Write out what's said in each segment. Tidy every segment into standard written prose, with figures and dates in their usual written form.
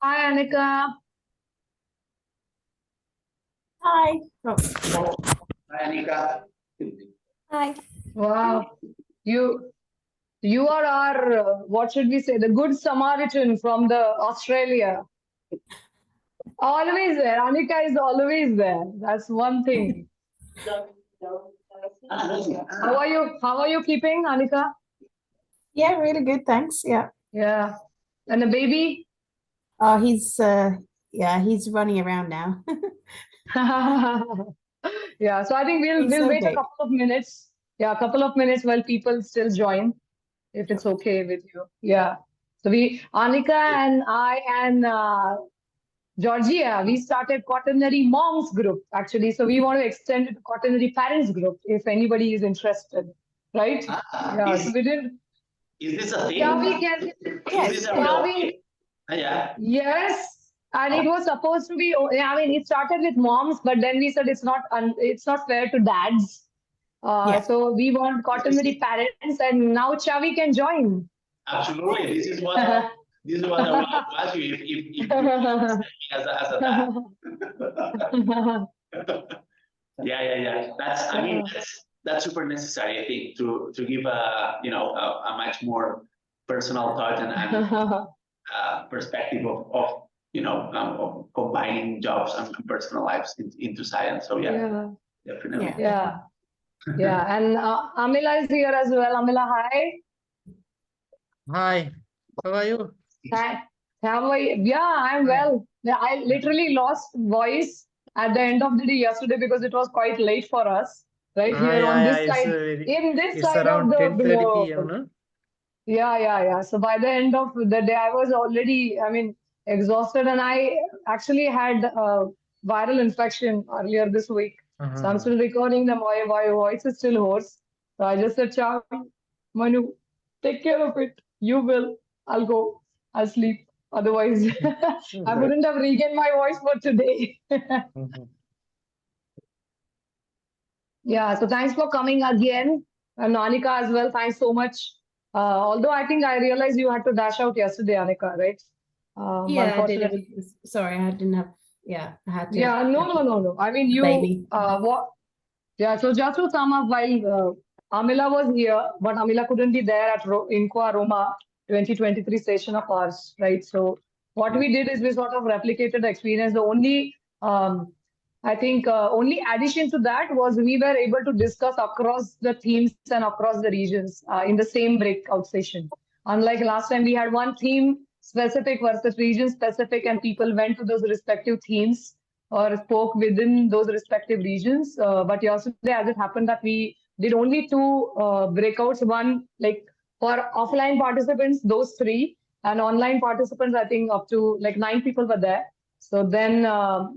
Hi, Anika. Hi. Hi, Anika. Hi. Wow. You are our, what should we say, the good Samaritan from the Australia. Always there. Anika is always there. That's one thing. How are you? How are you keeping, Anika? Yeah, really good. Thanks. Yeah. Yeah. And the baby? He's he's running around now. Yeah. So I think we'll He's wait a okay. couple of minutes. Yeah, a couple of minutes while people still join, if it's okay with you. Yeah. So Anika and I and Georgia, we started Quaternary Moms group actually. So we want to extend it to Quaternary Parents group if anybody is interested, right? Yeah. So we did. Is this a thing? Yeah, we can. Is this a real thing? Yeah. Yes. And it was supposed to be. I mean, it started with moms, but then we said it's not fair to dads. Yeah. So we want Quaternary Parents, and now Chavi can join. Absolutely. This is what I want to ask you if you as a dad. Yeah. That's super necessary, I think, to give a much more personal thought and perspective of combining jobs and personal lives into science. So yeah. Definitely. Yeah. And Amila is here as well. Amila, hi. Hi, how are you? Hi. How are you? Yeah, I'm well. Yeah, I literally lost voice at the end of the day yesterday because it was quite late for us, right here on this It's side, in this it's side of around the 10:30 globe. p.m., no? Yeah. So by the end of the day, I was already, exhausted, and I actually had a viral infection earlier this week. So I'm still recording them. My voice is still hoarse. So I just said, Chav, Manu, take care of it. You will. I'll go. I'll sleep. Otherwise, I wouldn't have regained my voice for today. Yeah, so thanks for coming again. And Anika as well, thanks so much. Although I think I realized you had to dash out yesterday, Anika, right? Yeah, I did. Unfortunately. Sorry, I didn't have. Yeah, I had to. Yeah, no. I mean, Baby. what? Yeah, so just to sum up, while Amila was here, but Amila couldn't be there at Inqua Roma 2023 session of ours, right? So what we did is we sort of replicated the experience. The only, I think, only addition to that was we were able to discuss across the themes and across the regions in the same breakout session. Unlike last time, we had one theme specific versus region specific, and people went to those respective themes or spoke within those respective regions. But yesterday, as it happened that we did only two breakouts, one like for offline participants, those three, and online participants, I think up to like 9 people were there. So then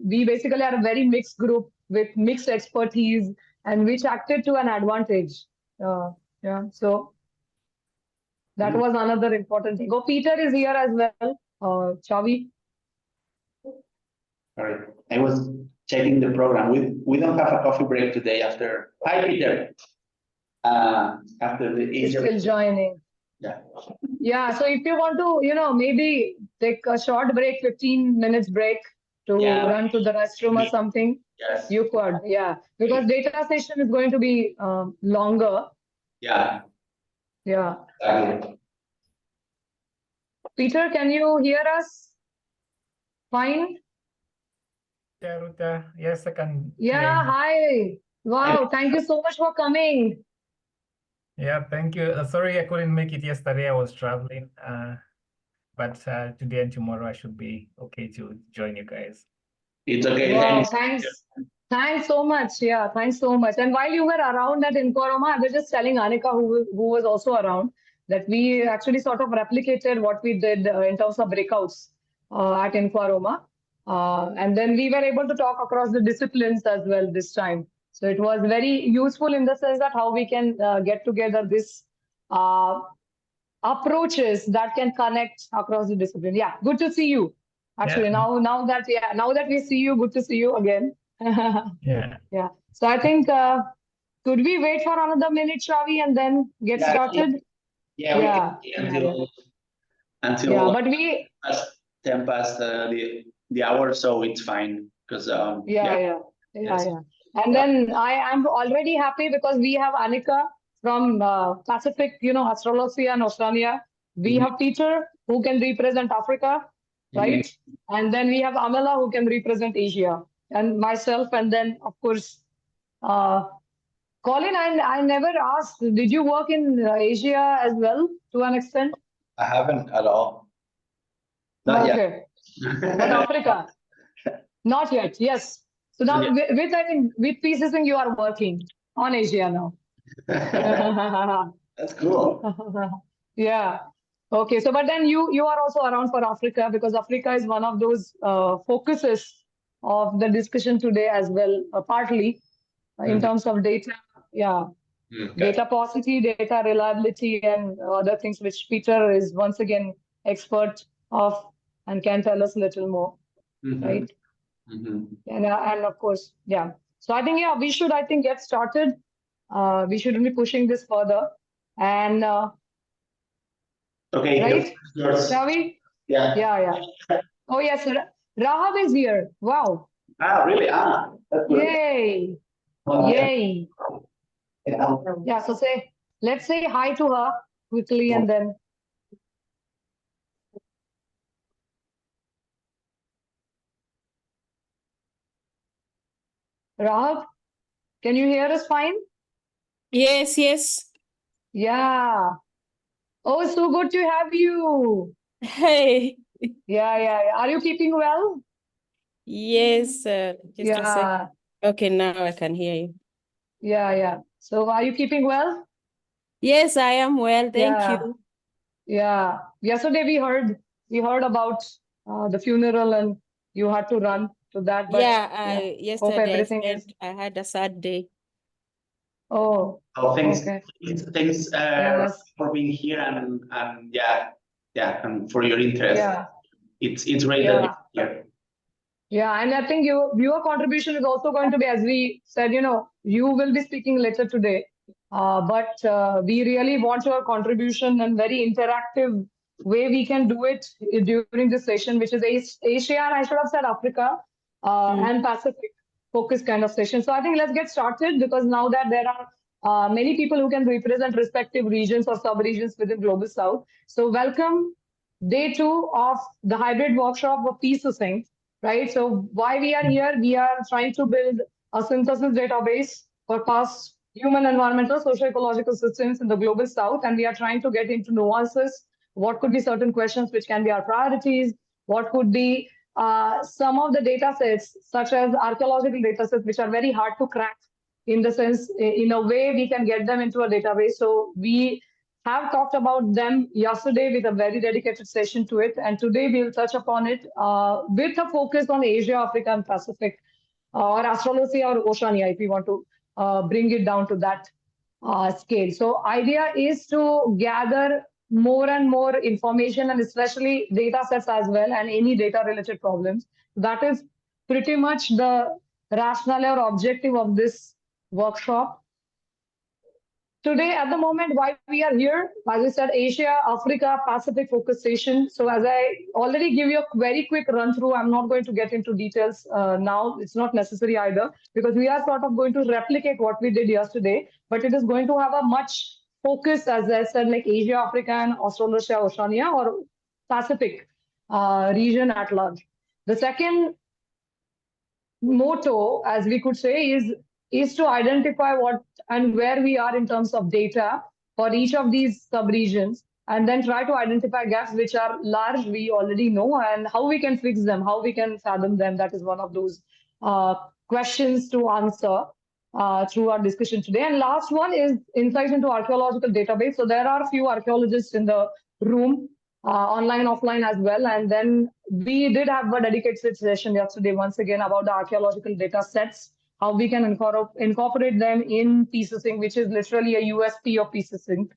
we basically had a very mixed group with mixed expertise and which acted to an advantage. So that was another important thing. Oh, Peter is here as well. Chavi. Sorry, I was checking the program. We don't have a coffee break today after. Hi, Peter. After the Is Asia. still joining. Yeah. So if you want to, maybe take a short break, 15 minutes break to run to the restroom or something. Yes. You could, yeah. Because data session is going to be longer. Yeah. Peter, can you hear us? Fine. Yeah, Ruta. Yes, I can. Yeah, hi. Wow, thank you so much for coming. Yeah, thank you. Sorry I couldn't make it yesterday. I was traveling. But today and tomorrow I should be okay to join you guys. It's okay. Wow, thanks. Thanks so much. Yeah, thanks so much. And while you were around at Incoroma, I was just telling Anika, who was also around, that we actually sort of replicated what we did in terms of breakouts at Incoroma. And then we were able to talk across the disciplines as well this time. So it was very useful in the sense that how we can get together this approaches that can connect across the discipline. Yeah, good to see you. Actually, now that we see you, good to see you again. Yeah. So I think could we wait for another minute, Shavi, and then get started? Yeah, we can stay until yeah, but we past 10 past the hour, so it's fine because yeah. Yes. And then I am already happy because we have Anika from Pacific, Astrology and Oceania. We have Peter who can represent Africa, right? And then we have Amela who can represent Asia, and myself, and then of course, Colin. I never asked. Did you work in Asia as well to an extent? I haven't at all. Not yet. Okay, but Africa. Not yet, yes. So now with pSESYNTH you are working on Asia now. That's cool. Yeah. Okay. So, but then you are also around for Africa because Africa is one of those focuses of the discussion today as well, partly in terms of data. Yeah. Data paucity, data reliability, and other things which Peter is once again expert of and can tell us a little more, right? And of course, yeah. So I think, yeah, we should, I think, get started. We shouldn't be pushing this further. And Okay, right? yours. Shall we? Yeah. Yeah. Oh yes, Rahab is here. Wow. Ah, really? Ah, that's good. Yay. Yay. Yeah, so let's say hi to her quickly and then. Rahab, can you hear us fine? Yes, yes. Yeah. Oh, so good to have you. Hey. Yeah. Are you keeping well? Yes, just a sec. Yeah. Okay, now I can hear you. Yeah. So are you keeping well? Yes, I am well. Thank you. Yeah. Yesterday we heard about the funeral and you had to run to that, but Yeah, hope yesterday everything is. I had a sad day. Oh, thanks. okay. Thanks Yes. for being here and and for your interest. Yeah. It's great that you're here. Yeah, and I think your contribution is also going to be, as we said, you will be speaking later today. But we really want your contribution and very interactive way we can do it during this session, which is Asia, and I should have said Africa and Pacific focus kind of session. So I think let's get started because now that there are many people who can represent respective regions or sub-regions within Global South. So welcome day 2 of the hybrid workshop of pSESYNTH. Right. So why we are here? We are trying to build a synthesis database for past human, environmental, socio-ecological systems in the Global South, and we are trying to get into nuances. What could be certain questions which can be our priorities? What could be some of the data sets, such as archaeological data sets, which are very hard to crack in the sense, in a way we can get them into a database. So we have talked about them yesterday with a very dedicated session to it. And today we'll touch upon it with a focus on Asia, Africa, and Pacific, or Astrology or Oceania, if we want to bring it down to that scale. So idea is to gather more and more information and especially data sets as well and any data related problems. That is pretty much the rationale or objective of this workshop. Today, at the moment, why we are here, as I said, Asia, Africa, Pacific focus session. So as I already give you a very quick run through, I'm not going to get into details now. It's not necessary either, because we are sort of going to replicate what we did yesterday, but it is going to have a much focus, as I said, like Asia, Africa, and Australasia, Oceania, or Pacific region at large. The second motto, as we could say, is to identify what and where we are in terms of data for each of these sub-regions, and then try to identify gaps which are large, we already know, and how we can fix them, how we can fathom them. That is one of those questions to answer through our discussion today. And last one is insight into archaeological database. So there are a few archaeologists in the room, online, offline as well. And then we did have a dedicated session yesterday, once again, about the archaeological data sets, how we can incorporate them in pSESYNTH, which is literally a USP of pSESYNTH,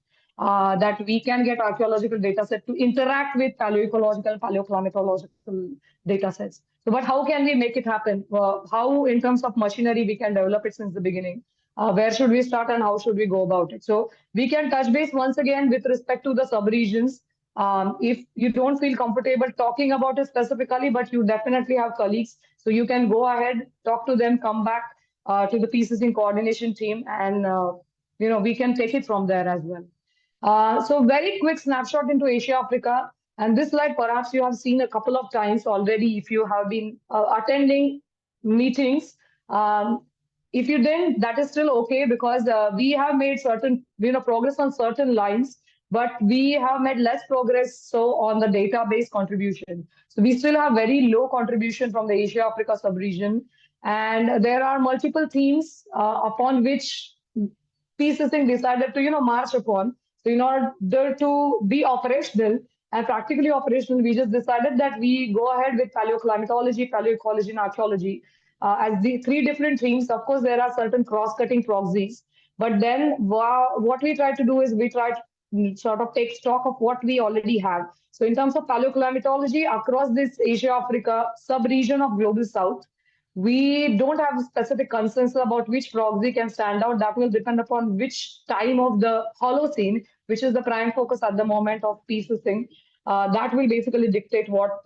that we can get archaeological data set to interact with paleoecological, paleoclimatological data sets. So, but how can we make it happen? How, in terms of machinery, we can develop it since the beginning? where should we start and how should we go about it. So we can touch base once again with respect to the sub-regions. If you don't feel comfortable talking about it specifically, but you definitely have colleagues, so you can go ahead, talk to them, come back to the pSESYNTH coordination team, and we can take it from there as well. So very quick snapshot into Asia Africa, and this slide perhaps you have seen a couple of times already if you have been attending meetings. If you didn't, that is still okay, because we have made certain progress on certain lines, but we have made less progress so on the database contribution. So we still have very low contribution from the Asia Africa sub-region, and there are multiple themes upon which pSESYNTH decided to march upon. So in order to be operational and practically operational, we just decided that we go ahead with paleoclimatology, paleoecology, and archaeology as the three different themes. Of course, there are certain cross-cutting proxies, but then what we try to do is we try to sort of take stock of what we already have. So in terms of paleoclimatology, across this Asia-Africa sub-region of Global South, we don't have specific consensus about which proxy can stand out. That will depend upon which time of the Holocene, which is the prime focus at the moment of pSESYNTH. That will basically dictate what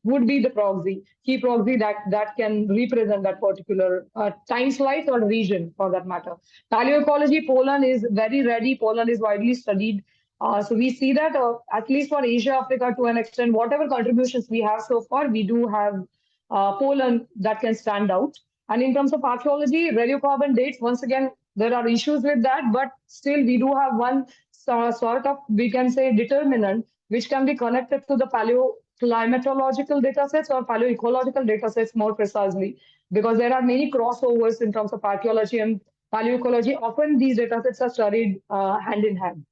would be the proxy, key proxy that can represent that particular time slice or region for that matter. Paleoecology, Poland is very ready. Poland is widely studied. So we see that at least for Asia, Africa to an extent, whatever contributions we have so far, we do have Poland that can stand out. And in terms of archaeology, radiocarbon dates, once again, there are issues with that, but still we do have one sort of, we can say, determinant, which can be connected to the paleoclimatological datasets or paleoecological datasets more precisely, because there are many crossovers in terms of archaeology and paleoecology. Often these datasets are studied hand in hand.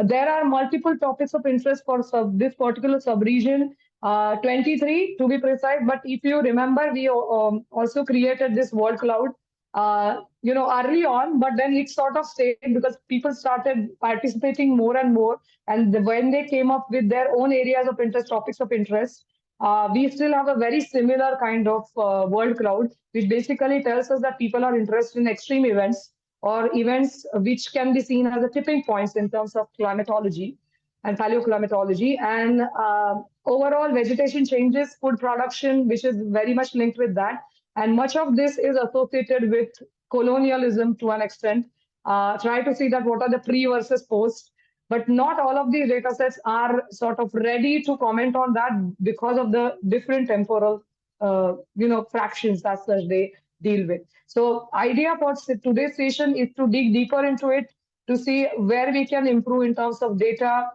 There are multiple topics of interest for this particular sub-region, 23 to be precise. But if you remember, we also created this word cloud, early on, but then it sort of stayed because people started participating more and more. And when they came up with their own areas of interest, topics of interest, we still have a very similar kind of world cloud, which basically tells us that people are interested in extreme events or events which can be seen as a tipping points in terms of climatology and paleoclimatology, and overall vegetation changes, food production, which is very much linked with that. And much of this is associated with colonialism to an extent. Try to see that what are the pre versus post, but not all of these data sets are sort of ready to comment on that because of the different temporal fractions as such they deal with. So idea for today's session is to dig deeper into it, to see where we can improve in terms of data,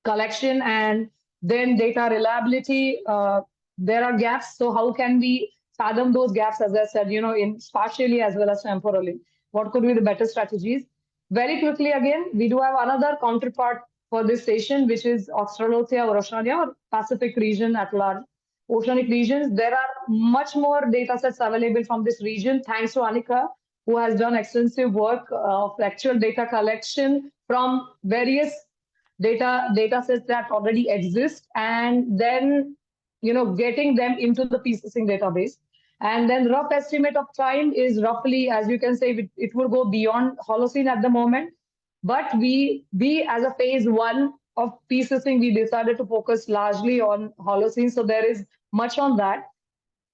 collection, and then data reliability. There are gaps, so how can we fathom those gaps, as I said, in spatially as well as temporally? What could be the better strategies? Very quickly, again, we do have another counterpart for this session, which is Australosia or Oceania, or Pacific region at large. Oceanic regions, there are much more data sets available from this region, thanks to Anika, who has done extensive work of actual data collection from various data sets that already exist, and then getting them into the pSESYNTH database. And then rough estimate of time is roughly, as you can say, it will go beyond Holocene at the moment. But we as a phase one of pSESYNTH, we decided to focus largely on Holocene. So there is much on that.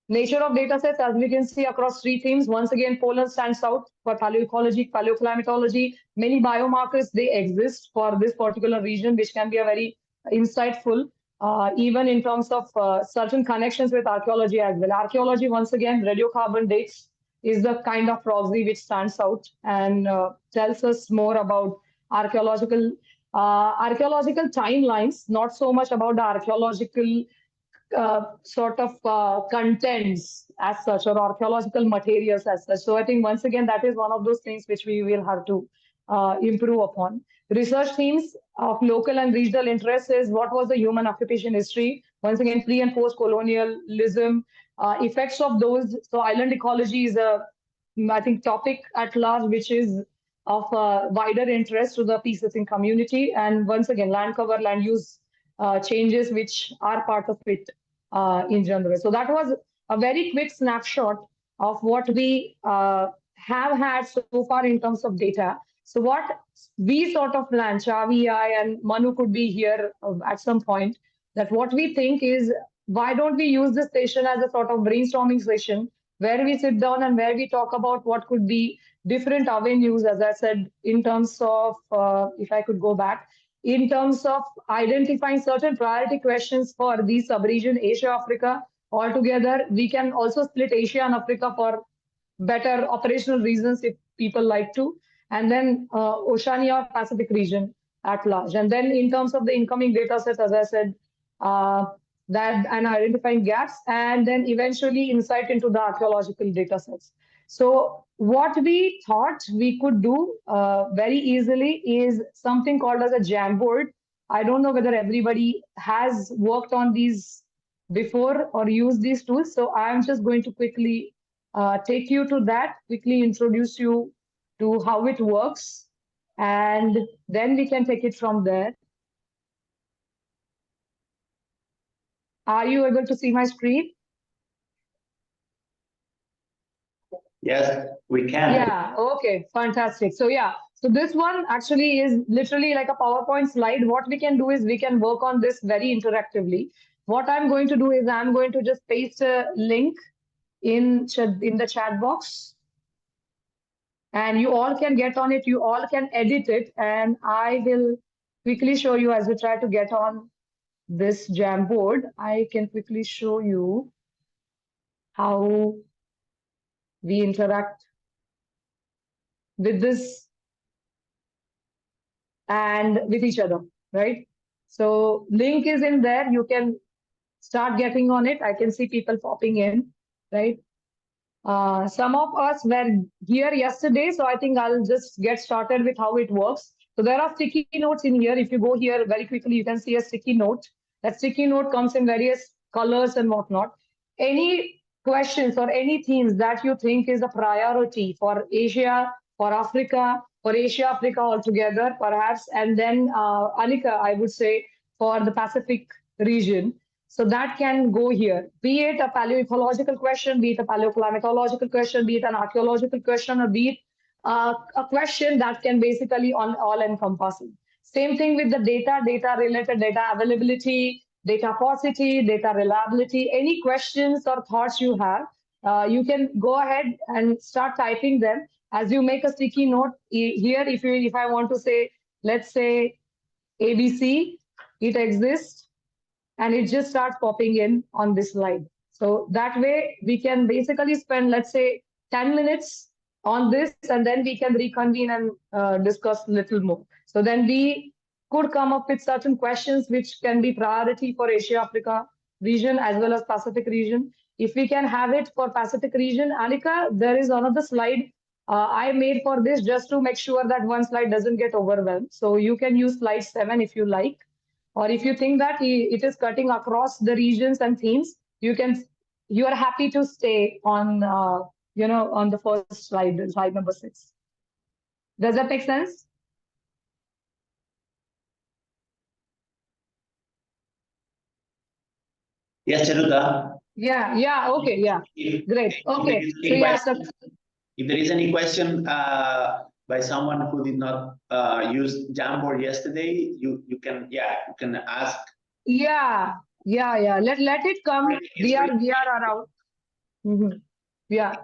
Nature of data sets, as we can see across three themes. Once again, Poland stands out for paleoecology, paleoclimatology. Many biomarkers, they exist for this particular region, which can be a very insightful, even in terms of certain connections with archaeology as well. Archaeology, once again, radiocarbon dates is the kind of proxy which stands out and tells us more about archaeological timelines, not so much about the archaeological sort of contents as such, or archaeological materials as such. So I think once again that is one of those things which we will have to improve upon. Research themes of local and regional interest is what was the human occupation history, once again pre and post colonialism, effects of those. So island ecology is a, I think, topic at large which is of wider interest to the pSESYNTH community. And once again, land cover, land use changes which are part of it in general. So that was a very quick snapshot of what we have had so far in terms of data. So what we sort of plan, Chavi, I and Manu could be here at some point, that what we think is, why don't we use this session as a sort of brainstorming session where we sit down and where we talk about what could be different avenues, as I said, in terms of, if I could go back, in terms of identifying certain priority questions for the sub-region Asia, Africa. Altogether, we can also split Asia and Africa for better operational reasons if people like to, and then Oceania Pacific region at large. And then in terms of the incoming data sets, as I said, that and identifying gaps, and then eventually insight into the archaeological data sets. So what we thought we could do very easily is something called as a Jamboard. I don't know whether everybody has worked on these before or used these tools. So I'm just going to quickly take you to that, quickly introduce you to how it works, and then we can take it from there. Are you able to see my screen? Yes, we can. Yeah, okay, fantastic. So yeah, so this one actually is literally like a PowerPoint slide. What we can do is we can work on this very interactively. What I'm going to do is I'm going to just paste a link in the chat box. And you all can get on it, you all can edit it, and I will quickly show you as we try to get on this Jamboard. I can quickly show you how we interact with this and with each other, right? So link is in there. You can start getting on it. I can see people popping in, right? Some of us were here yesterday, so I think I'll just get started with how it works. So there are sticky notes in here. If you go here very quickly, you can see a sticky note. That sticky note comes in various colors and whatnot. Any questions or any themes that you think is a priority for Asia, for Africa, for Asia, Africa altogether, perhaps, and then Anika, I would say, for the Pacific region. So that can go here, be it a paleoecological question, be it a paleoclimatological question, be it an archaeological question, or be it a question that can basically on all encompassing. Same thing with the data related, data availability, data paucity, data reliability, any questions or thoughts you have, you can go ahead and start typing them as you make a sticky note here. If I want to say, let's say ABC, it exists, and it just starts popping in on this slide. So that way we can basically spend, let's say, 10 minutes on this, and then we can reconvene and discuss a little more. So then we could come up with certain questions which can be priority for Asia, Africa region as well as Pacific region. If we can have it for Pacific region, Anika, there is another slide I made for this just to make sure that one slide doesn't get overwhelmed. So you can use slide 7 if you like. Or if you think that it is cutting across the regions and themes, you are happy to stay on, on the first slide, slide number 6. Does that make sense? Yes, Charuta. Yeah, okay, yeah. Great. Okay. So yeah, so if there is any question by someone who did not use Jamboard yesterday, you can ask. Yeah. Let it come. We are around. Mm-hmm. Yeah.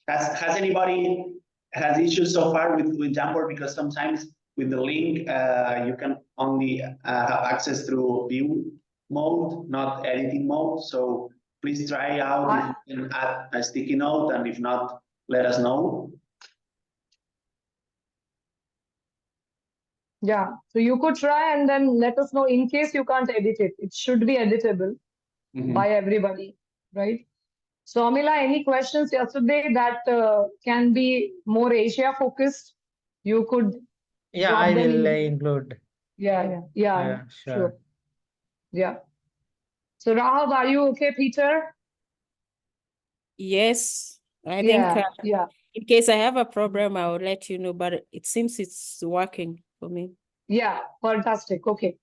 Has anybody has issues so far with Jamboard? Because sometimes with the link you can only have access through view mode, not editing mode. So please try out if you can add a sticky note, and if not, let us know. Yeah, so you could try and then let us know in case you can't edit it. It should be editable by everybody, right? So Amila, any questions yesterday that can be more Asia focused? You could. Yeah, I will include. Yeah, sure. Yeah. So Rahav, are you okay, Peter? Yes, I think Yeah. in case I have a problem, I will let you know, but it seems it's working for me. Yeah, fantastic. Okay.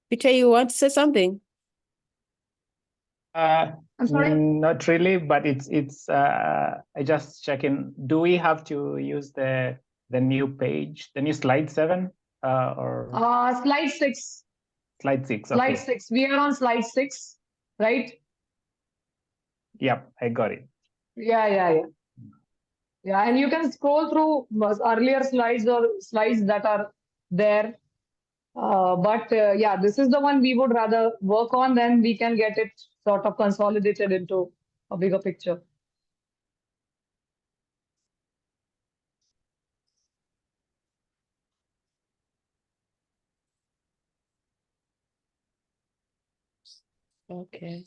Peter, you want to say something? I'm sorry. Not really, but it's I just check in. Do we have to use the new page, the new slide 7, or Slide 6. slide 6? Slide Okay. 6. We are on slide 6, right? Yep, I got it. Yeah. Yeah, and you can scroll through earlier slides or slides that are there. But yeah, this is the one we would rather work on, then we can get it sort of consolidated into a bigger picture. Okay.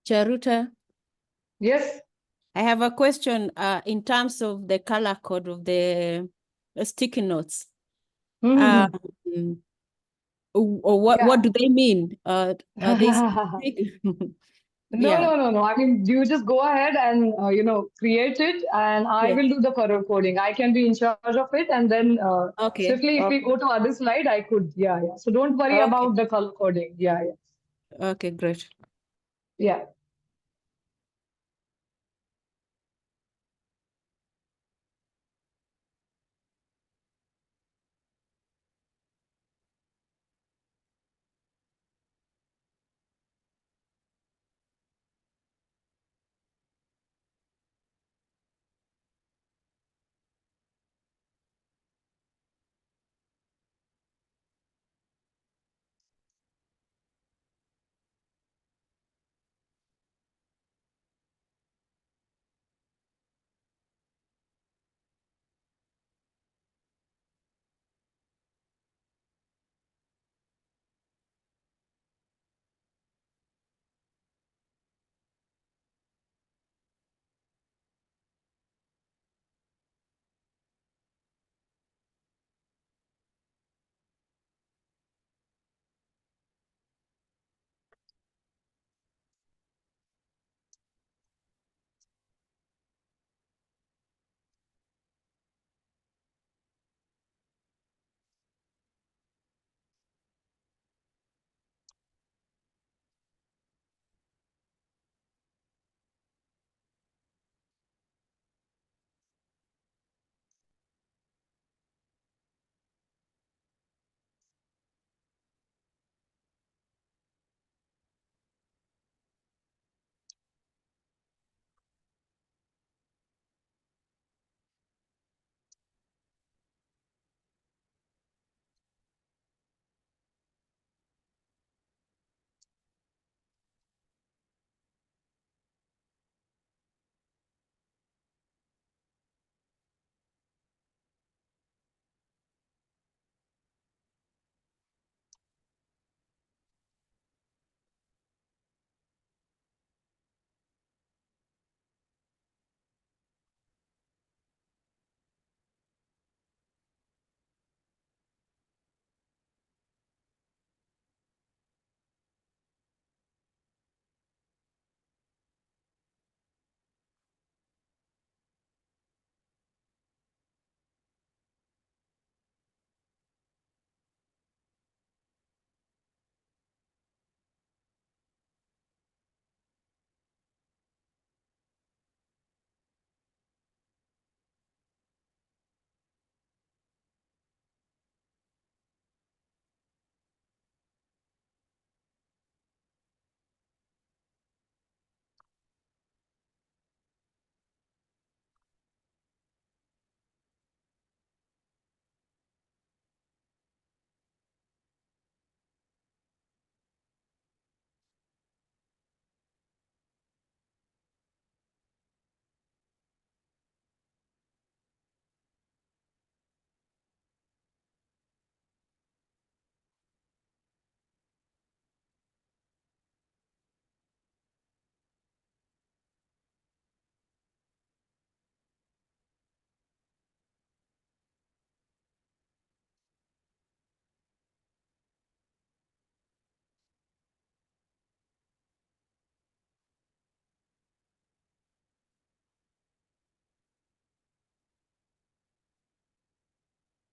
Charuta, Yes. I have a question in terms of the color code of the sticky notes. Mhm. Or what Yeah. do they mean? Are they specific? Yeah. No. I mean, you just go ahead and create it, and I Yes. will do the color coding. I can be in charge of it, and then Okay. swiftly, if we Okay. go to other slide, I could. Yeah. So don't worry Okay. about the color coding. Yeah. Okay, great. Yeah.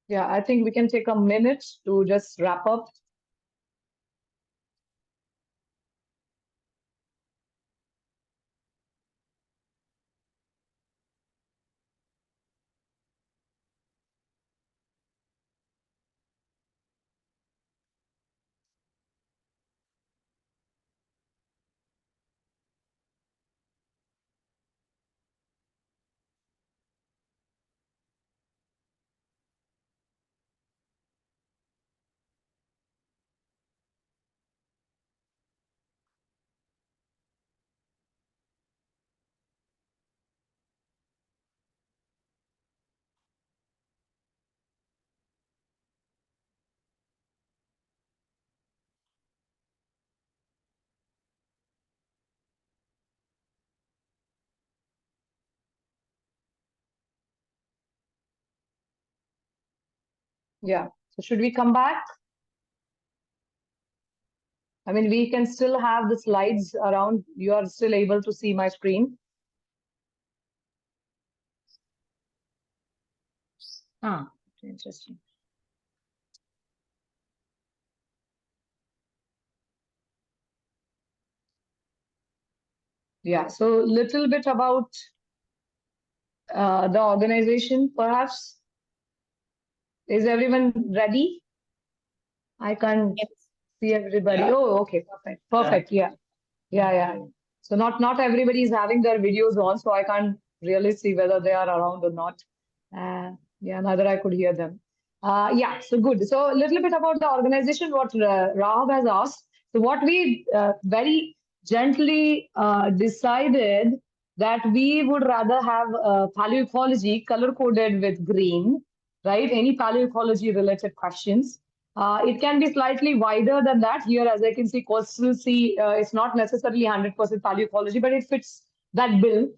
Yeah, I think we can take a minute to just wrap up. Yeah. So should we come back? I mean, we can still have the slides around. You are still able to see my screen. Ah, interesting. Yeah, so little bit about the organization, perhaps. Is everyone ready? I can't see everybody. Yeah. Oh, okay, perfect. Perfect. Yeah. Yeah. So not everybody is having their videos on, so I can't really see whether they are around or not. Yeah, neither I could hear them. Yeah, so good. So a little bit about the organization, what Rahab has asked. So what we very gently decided that we would rather have paleoecology color-coded with green, right? Any paleoecology related questions. It can be slightly wider than that. Here, as I can see, coastal sea is not necessarily 100% paleoecology, but it fits that bill.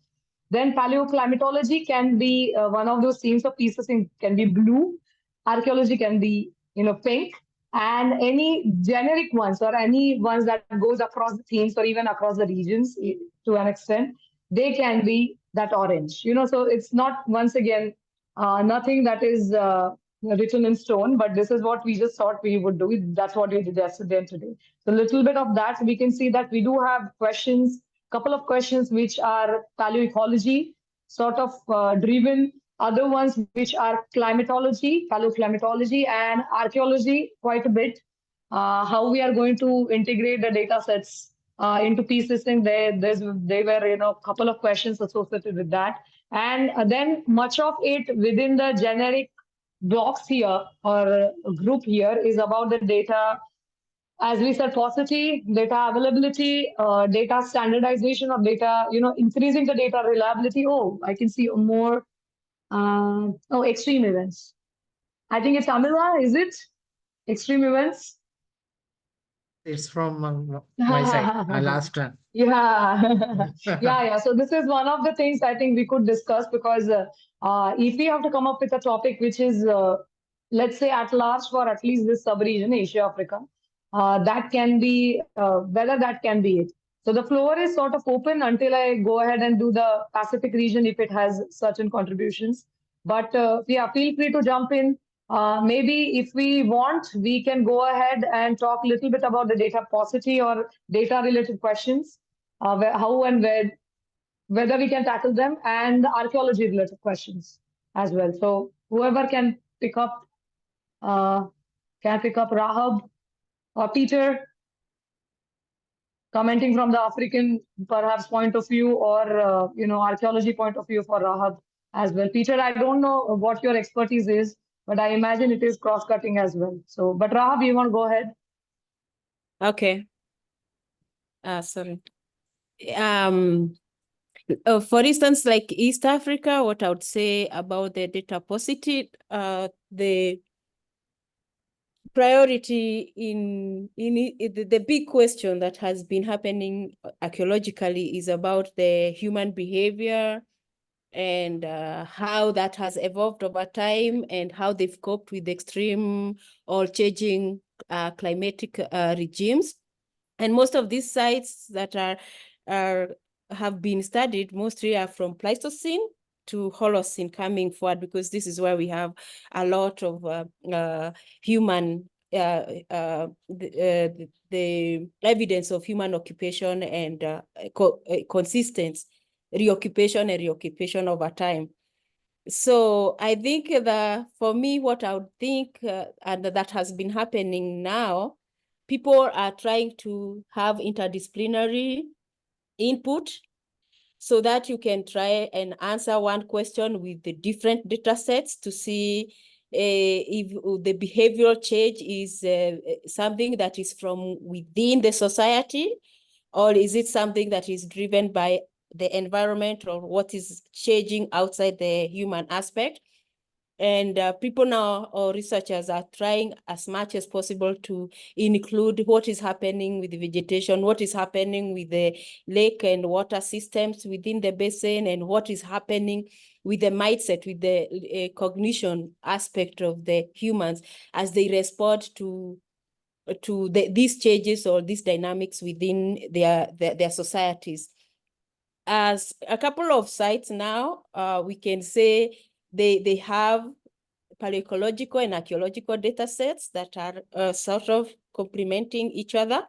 Then paleoclimatology can be one of those themes of pSESYNTH can be blue. Archaeology can be, pink. And any generic ones or any ones that goes across the themes or even across the regions to an extent, they can be that orange. So it's not, once again, nothing that is written in stone, but this is what we just thought we would do. That's what we did yesterday and today. So a little bit of that, we can see that we do have questions, couple of questions which are paleoecology sort of driven, other ones which are climatology, paleoclimatology, and archaeology quite a bit. How we are going to integrate the data sets into pSESYNTH. There were a couple of questions associated with that. And then much of it within the generic blocks here or group here is about the data, as we said, paucity, data availability, data standardization of data, increasing the data reliability. Oh, I can see more. Extreme events. I think it's Amila, is it? Extreme events? It's from my side. Last one. Yeah. So this is one of the things I think we could discuss, because if we have to come up with a topic which is, let's say, at large for at least this sub-region, Asia, Africa, that can be, whether that can be it. So the floor is sort of open until I go ahead and do the Pacific region if it has certain contributions. But yeah, feel free to jump in. Maybe if we want, we can go ahead and talk a little bit about the data paucity or data related questions, how and whether we can tackle them, and the archaeology related questions as well. So whoever can pick up Rahab or Peter, commenting from the African perhaps point of view, or archaeology point of view for Rahab as well. Peter, I don't know what your expertise is, but I imagine it is cross-cutting as well. So, but Rahab, you want to go ahead? Okay. Sorry. For instance, like East Africa, what I would say about the data paucity, the priority in the big question that has been happening archaeologically is about the human behavior and how that has evolved over time and how they've coped with extreme or changing climatic regimes. And most of these sites that have been studied mostly are from Pleistocene to Holocene coming forward, because this is where we have a lot of human the evidence of human occupation and consistent reoccupation over time. So I think that for me, what I would think, and that has been happening now, people are trying to have interdisciplinary input so that you can try and answer one question with the different data sets to see if the behavioral change is something that is from within the society, or is it something that is driven by the environment, or what is changing outside the human aspect. And people now, or researchers, are trying as much as possible to include what is happening with the vegetation, what is happening with the lake and water systems within the basin, and what is happening with the mindset, with the cognition aspect of the humans as they respond to these changes or these dynamics within their societies. As a couple of sites now, we can say they have paleoecological and archaeological data sets that are sort of complementing each other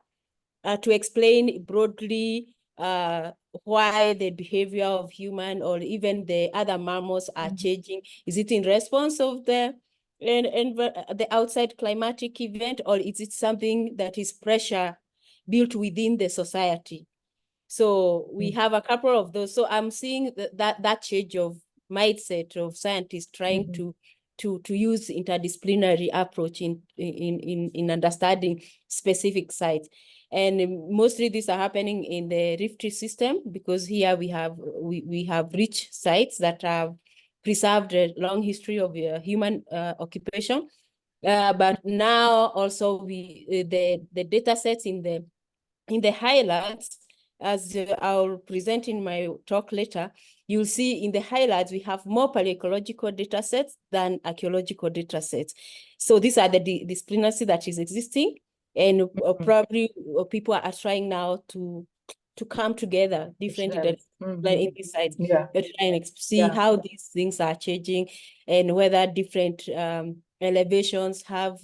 to explain broadly why the behavior of human or even the other mammals are changing. Is it in response of the outside climatic event, or is it something that is pressure built within the society? So we have a couple of those. So I'm seeing that change of mindset of scientists trying to use interdisciplinary approach in understanding specific sites. And mostly these are happening in the Rift system, because here we have rich sites that have preserved a long history of human occupation. But now also the data sets in the highlights, as I'll present in my talk later, you'll see in the highlights, we have more paleoecological data sets than archaeological data sets. So these are the discrepancy that is existing, and probably people are trying now to come together differently in these sites. Yeah. And see how these things are changing, and whether different elevations have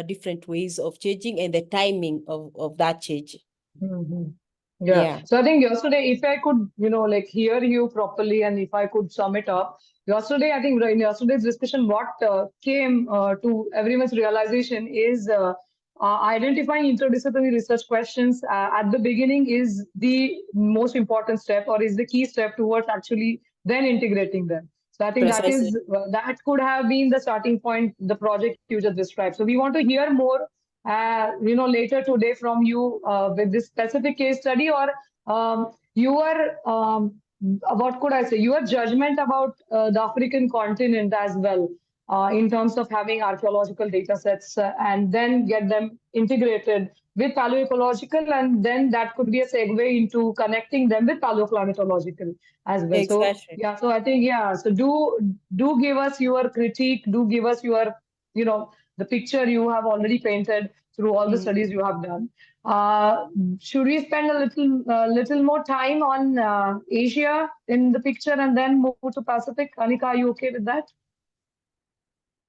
different ways of changing, and the timing of that change. Yeah. So I think yesterday, if I could, like hear you properly, and if I could sum it up, yesterday, I think in yesterday's discussion, what came to everyone's realization is identifying interdisciplinary research questions at the beginning is the most important step, or is the key step towards actually then integrating them. So I think Precisely. that could have been the starting point, the project you just described. So we want to hear more later today from you with this specific case study, or your what could I say, your judgment about the African continent as well, in terms of having archaeological data sets and then get them integrated with paleoecological, and then that could be a segue into connecting them with paleoclimatological as well. Exactly. So so I think so do give us your critique, do give us your the picture you have already painted through all the studies you have done. Should we spend a little more time on Asia in the picture and then move to Pacific? Anika, are you okay with that?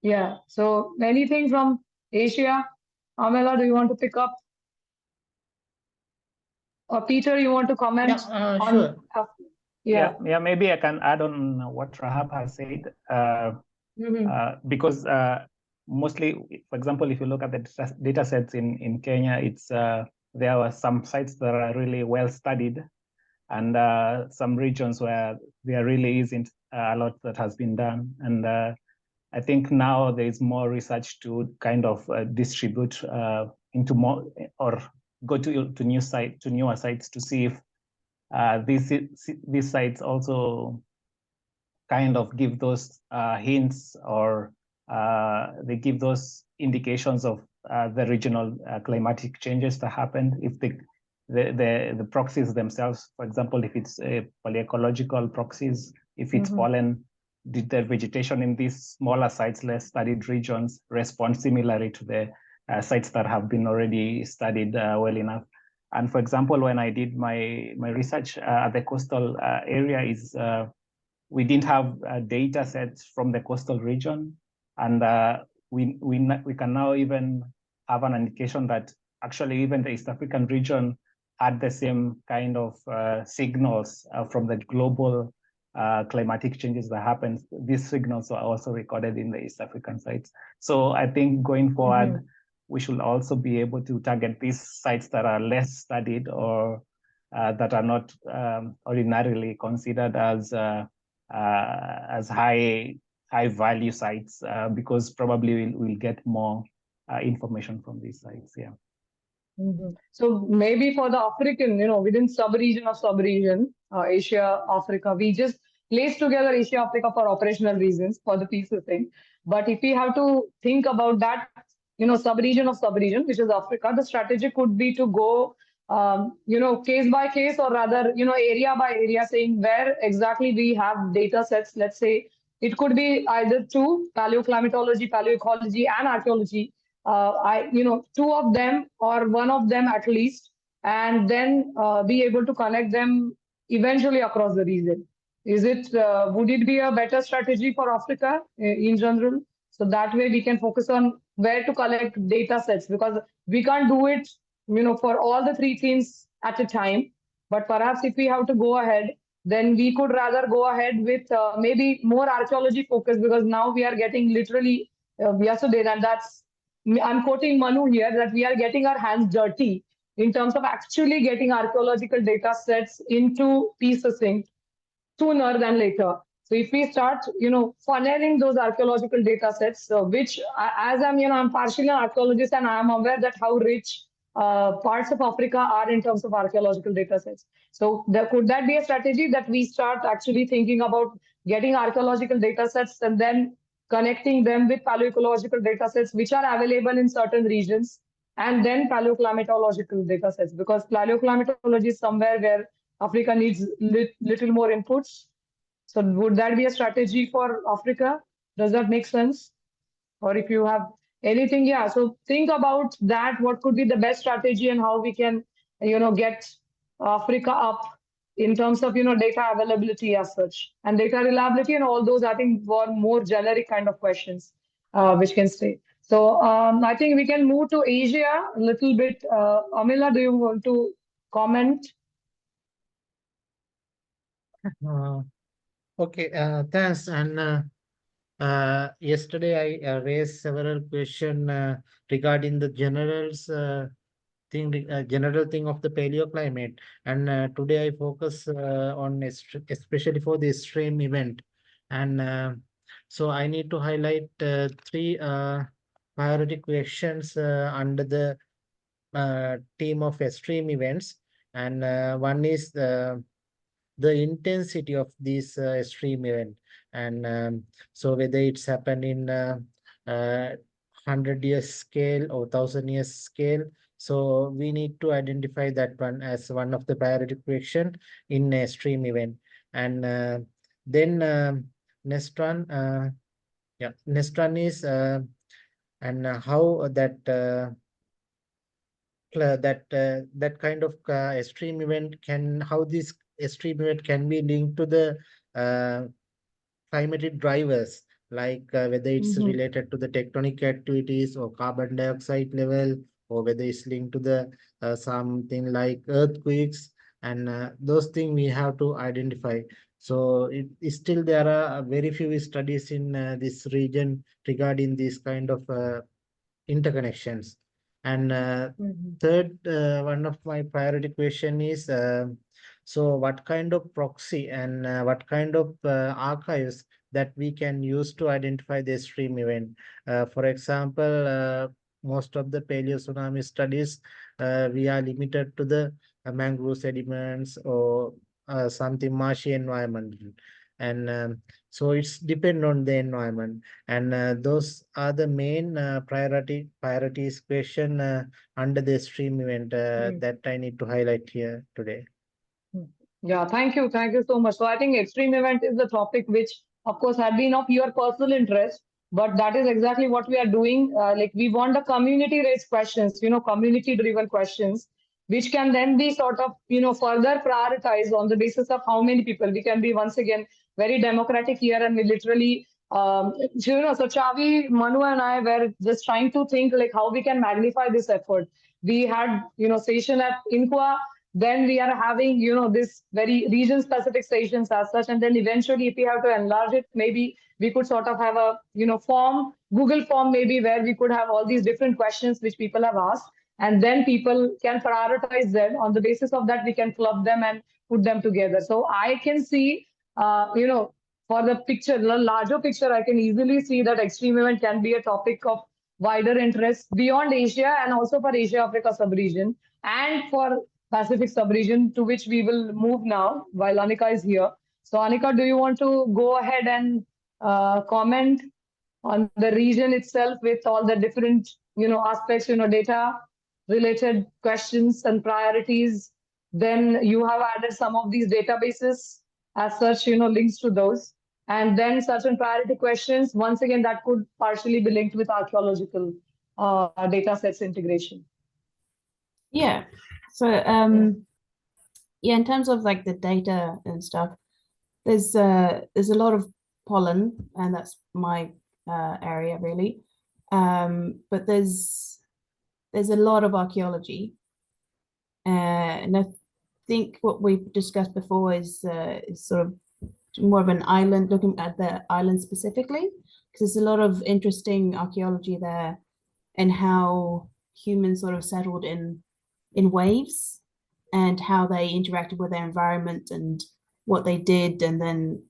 Yeah. So anything from Asia? Amela, do you want to pick up? Or Peter, you want to comment? Sure. Yeah. Yeah, maybe I can add on what Rahab has said, because mostly, for example, if you look at the data sets in Kenya, it's there are some sites that are really well studied, and some regions where there really isn't a lot that has been done. And I think now there is more research to kind of distribute into more, or go to newer sites to see if these sites also kind of give those hints, or they give those indications of the regional climatic changes that happened. If the proxies themselves, for example, if it's paleoecological proxies, if it's pollen, did the vegetation in these smaller sites, less studied regions, respond similarly to the sites that have been already studied well enough? And for example, when I did my research at the coastal area, is we didn't have data sets from the coastal region, and we can now even have an indication that actually even the East African region had the same kind of signals from the global climatic changes that happened. These signals are also recorded in the East African sites. So I think going forward, we should also be able to target these sites that are less studied or that are not ordinarily considered as high value sites, because probably we'll get more information from these sites. Yeah. So maybe for the African, within sub-region of sub-region, Asia, Africa, we just place together Asia, Africa for operational reasons for the pieces thing. But if we have to think about that, sub-region of sub-region, which is Africa, the strategy could be to go, case by case, or rather, area by area, saying where exactly we have data sets. Let's say it could be either two, paleoclimatology, paleoecology, and archaeology. Two of them or one of them at least, and then be able to connect them eventually across the region. Would it be a better strategy for Africa in general? So that way we can focus on where to collect data sets, because we can't do it, for all the three themes at a time. But perhaps if we have to go ahead, then we could rather go ahead with maybe more archaeology focus, because now we are getting literally yesterday, and I'm quoting Manu here, that we are getting our hands dirty in terms of actually getting archaeological data sets into pSESYNTH sooner than later. So if we start, funneling those archaeological data sets, which as I'm partially an archaeologist, and I'm aware that how rich parts of Africa are in terms of archaeological data sets. So could that be a strategy that we start actually thinking about getting archaeological data sets and then connecting them with paleoecological data sets, which are available in certain regions, and then paleoclimatological data sets, because paleoclimatology is somewhere where Africa needs little more inputs. So would that be a strategy for Africa? Does that make sense? Or if you have anything, yeah. So think about that. What could be the best strategy, and how we can, get Africa up in terms of, data availability as such, and data reliability, and all those, I think, were more generic kind of questions, which can stay. So I think we can move to Asia a little bit. Amila, do you want to comment? Okay, thanks. And yesterday I raised several questions regarding the general thing of the paleoclimate, and today I focus on especially for the extreme event, and so I need to highlight three priority questions under the team of extreme events, and one is the intensity of this extreme event, and so whether it's happened in 100 years scale or 1,000 years scale. So we need to identify that one as one of the priority question in extreme event. And then next one is and how that kind of extreme event how this extreme event can be linked to the climatic drivers, like whether it's related to the tectonic activities or carbon dioxide level, or whether it's linked to the something like earthquakes, and those things we have to identify. So still there are very few studies in this region regarding this kind of interconnections. And third, one of my priority question is, so what kind of proxy and what kind of archives that we can use to identify the extreme event? For example, most of the paleo tsunami studies, we are limited to the mangrove sediments or something marshy environment. And so it's depend on the environment, and those are the main priorities question under the extreme event that I need to highlight here today. Yeah, thank you so much. So I think extreme event is the topic which, of course, had been of your personal interest, but that is exactly what we are doing. Like, we want the community raised questions, community driven questions, which can then be sort of, further prioritized on the basis of how many people. We can be, once again, very democratic year, and we literally, so Chavi, Manu, and I were just trying to think like how we can magnify this effort. We had, station at Inqua, then we are having, this very region-specific stations as such, and then eventually, if we have to enlarge it, maybe we could sort of have a, form, Google form maybe, where we could have all these different questions which people have asked, and then people can prioritize them. On the basis of that, we can club them and put them together. So I can see, for the picture, the larger picture, I can easily see that extreme event can be a topic of wider interest beyond Asia, and also for Asia-Africa sub-region, and for Pacific sub-region, to which we will move now while Anika is here. So Anika, do you want to go ahead and comment on the region itself with all the different, aspects, data related questions and priorities? Then you have added some of these databases as such, links to those. And then certain priority questions, once again, that could partially be linked with archaeological data sets integration. Yeah. So yeah, in terms of like the data and stuff, there's a lot of pollen, and that's my area really. But there's a lot of archaeology, and I think what we discussed before is sort of more of an island, looking at the island specifically, because there's a lot of interesting archaeology there, and how humans sort of settled in waves, and how they interacted with their environment and what they did, and then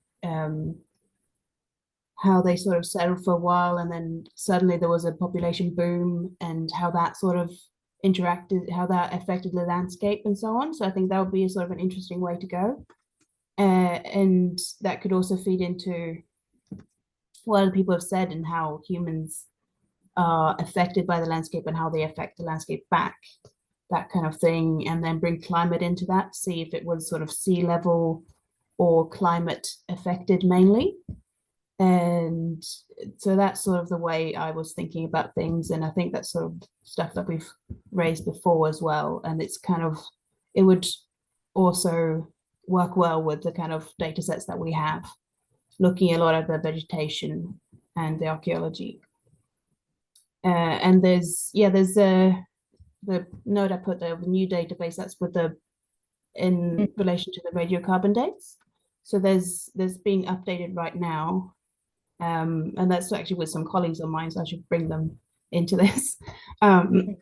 how they sort of settled for a while, and then suddenly there was a population boom, and how that sort of interacted, how that affected the landscape and so on. So I think that would be a sort of an interesting way to go. And that could also feed into what other people have said, and how humans are affected by the landscape and how they affect the landscape back, that kind of thing. And then bring climate into that, see if it was sort of sea level or climate affected mainly. And so that's sort of the way I was thinking about things. And I think that's sort of stuff that we've raised before as well. And it's kind of, it would also work well with the kind of data sets that we have, looking a lot at the vegetation and the archaeology. And there's the note I put there, the new database, that's with the, in relation to the radiocarbon dates. So there's being updated right now. And that's actually with some colleagues of mine, so I should bring them into this. And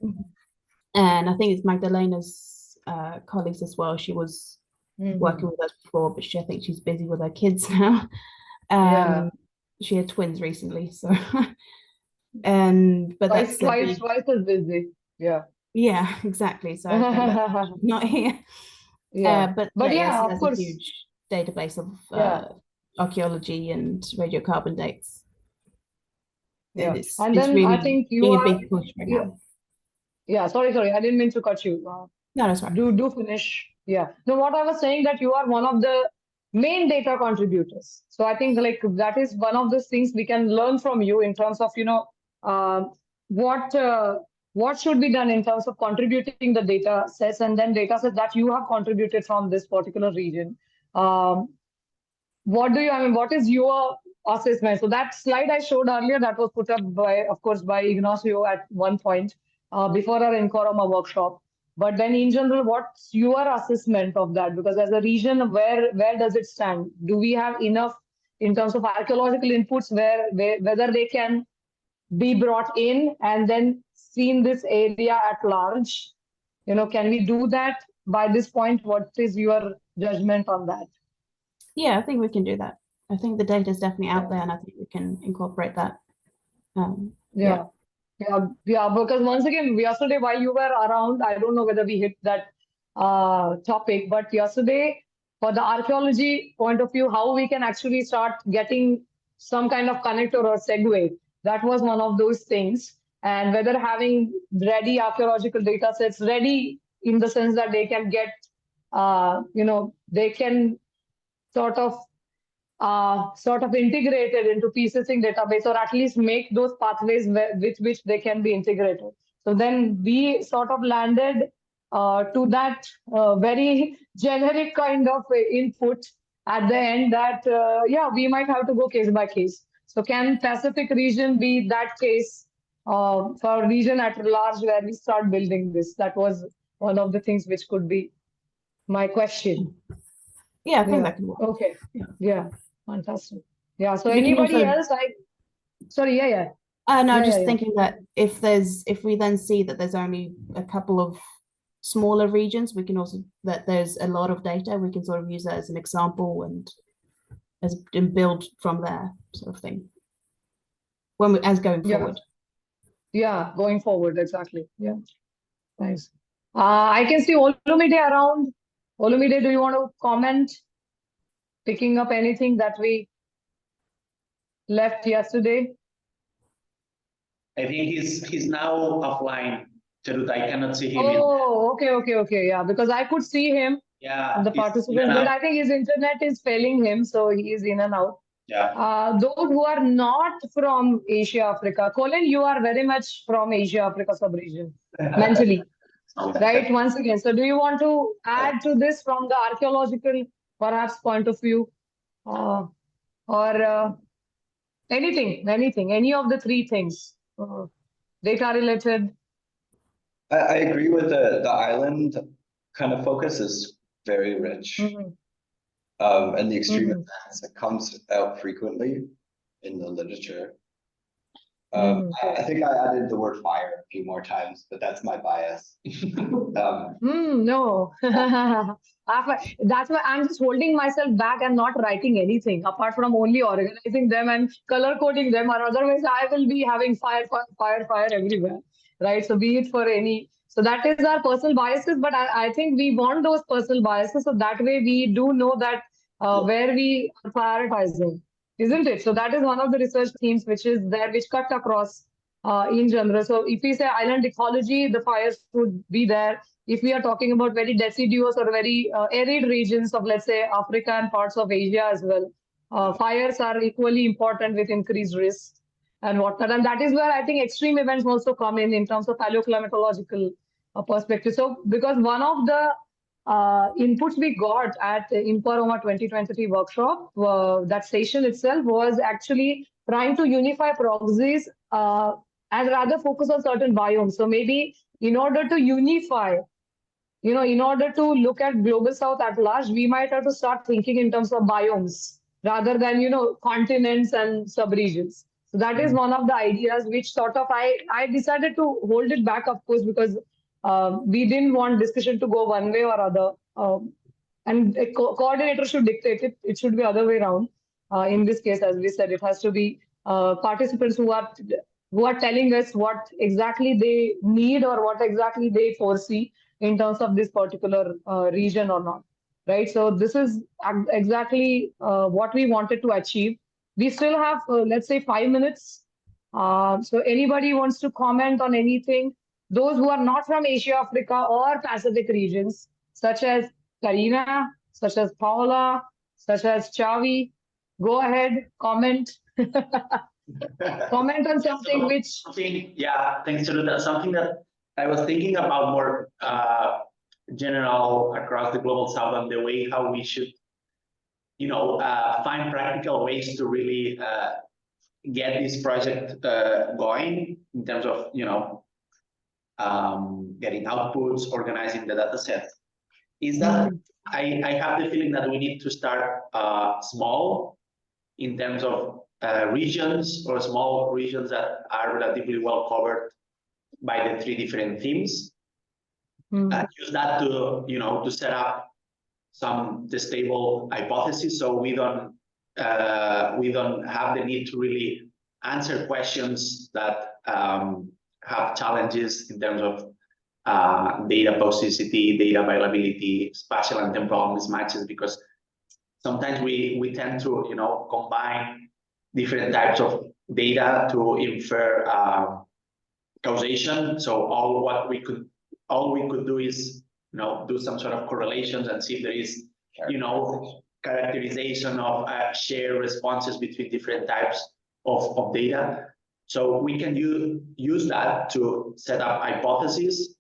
I think it's Magdalena's colleagues as well. She was working with us before, but I think she's busy with her kids now. She had twins recently, so but twice as busy. Yeah, exactly. So I think not here. But yeah, of course, a huge database of archaeology and radiocarbon dates. And it's then really I think you are a big push right now. Yeah, sorry, I didn't mean to cut you. No, that's right. Do finish. Yeah. No, what I was saying, that you are one of the main data contributors. So I think like that is one of those things we can learn from you in terms of, what should be done in terms of contributing the data sets, and then data sets that you have contributed from this particular region. What is your assessment? So that slide I showed earlier, that was put up by, of course, by Ignacio at one point before our Encoroma workshop. But then in general, what's your assessment of that? Because as a region, where does it stand? Do we have enough in terms of archaeological inputs whether they can be brought in and then seen this area at large? Can we do that by this point? What is your judgment on that? Yeah, I think we can do that. I think the data is definitely out there, and I think we can incorporate that. Because once again, yesterday while you were around, I don't know whether we hit that topic, but yesterday, for the archaeology point of view, how we can actually start getting some kind of connector or segue, that was one of those things. And whether having ready archaeological data sets, ready in the sense that they can get, they can sort of integrated into pSESYNTH database, or at least make those pathways with which they can be integrated. So then we sort of landed to that very generic kind of input at the end that, yeah, we might have to go case by case. So can Pacific region be that case for region at large where we start building this? That was one of the things which could be my question. Yeah, I think Yeah. that could work. Okay. Yeah. Yeah. Fantastic. Yeah. So We can anybody also- else? Sorry. Yeah. No, Yeah, just yeah. thinking that if we then see that there's only a couple of smaller regions, we can also, that there's a lot of data, we can sort of use that as an example and build from there, sort of thing. As going Yeah. forward. Yeah. Going forward. Exactly. Yeah. Nice. I can see Olumide around. Olumide, do you want to comment? Picking up anything that we left yesterday? I think he's now offline. Charut, I cannot see him. Oh, okay. Yeah, because I could see him Yeah, and the he's in participants, and but out. I think his internet is failing him, so he is in and out. Yeah. Those who are not from Asia, Africa, Colin, you are very much from Asia, Africa sub-region, mentally, right? Once again, so do you want to add to this from the archaeological, perhaps, point of view, or anything, any of the three things, data related? I agree with the island kind of focus is very rich. Mhm. And the extreme Mhm. events that comes out frequently in the literature. Mhm. I think I added the word fire a few more times, but that's my bias. No. That's why I'm just holding myself back and not writing anything apart from only organizing them and color coding them, or otherwise I will be having fire everywhere, right? So be it for any. So that is our personal biases, but I think we want those personal biases, so that way we do know that where we are prioritizing, isn't it? So that is one of the research themes which is there, which cut across in general. So if we say island ecology, the fires would be there. If we are talking about very deciduous or very arid regions of, let's say, Africa and parts of Asia as well, fires are equally important with increased risk and whatnot. And that is where I think extreme events also come in terms of paleoclimatological perspective. So because one of the inputs we got at Inquaroma 2023 workshop, that session itself was actually trying to unify proxies and rather focus on certain biomes. So maybe in order to unify, in order to look at global south at large, we might have to start thinking in terms of biomes rather than, continents and subregions. So that is one of the ideas which sort of I decided to hold it back, of course, because we didn't want discussion to go one way or other. And a coordinator should dictate it. It should be other way around. In this case, as we said, it has to be participants who are telling us what exactly they need or what exactly they foresee in terms of this particular region or not, right? So this is exactly what we wanted to achieve. We still have, let's say, 5 minutes. So anybody wants to comment on anything? Those who are not from Asia, Africa, or Pacific regions, such as Karina, such as Paula, such as Chavi, go ahead, comment. Comment on something which. Yeah, thanks to that. Something that I was thinking about more general across the global south and the way how we should, find practical ways to really get this project going in terms of, getting outputs, organizing the data set. Is that I have the feeling that we need to start small in terms of regions or small regions that are relatively well covered by the three different themes. Use that to set up some stable hypotheses, so we don't have the need to really answer questions that have challenges in terms of data toxicity, data availability, spatial and temporal mismatches, because sometimes we tend to combine different types of data to infer causation. So all we could do is do some sort of correlations and see if there is characterization of shared responses between different types of data. So we can use that to set up hypotheses,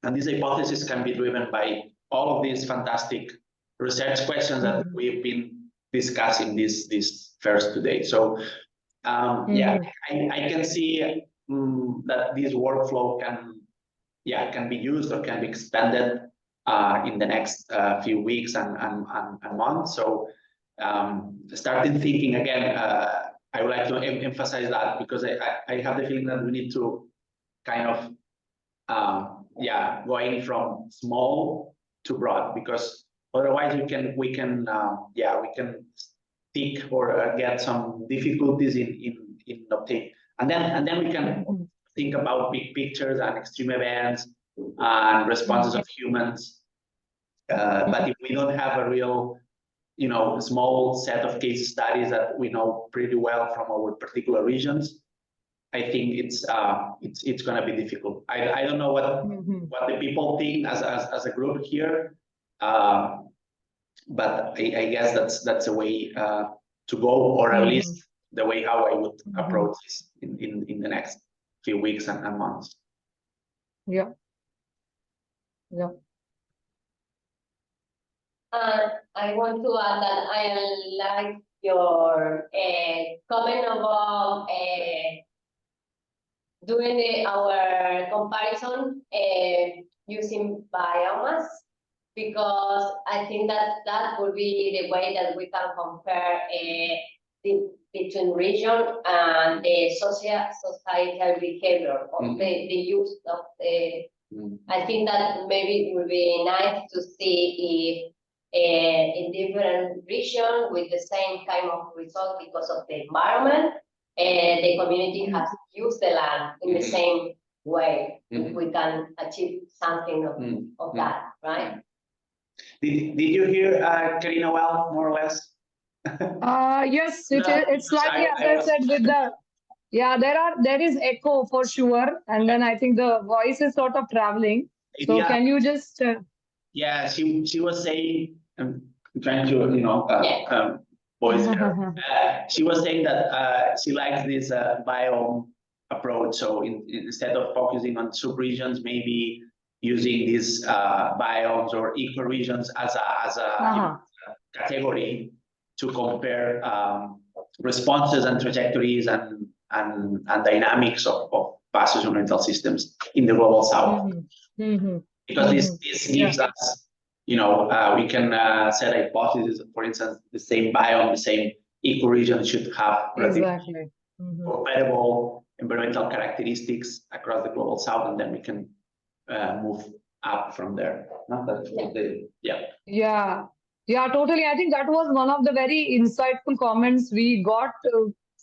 and these hypotheses can be driven by all of these fantastic research questions that we've been discussing this first today. So yeah, I can see that this workflow can be used or can be expanded in the next few weeks and months. So starting thinking again, I would like to emphasize that, because I have the feeling that we need to kind of going from small to broad, because otherwise we can stick or get some difficulties in obtaining, and then we can think about big pictures and extreme events and responses of humans. But if we don't have a real, small set of case studies that we know pretty well from our particular regions, I think it's going to be difficult. I don't know what the people think as a group here, but I guess that's a way to go, or at least the way how I would approach this in the next few weeks and months. Yeah. Yeah. I want to add that I like your comment about doing our comparison using biomass, because I think that would be the way that we can compare between region and the societal behavior of the use of the. I think that maybe it would be nice to see if in different regions with the same kind of result because of the environment, the community has used the land in the same way. If we can achieve something of that, right? Did you hear Karina well, more or less? Yes, it's slightly, as I said, with the there is echo for sure, and then I think the voice is sort of traveling. So can you just yeah, she was saying, I'm trying to voice her. She was saying that she likes this biome approach. So instead of focusing on subregions, maybe using these biomes or ecoregions as a category to compare responses and trajectories and dynamics of past-environmental systems in the global south. Because this gives us, we can set a hypothesis. For instance, the same biome, the same ecoregion should have comparable environmental characteristics across the global south, and then we can move up from there. Yeah, totally. I think that was one of the very insightful comments we got,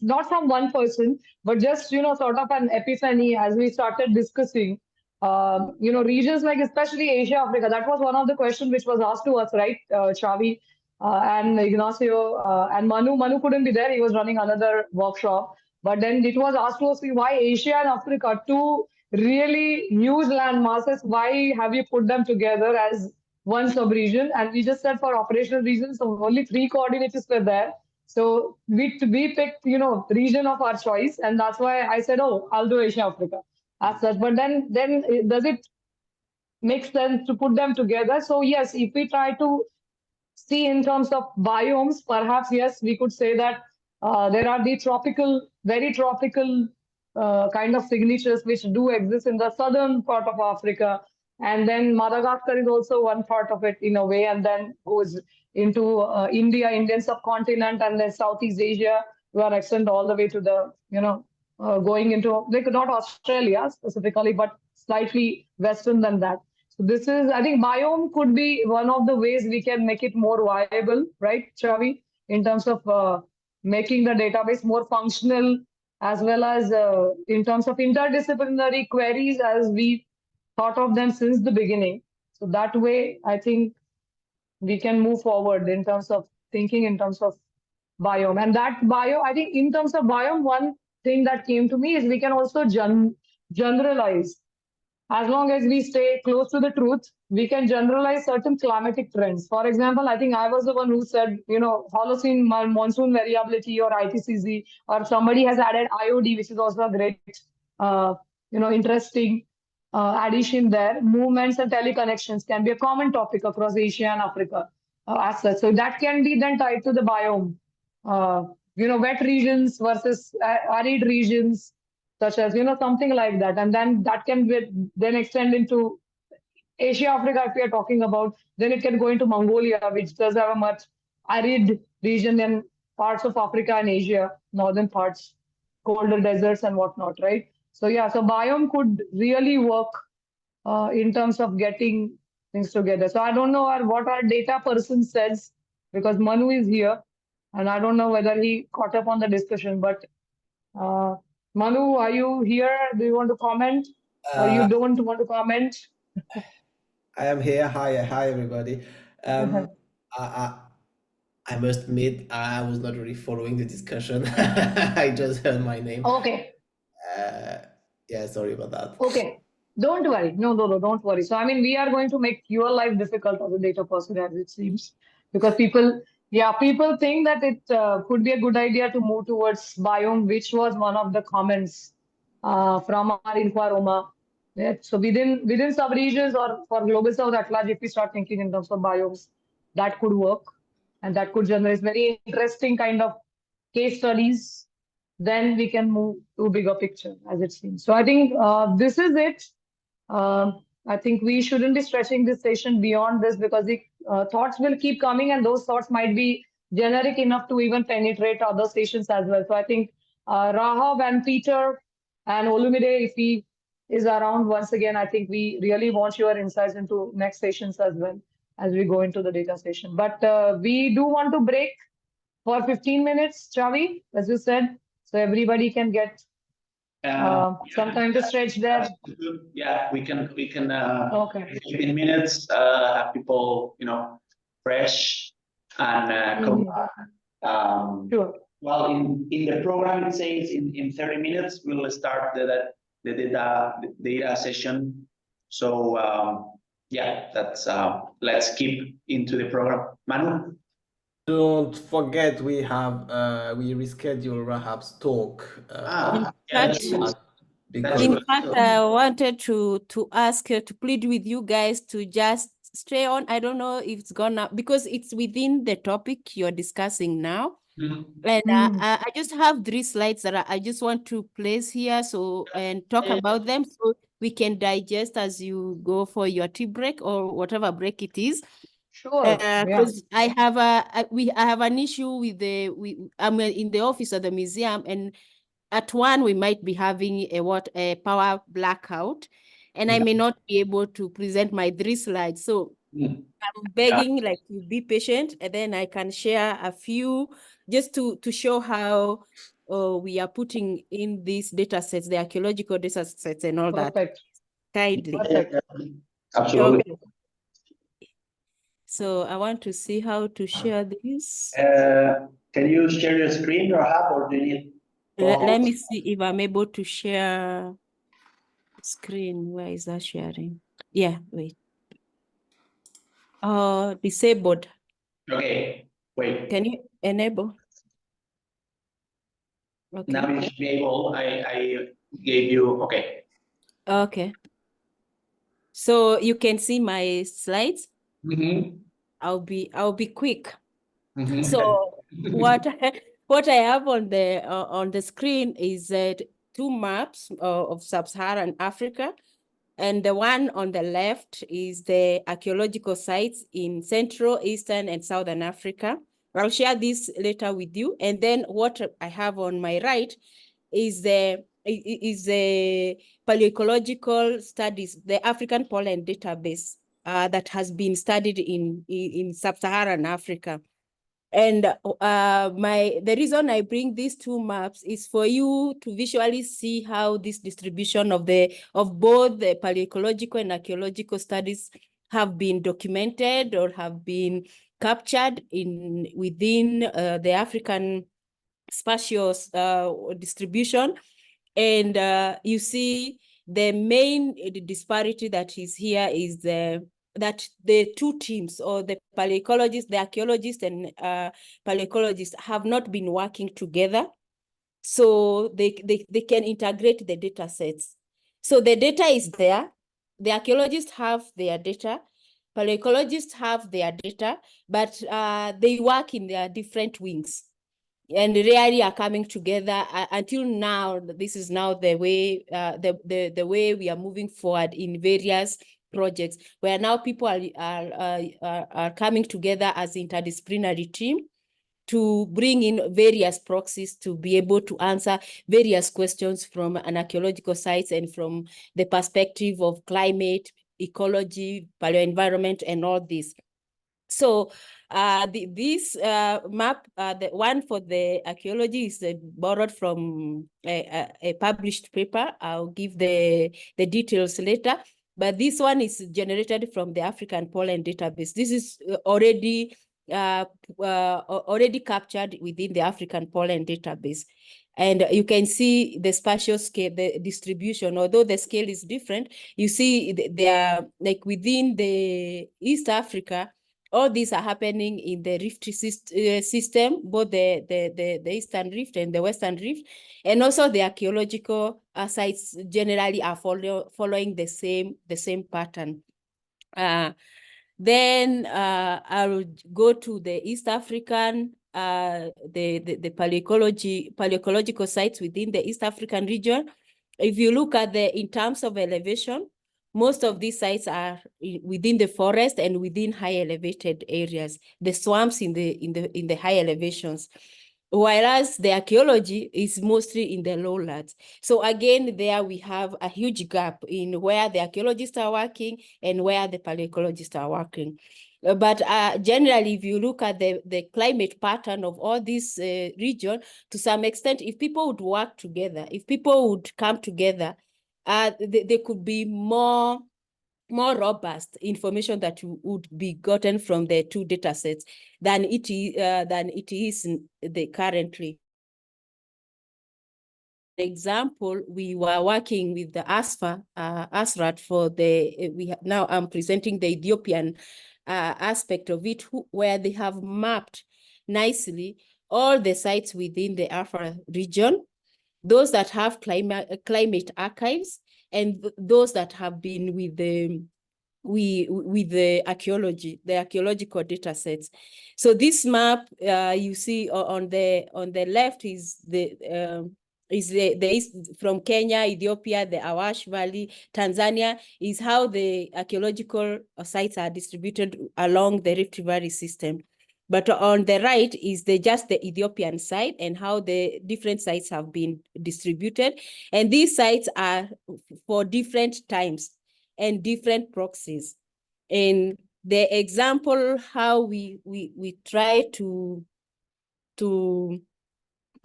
not from one person, but just, sort of an epiphany as we started discussing, regions like especially Asia, Africa. That was one of the questions which was asked to us, right, Xavi and Ignacio and Manu. Manu couldn't be there. He was running another workshop. But then it was asked to us, why Asia and Africa, two really huge land masses, why have you put them together as one sub-region? And we just said for operational reasons, so only 3 coordinators were there. So we picked, region of our choice. And that's why I said, I'll do Asia, Africa as such. But then does it make sense to put them together? So yes, if we try to see in terms of biomes, perhaps, yes, we could say that there are the tropical, very tropical kind of signatures which do exist in the southern part of Africa. And then Madagascar is also one part of it in a way, and then goes into Indian subcontinent, and then Southeast Asia, we are extend all the way to the, going into, like not Australia specifically, but slightly western than that. So this is, I think biome could be one of the ways we can make it more viable, right, Xavi, in terms of making the database more functional, as well as in terms of interdisciplinary queries as we thought of them since the beginning. So that way, I think we can move forward in terms of thinking in terms of biome. And that I think in terms of biome, one thing that came to me is we can also generalize. As long as we stay close to the truth, we can generalize certain climatic trends. For example, I think I was the one who said, Holocene monsoon variability or ITCZ, or somebody has added IOD, which is also a great, interesting addition there. Movements and teleconnections can be a common topic across Asia and Africa. as such. So that can be then tied to the biome. Wet regions versus arid regions, such as, something like that. And then that can be, then extend into Asia, Africa, if we are talking about, then it can go into Mongolia, which does have a much arid region than parts of Africa and Asia, northern parts, colder deserts and whatnot, right? So yeah, so biome could really work in terms of getting things together. So I don't know what our data person says, because Manu is here, and I don't know whether he caught up on the discussion. But Manu, are you here? Do you want to comment, or you don't want to comment? I am here. Hi, everybody. I, I, I must admit, I was not really following the discussion. I just heard my name. Okay. Yeah, sorry about that. Okay. Don't worry. No, don't worry. So, I mean, we are going to make your life difficult as a data person, as it seems, because people think that it could be a good idea to move towards biome, which was one of the comments from our Inquaroma. Yeah. So within sub-regions or for global south at large, if we start thinking in terms of biomes, that could work, and that could generate very interesting kind of case studies. Then we can move to bigger picture, as it seems. So I think this is it. I think we shouldn't be stretching this session beyond this, because the thoughts will keep coming, and those thoughts might be generic enough to even penetrate other stations as well. So I think Rahav and Peter and Olumide, if he is around once again, I think we really want your insights into next sessions as well as we go into the data session. But we do want to break for 15 minutes, Chavi, as you said, so everybody can get some time to stretch there. Yeah, we can Okay. 15 minutes, have people, fresh and come back. Sure. Well, in the program, it says in 30 minutes, we'll start the data session. So, yeah, that's, let's keep into the program. Manu? Don't forget, we reschedule Rahab's talk. In fact, I wanted to ask her to plead with you guys to just stay on. I don't know if it's gonna, because it's within the topic you're discussing now. And I just have 3 slides that I just want to place here, and talk about them, so we can digest as you go for your tea break or whatever break it is. Sure. Because I have an issue with I'm in the office of the museum, and at 1 we might be having a power blackout, and I may not be able to present my 3 slides. So I'm begging to be patient, and then I can share a few just to show how we are putting in these data sets, the archaeological data sets and all that. Kindly. Absolutely. Okay. So I want to see how to share this. Can you share your screen, Rahab, or do you need? Let me see if I'm able to share screen. Where is that sharing? Yeah, wait. Disabled. Okay, wait. Can you enable? Okay. Now you should be able. I gave you. Okay. Okay. So you can see my slides. I'll be quick. So what I have on the screen is 2 maps of sub-Saharan Africa, and the one on the left is the archaeological sites in Central, Eastern, and Southern Africa. I'll share this later with you. And then what I have on my right is the paleoecological studies, the African pollen database that has been studied in sub-Saharan Africa. And the reason I bring these 2 maps is for you to visually see how this distribution of both the paleoecological and archaeological studies have been documented or have been captured within the African spatial distribution. And you see the main disparity that is here is that the 2 teams, or the paleoecologists, the archaeologists and paleoecologists, have not been working together, so they can integrate the data sets. So the data is there, the archaeologists have their data, paleoecologists have their data, but they work in their different wings and rarely are coming together until now. This is now the way the way we are moving forward in various projects, where now people are coming together as interdisciplinary team to bring in various proxies to be able to answer various questions from an archaeological sites and from the perspective of climate, ecology, paleoenvironment, and all this. So this map, the one for the archaeology, is borrowed from a published paper. I'll give the details later. But this one is generated from the African pollen database. This is already captured within the African pollen database. And you can see the spatial scale, the distribution, although the scale is different, you see they are like within the East Africa. All these are happening in the rift system, both the Eastern Rift and the Western Rift, and also the archaeological sites generally are following the same pattern. Then I'll go to the East African, the paleoecological sites within the East African region. If you look at in terms of elevation, most of these sites are within the forest and within high elevated areas, the swamps in the high elevations. Whereas the archaeology is mostly in the lowlands. So again, there we have a huge gap in where the archaeologists are working and where the paleoecologists are working. But generally, if you look at the climate pattern of all this region, to some extent, if people would work together, if people would come together, there could be more robust information that would be gotten from the two data sets than it is currently. For example, we were working with the ASRAT for now I'm presenting the Ethiopian aspect of it, where they have mapped nicely all the sites within the Afar region, those that have climate archives, and those that have been with the archaeological data sets. So this map, you see on the left is from Kenya, Ethiopia, the Awash Valley, Tanzania, is how the archaeological sites are distributed along the Rift Valley system. But on the right is just the Ethiopian side and how the different sites have been distributed. And these sites are for different times and different proxies. And the example how we try to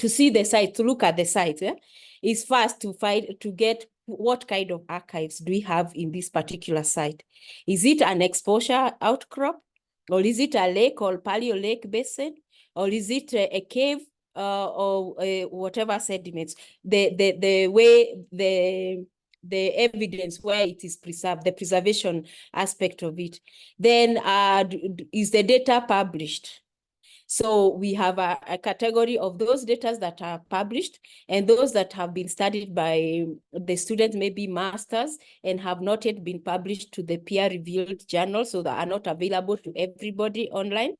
see the site, to look at the site, is first to get what kind of archives do we have in this particular site. Is it an exposure outcrop? Or is it a lake or paleo lake basin? Or is it a cave or whatever sediments? The way the evidence where it is preserved, the preservation aspect of it. Then is the data published? So we have a category of those data that are published and those that have been studied by the students, maybe masters, and have not yet been published to the peer-reviewed journals, so that are not available to everybody online.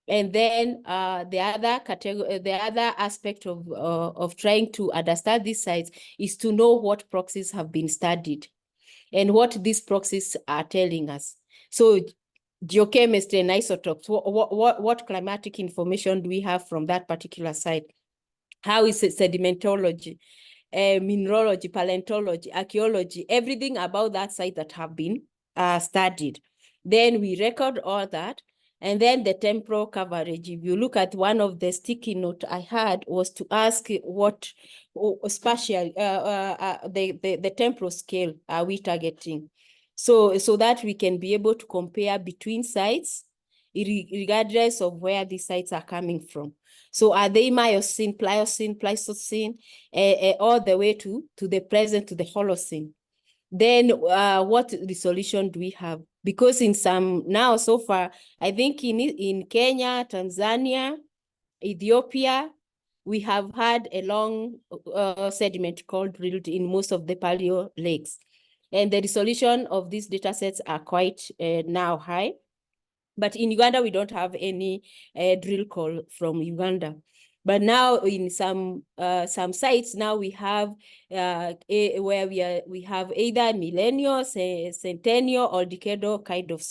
And then the other aspect of trying to understand these sites is to know what proxies have been studied and what these proxies are telling us. So geochemistry and isotopes, what climatic information do we have from that particular site? How is it sedimentology, mineralogy, paleontology, archaeology, everything about that site that have been studied. Then we record all that. And then the temporal coverage. If you look at one of the sticky note I had was to ask what spatial, the temporal scale are we targeting? So that we can be able to compare between sites, regardless of where these sites are coming from. So are they Miocene, Pliocene, Pleistocene, all the way to the present, to the Holocene? Then what resolution do we have? Because in some, now so far, I think in Kenya, Tanzania, Ethiopia, we have had a long sediment called drilled in most of the paleo lakes. and the resolution of these data sets are quite now high. But in Uganda, we don't have any drill call from Uganda. But now in some sites now we have where we have either millennial, centennial, or decadal kind of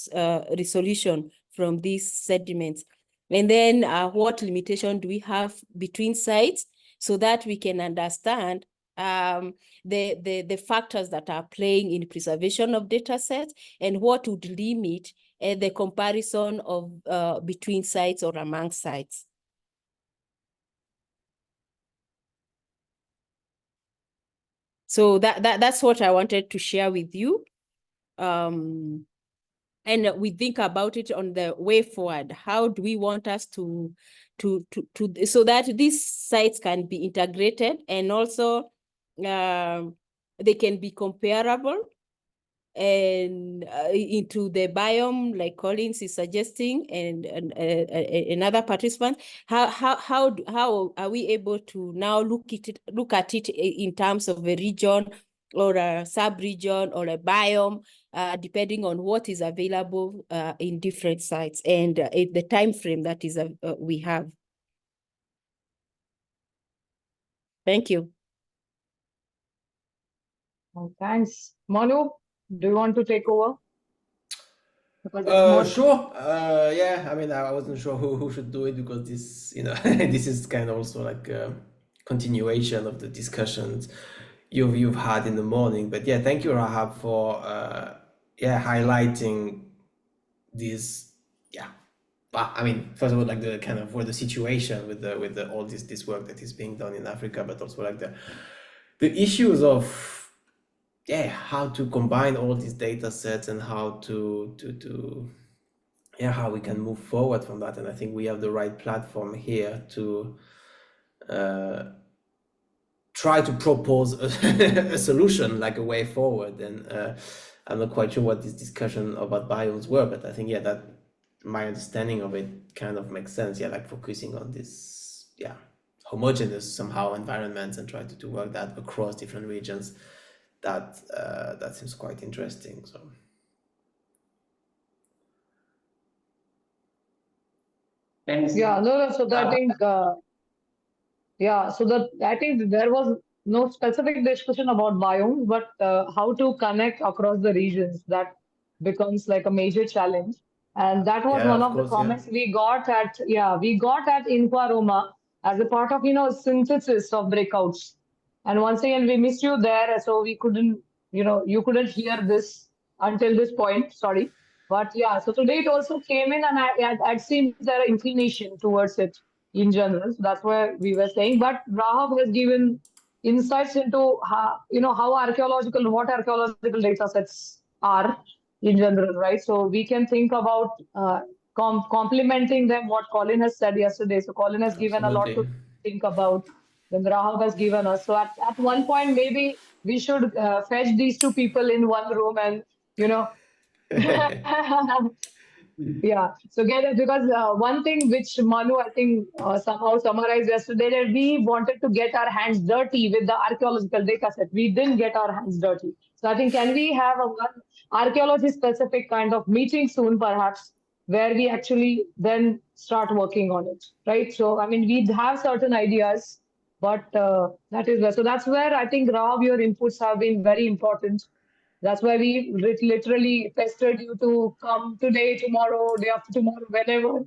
resolution from these sediments. And then what limitation do we have between sites so that we can understand the factors that are playing in preservation of data sets and what would limit the comparison of between sites or among sites. So that's what I wanted to share with you. And we think about it on the way forward. How do we want us to so that these sites can be integrated and also they can be comparable and into the biome, like Collins is suggesting, and another participant. How are we able to now look at it in terms of a region or a sub-region or a biome, depending on what is available in different sites and the time frame that is we have. Thank you. Thanks. Manu, do you want to take over? Because it's more... Sure. Yeah, I mean, I wasn't sure who should do it because this, you know, this is kind of also like a continuation of the discussions you've had in the morning. But yeah, thank you, Rahab, for highlighting this. Yeah, I mean, first of all, like the kind of where the situation with the all this work that is being done in Africa, but also like the issues of how to combine all these data sets and how how we can move forward from that. And I think we have the right platform here to try to propose a solution, like a way forward. And I'm not quite sure what this discussion about biomes were, but I think that my understanding of it kind of makes sense. Yeah, like focusing on this homogeneous somehow environments and try to work that across different regions. That seems quite interesting. So so that I think so that I think there was no specific discussion about biomes, but how to connect across the regions, that becomes like a major challenge. And that was one of the comments we got at Inqua Roma as a part of synthesis of breakouts. And once again, we missed you there, so we couldn't, you couldn't hear this until this point. Sorry. But yeah, so today it also came in, and I'd seen there inclination towards it in general. So that's why we were saying. But Rahab has given insights into how what archaeological data sets are in general, right? So we can think about complementing them, what Colin has said yesterday. So Colin has given a lot to think about. Then Rahab has given us. So at one point, maybe we should fetch these two people in one room and, yeah, so get it, because one thing which Manu, I think, somehow summarized yesterday, that we wanted to get our hands dirty with the archaeological data set. We didn't get our hands dirty. So I think, can we have a one archaeology specific kind of meeting soon, perhaps, where we actually then start working on it, right? So, I mean, we have certain ideas, but that is where. So that's where I think, Rob, your inputs have been very important. That's why we literally pestered you to come today, tomorrow, day after tomorrow, whenever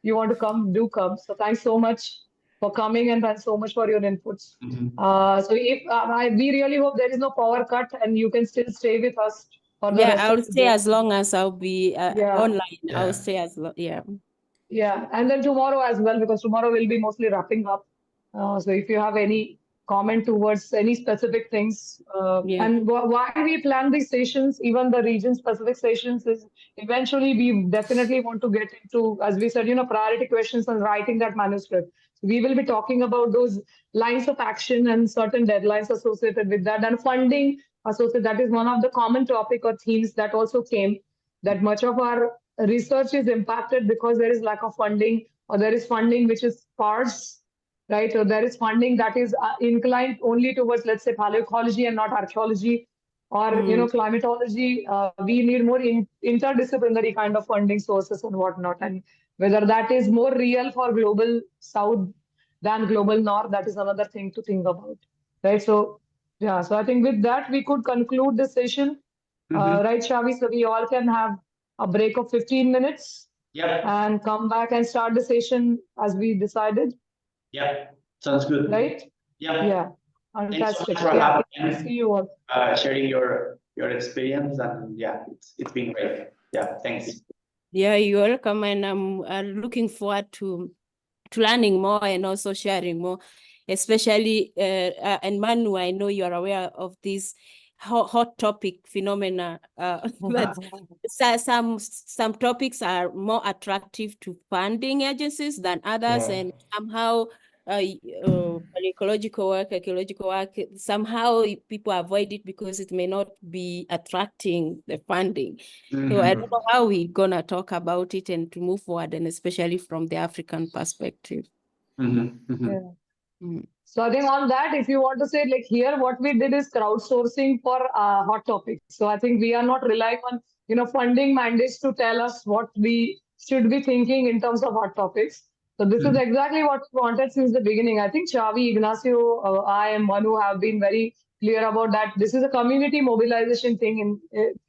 you want to come, do come. So thanks so much for coming, and thanks so much for your inputs. So if we really hope there is no power cut and you can still stay with us for the rest I'll of the stay day. as long as I'll be online. I'll stay as long. Yeah, and then tomorrow as well, because tomorrow we'll be mostly wrapping up. So if you have any comment towards any specific things, and why we plan these sessions, even the region-specific sessions, is eventually we definitely want to get into, as we said, priority questions and writing that manuscript. So we will be talking about those lines of action and certain deadlines associated with that, and funding associated. That is one of the common topic or themes that also came, that much of our research is impacted because there is lack of funding, or there is funding which is sparse, right? Or there is funding that is inclined only towards, let's say, paleoecology and not archaeology. or climatology, we need more interdisciplinary kind of funding sources and whatnot. And whether that is more real for global south than global north, that is another thing to think about, right? So yeah, so I think with that we could conclude this session, right, Shavi? So we all can have a break of 15 minutes. Yep. And come back and start the session as we decided. Yep. Sounds good. Right? Yep. Yeah. Thanks so Fantastic. much for Yeah. having See you all. sharing your experience, and yeah, it's been great. Yeah, thanks. Yeah, you're welcome, and I'm looking forward to learning more and also sharing more, especially and Manu, I know you are aware of this hot topic phenomena. But some topics are more attractive to funding agencies than others, and somehow ecological work, archaeological work, somehow people avoid it because it may not be attracting the funding. So I don't know how we're gonna talk about it and to move forward, and especially from the African perspective. Yeah. So I think on that, if you want to say, like, here, what we did is crowdsourcing for hot topics. So I think we are not relying on, funding mandates to tell us what we should be thinking in terms of hot topics. So this is exactly what we wanted since the beginning. I think Xavi, Ignacio, I and Manu have been very clear about that. This is a community mobilization thing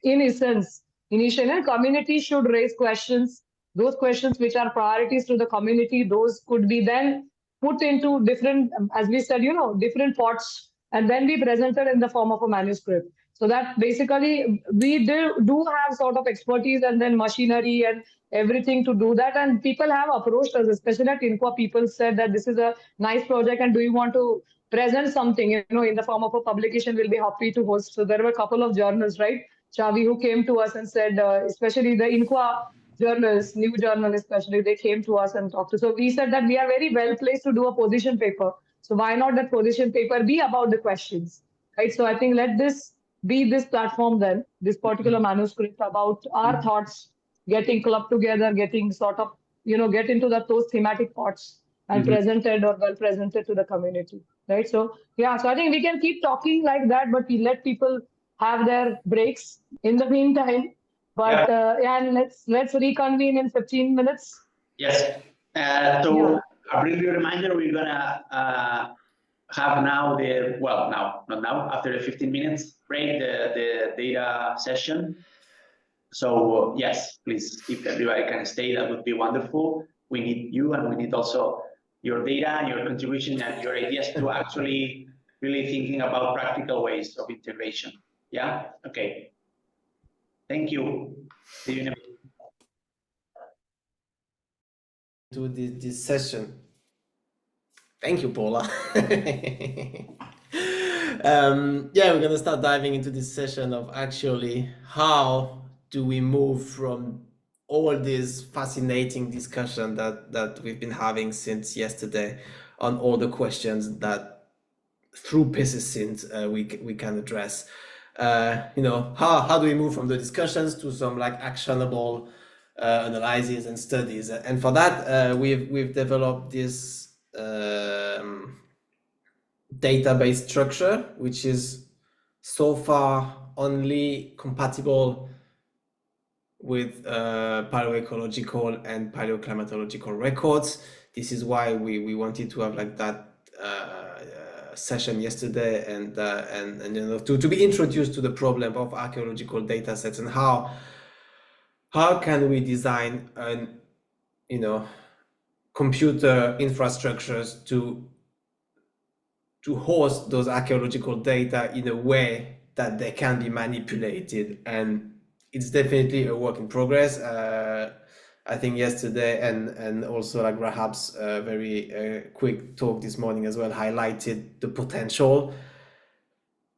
in essence. Initially, and community should raise questions. Those questions which are priorities to the community, those could be then put into different, as we said, different pots, and then be presented in the form of a manuscript. So that basically we do have sort of expertise and then machinery and everything to do that. And people have approached us, especially at Inqua, people said that this is a nice project and do you want to present something, in the form of a publication, we'll be happy to host. So there were a couple of journals, right, Chavi, who came to us and said, especially the Inqua journals, new journalists especially, they came to us and talked to. So we said that we are very well placed to do a position paper. So why not that position paper be about the questions, right? So I think let this be this platform then, this particular manuscript about our thoughts getting clubbed together, getting sort of, get into those thematic pots and presented or well presented to the community, right? So yeah, so I think we can keep talking like that, but we let people have their breaks in the meantime. But and let's reconvene in 15 minutes. Yes. So a brief reminder, we're gonna have now not now, after the 15 minutes break, the data session. So yes, please, if everybody can stay, that would be wonderful. We need you, and we need also your data, your contribution, and your ideas to actually really thinking about practical ways of integration. Yeah. Okay. Thank you. See you in a minute. To this session. Thank you, Paula. Yeah, we're gonna start diving into this session of actually how do we move from all this fascinating discussion that we've been having since yesterday on all the questions that through pSESYNTH we can address. How do we move from the discussions to some like actionable analyses and studies? And for that, we've developed this database structure, which is so far only compatible with paleoecological and paleoclimatological records. This is why we wanted to have like that session yesterday, and to be introduced to the problem of archaeological data sets and how can we design an computer infrastructures to host those archaeological data in a way that they can be manipulated. And it's definitely a work in progress. I think yesterday and also like Rahab's very quick talk this morning as well highlighted the potential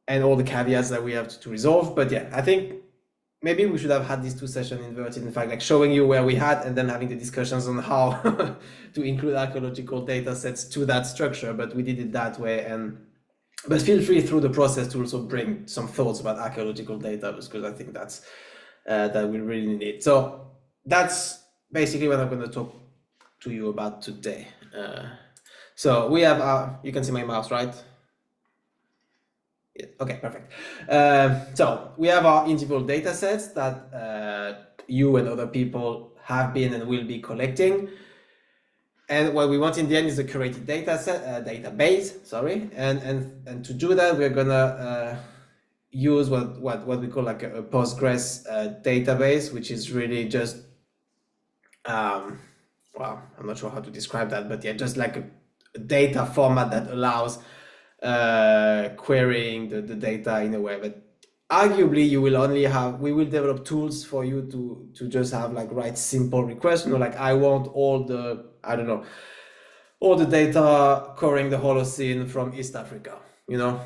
and all the caveats that we have to resolve. But yeah, I think maybe we should have had these two sessions inverted, in fact, like showing you where we had and then having the discussions on how to include archaeological data sets to that structure, but we did it that way. But feel free through the process to also bring some thoughts about archaeological data, because I think that's that we really need. So that's basically what I'm going to talk to you about today. So we have you can see my mouse, right? Yeah, okay, perfect. So we have our individual data sets that you and other people have been and will be collecting. And what we want in the end is a curated data set, database, sorry. And to do that, we're gonna use what we call like a Postgres database, which is really just, well, I'm not sure how to describe that, but yeah, just like a data format that allows querying the data in a way. But arguably, you will only have, we will develop tools for you to just have like write simple requests, you know, like I want all the, I don't know, all the data covering the Holocene from East Africa, you know,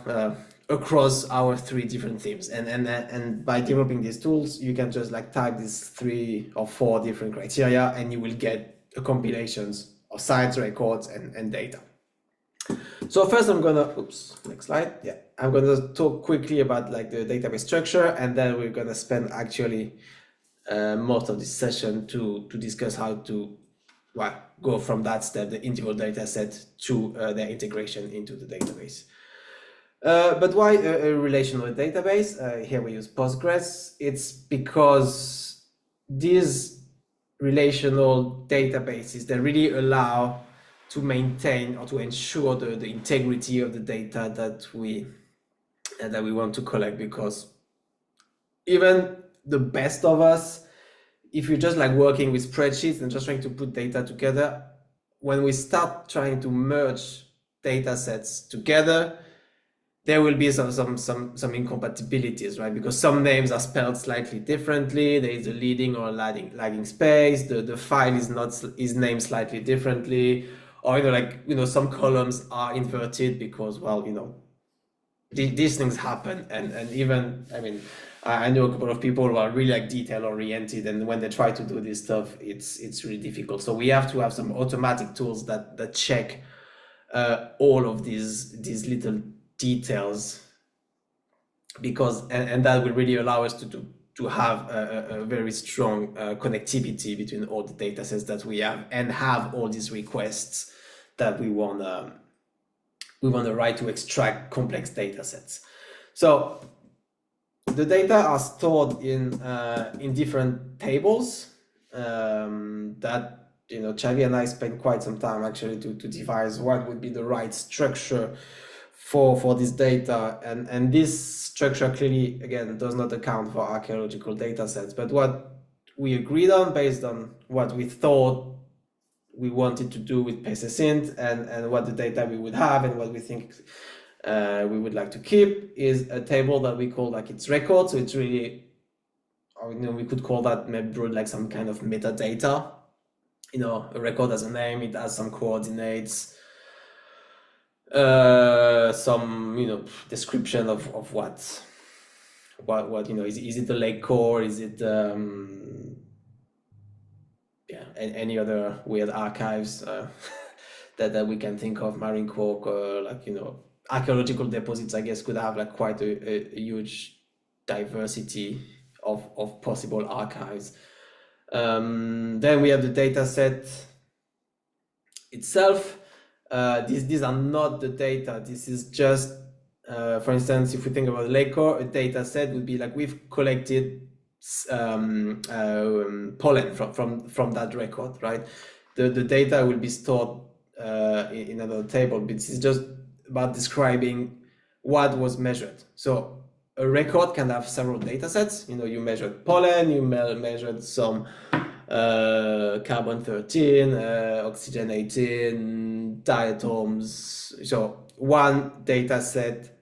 across our 3 different themes. And by developing these tools, you can just like type these 3 or 4 different criteria, and you will get a compilations of sites, records, and data. So first I'm gonna, oops, next slide. Yeah, I'm gonna talk quickly about like the database structure, and then we're gonna spend actually most of this session to discuss how to, well, go from that step, the individual data set, to their integration into the database. But why a relational database? Here we use Postgres. It's because these relational databases, they really allow to maintain or to ensure the integrity of the data that we want to collect, because even the best of us, if you're just like working with spreadsheets and just trying to put data together, when we start trying to merge data sets together, there will be some incompatibilities, right? Because some names are spelled slightly differently. There is a leading or a lagging space. The file is named slightly differently, or some columns are inverted because, well, these things happen. And even, I mean, I know a couple of people who are really like detail oriented, and when they try to do this stuff, it's really difficult. So we have to have some automatic tools that check all of these little details, because and that will really allow us to have a very strong connectivity between all the data sets that we have, and have all these requests that we want the right to extract complex data sets. So the data are stored in different tables that Xavi and I spent quite some time actually to devise what would be the right structure for this data, and this structure clearly, again, does not account for archaeological data sets, but what we agreed on based on what we thought we wanted to do with pSESYNTH, and what the data we would have and what we think we would like to keep, is a table that we call like its record. So it's really, we could call that maybe like some kind of metadata. A record has a name, it has some coordinates, some description of what is it a lake core, is it any other weird archives that we can think of, marine core, archaeological deposits, I guess, could have like quite a huge diversity of possible archives. Then we have the data set itself. These are not the data. This is just, for instance, if we think about lake core, a data set would be like we've collected pollen from that record, right? The data will be stored in another table, but this is just about describing what was measured. So a record can have several data sets. You measured pollen, you measured some carbon-13, oxygen-18, diatoms. So one data set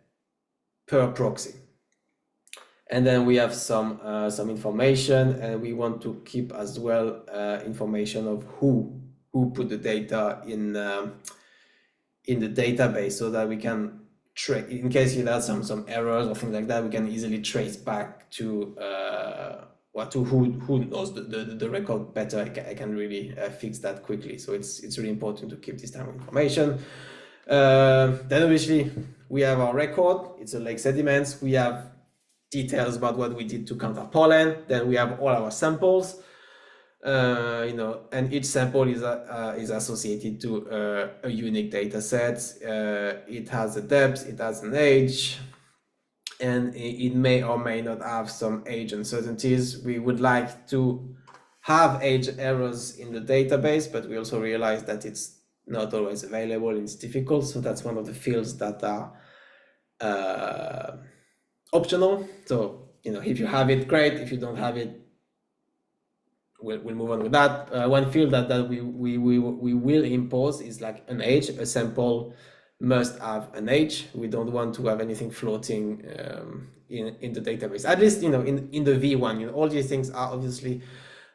per proxy. And then we have some information, and we want to keep as well information of who put the data in the database, so that we can track, in case you have some errors or things like that, we can easily trace back to who knows the record better. I can really fix that quickly. So it's really important to keep this type of information. Then obviously we have our record. It's a lake sediments. We have details about what we did to count our pollen. Then we have all our samples, and each sample is associated to a unique data set. It has a depth, it has an age, and it may or may not have some age uncertainties. We would like to have age errors in the database, but we also realize that it's not always available and it's difficult. So that's one of the fields that are optional. So, if you have it, great. If you don't have it, we'll move on with that. One field that we will impose is like an age. A sample must have an age. We don't want to have anything floating in the database. At least, in the V1, all these things are obviously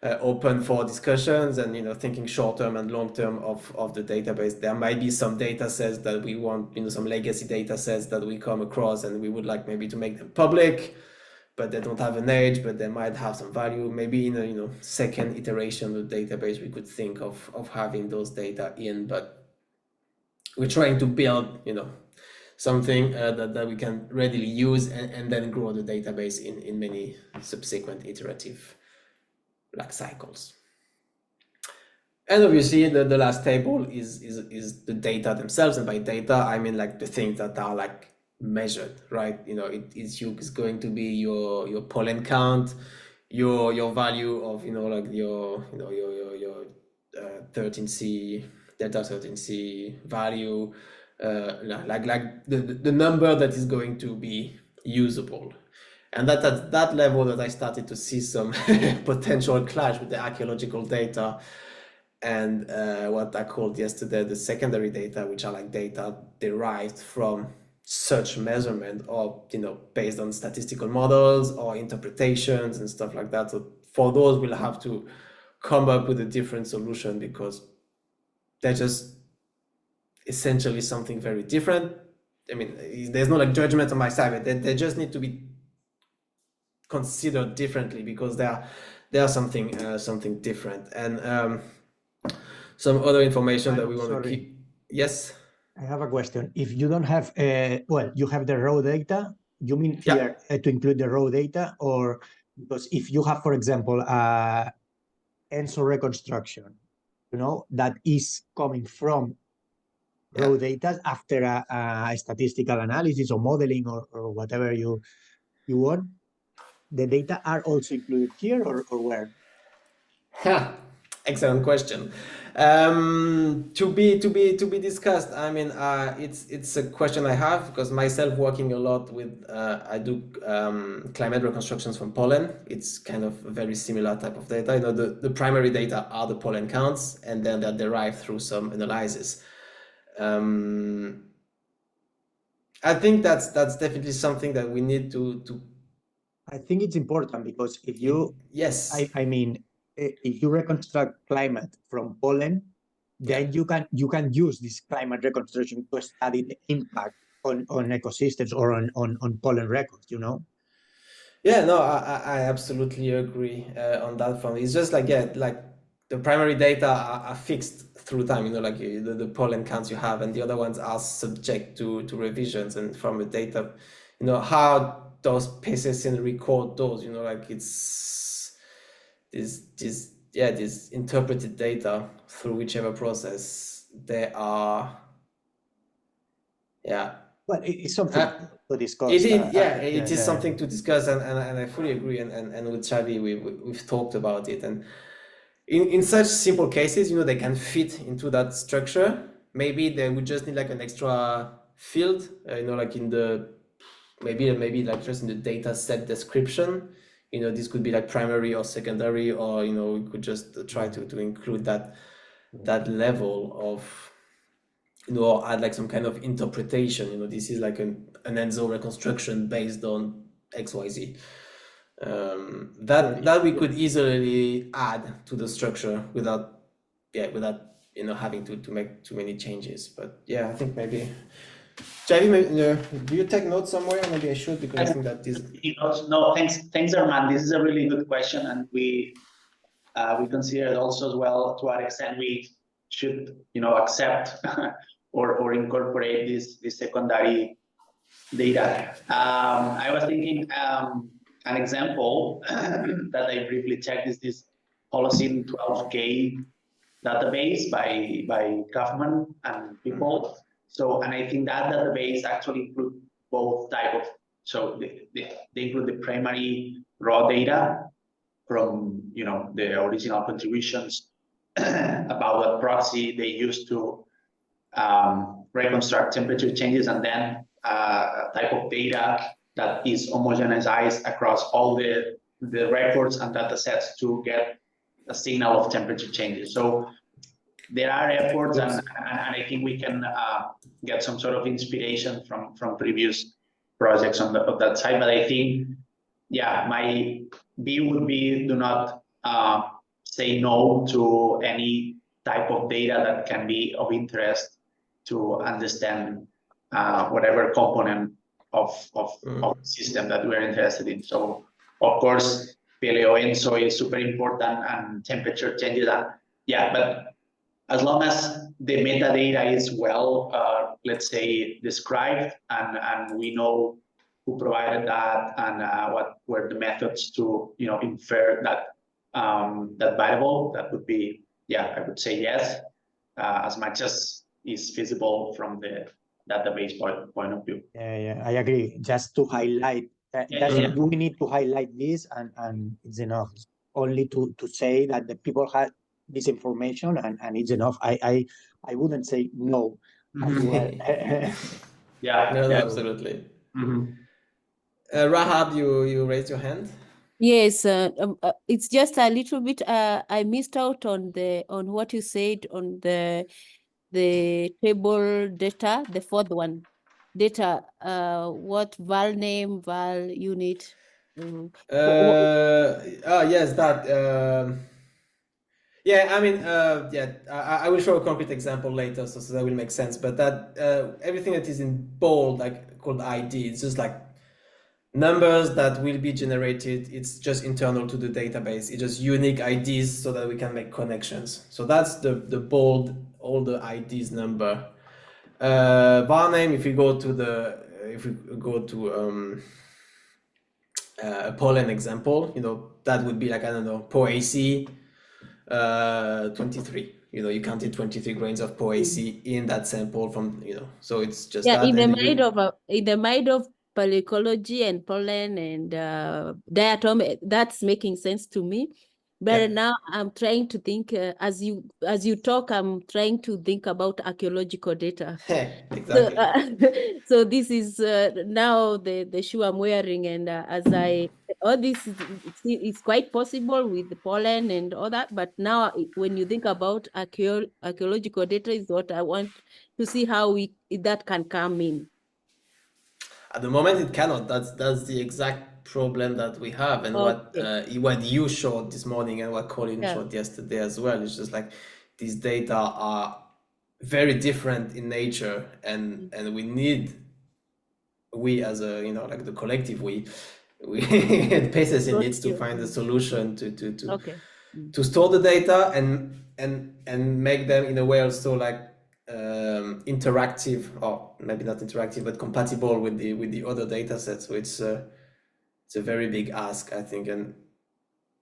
open for discussions and, thinking short term and long term of the database. There might be some data sets that we want, some legacy data sets that we come across and we would like maybe to make them public, but they don't have an age, but they might have some value. Maybe in a second iteration of the database, we could think of having those data in, but we're trying to build something that we can readily use and then grow the database in many subsequent iterative cycles. And obviously the last table is the data themselves, and by data I mean the things that are measured, right? It's going to be your pollen count, your value of your 13C delta 13C value, the number that is going to be usable. And that at that level that I started to see some potential clash with the archaeological data and what I called yesterday the secondary data, which are data derived from such measurement or based on statistical models or interpretations and stuff like that. So for those, we'll have to come up with a different solution because they're just essentially something very different. I mean, there's no judgment on my side, but they just need to be considered differently because they are something different. And some other information that we want to keep. Yes. I have a question. If you don't have, you have the raw data, you mean here to include the raw data, or because if you have, for example, ENSO reconstruction, that is coming from raw data after a statistical analysis or modeling or whatever you want, the data are also included here or where? Excellent question. To be discussed. I mean, it's a question I have because myself working a lot with I do climate reconstructions from pollen. It's kind of a very similar type of data. The primary data are the pollen counts, and then they're derived through some analysis. I think that's definitely something that we need to. I think it's important because if you I mean, if you reconstruct climate from pollen, then you can use this climate reconstruction to study the impact on ecosystems or on pollen records, Yeah, no, I absolutely agree on that front. It's just the primary data are fixed through time, the pollen counts you have, and the other ones are subject to revisions. And from the data, how does pSESYNTH record those? It's this interpreted data through whichever process they are. Yeah. Well, it's something to discuss. It is something to discuss, and I fully agree. And with Xavi, we've talked about it. And in such simple cases, they can fit into that structure. Maybe they would just need an extra field, in the maybe just in the data set description. This could be primary or secondary, or we could just try to include that level of. Or add some kind of interpretation. This is an ENSO reconstruction based on XYZ. That we could easily add to the structure without having to make too many changes. But yeah, I think maybe. Javi, do you take notes somewhere? Maybe I should, because I think that this. No, thanks, Armand. This is a really good question, and we consider it also as well to what extent we should accept or incorporate this secondary data. I was thinking an example that I briefly checked is this Holocene 12K database by Kaufman and people. So, and I think that database actually includes both type of So they include the primary raw data from the original contributions about what proxy they used to reconstruct temperature changes, and then a type of data that is homogenized across all the records and data sets to get a signal of temperature changes. So there are efforts, and I think we can get some sort of inspiration from previous projects on that side. But I think, yeah, my view would be, do not say no to any type of data that can be of interest to understand whatever component of the system that we're interested in. So of course, paleo ENSO is super important, and temperature changes. Yeah, but as long as the metadata is well, let's say, described, and we know who provided that and what were the methods to infer that that variable, that would be, yeah, I would say yes, as much as is feasible from the database point of view. Yeah, I agree. Just to highlight, we need to highlight this, and it's enough only to say that the people have this information, and it's enough. I wouldn't say no as well. Yeah, absolutely. Rahab, you raised your hand. Yes, it's just a little bit. I missed out on what you said on the table data, the fourth one, data. What val name, val unit? Yes, that. Yeah, I mean, yeah, I will show a concrete example later, so that will make sense. But that everything that is in bold, like called ID, it's just like numbers that will be generated. It's just internal to the database. It's just unique IDs so that we can make connections. So that's the bold, all the IDs number. Var name, if we go to a pollen example, that would be like, I don't know, pOAC 23. You counted 23 grains of pOAC in that sample from, so it's just that. In the mind of paleoecology and pollen and diatom, that's making sense to me. But now I'm trying to think, as you talk, I'm trying to think about archaeological data. Exactly. So this is now the shoe I'm wearing, and all this is quite possible with the pollen and all that. But now, when you think about archaeological data, is what I want to see how that can come in. At the moment, it cannot. That's the exact problem that we have, and what you showed this morning and what Colin showed yesterday as well. It's just like these data are very different in nature, and we as a like the collective, we pSESYNTH needs to find a solution to store the data and make them in a way also like interactive, or maybe not interactive, but compatible with the other data sets. So it's a very big ask, I think, and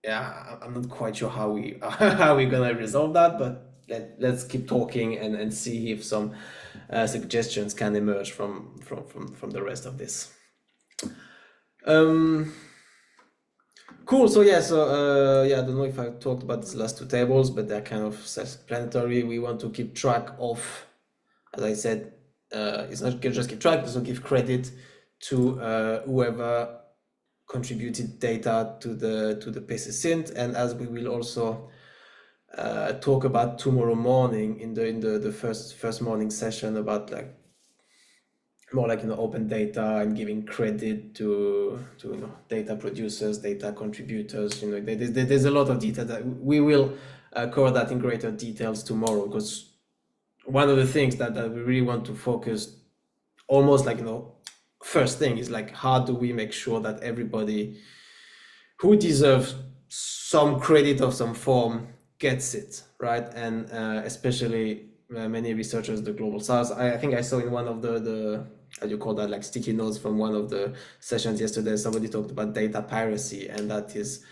yeah, I'm not quite sure how we're gonna resolve that, but let's keep talking and see if some suggestions can emerge from the rest of this. Cool. So yeah, I don't know if I talked about these last two tables, but they're kind of self-explanatory. We want to keep track of, as I said, it's not just keep track, it's also give credit to whoever contributed data to the pSESYNTH, and as we will also talk about tomorrow morning in the first morning session about like more like open data and giving credit to data producers, data contributors. There's a lot of data that we will cover that in greater details tomorrow, because one of the things that we really want to focus almost like first thing is like, how do we make sure that everybody who deserves some credit of some form gets it, right? And especially many researchers, the global south. I think I saw in one of the how do you call that, like sticky notes from one of the sessions yesterday, somebody talked about data piracy, and that is,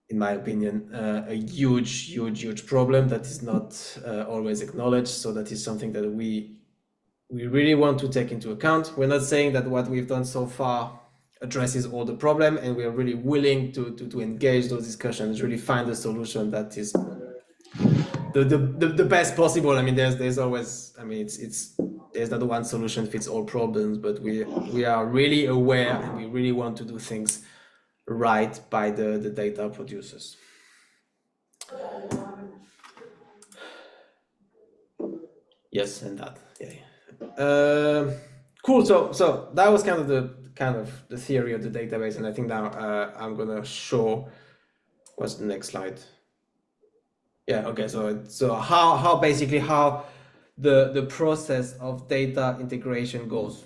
in my opinion, a huge problem that is not always acknowledged. So that is something that we we really want to take into account. We're not saying that what we've done so far addresses all the problem, and we are really willing to engage those discussions, really find a solution that is the best possible. I mean, there's always, I mean, there's not one solution fits all problems, but we are really aware and we really want to do things right by the data producers. Yes, and that, yeah. Cool. So that was kind of the theory of the database, and I think now I'm gonna show what's the next slide. Yeah. Okay. So how basically how the process of data integration goes.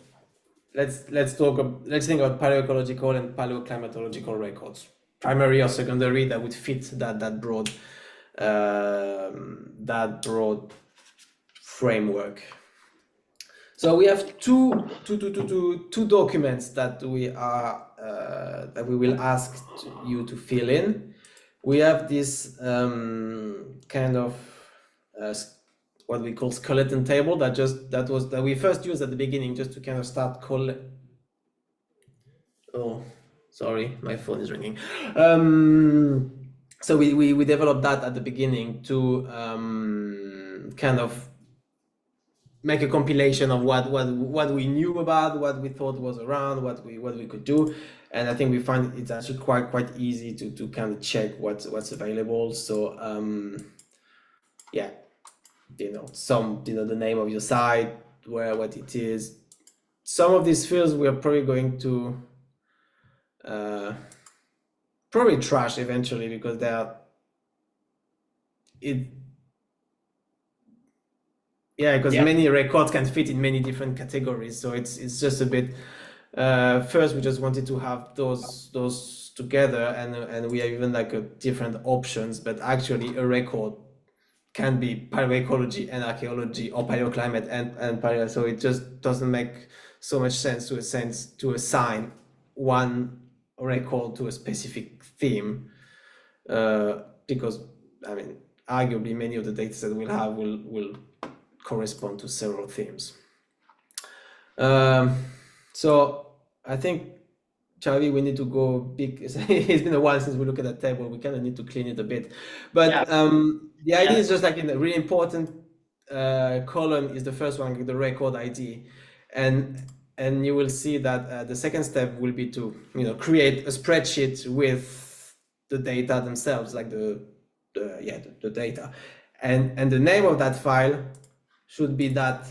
Let's think about paleoecological and paleoclimatological records, primary or secondary, that would fit that broad framework. So we have two documents that we will ask you to fill in. We have this kind of what we call skeleton table that we first used at the beginning, just to kind of start oh, sorry, my phone is ringing. So we developed that at the beginning to kind of make a compilation of what we knew about, what we thought was around, what we could do, and I think we find it's actually quite easy to kind of check what's available. So yeah, the name of your site, what it is. Some of these fields we are probably going to probably trash eventually, because many records can fit in many different categories, so it's just a bit first we just wanted to have those together, and we have even like different options, but actually a record can be paleoecology and archaeology, or paleoclimate and paleo, so it just doesn't make so much sense to assign one record to a specific theme, because I mean arguably many of the data that we'll have will correspond to several themes. So I think, Xavi, we need to go big. It's been a while since we look at that table. We kind of need to clean it a bit. But the idea is just like in the really important column is the first one, the record ID. And you will see that the second step will be to create a spreadsheet with the data themselves, like the data. And the name of that file should be that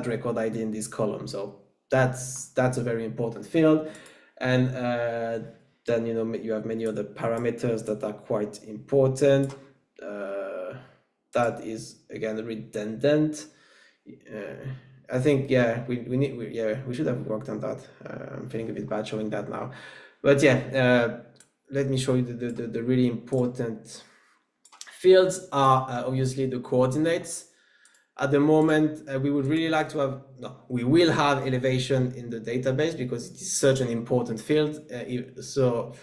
record ID in this column. So that's a very important field. And then you have many other parameters that are quite important. That is again redundant. I think we should have worked on that. I'm feeling a bit bad showing that now, but let me show you the really important fields are obviously the coordinates. At the moment, we would really like to we will have elevation in the database because it is such an important field. So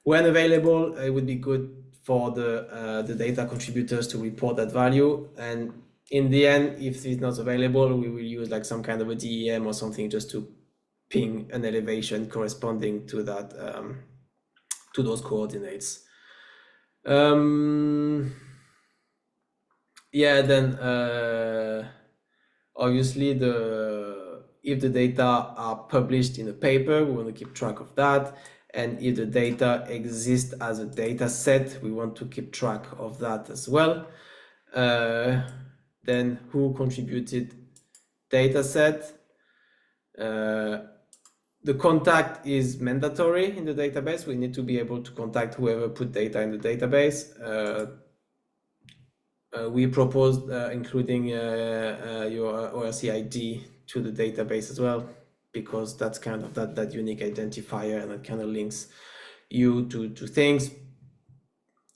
when available, it would be good for the data contributors to report that value. And in the end, if it's not available, we will use like some kind of a DEM or something just to ping an elevation corresponding to that, to those coordinates. Then obviously if the data are published in a paper, we want to keep track of that. And if the data exists as a data set, we want to keep track of that as well. Then who contributed data set? The contact is mandatory in the database. We need to be able to contact whoever put data in the database. We proposed including your ORC ID to the database as well, because that's kind of that unique identifier, and that kind of links you to things.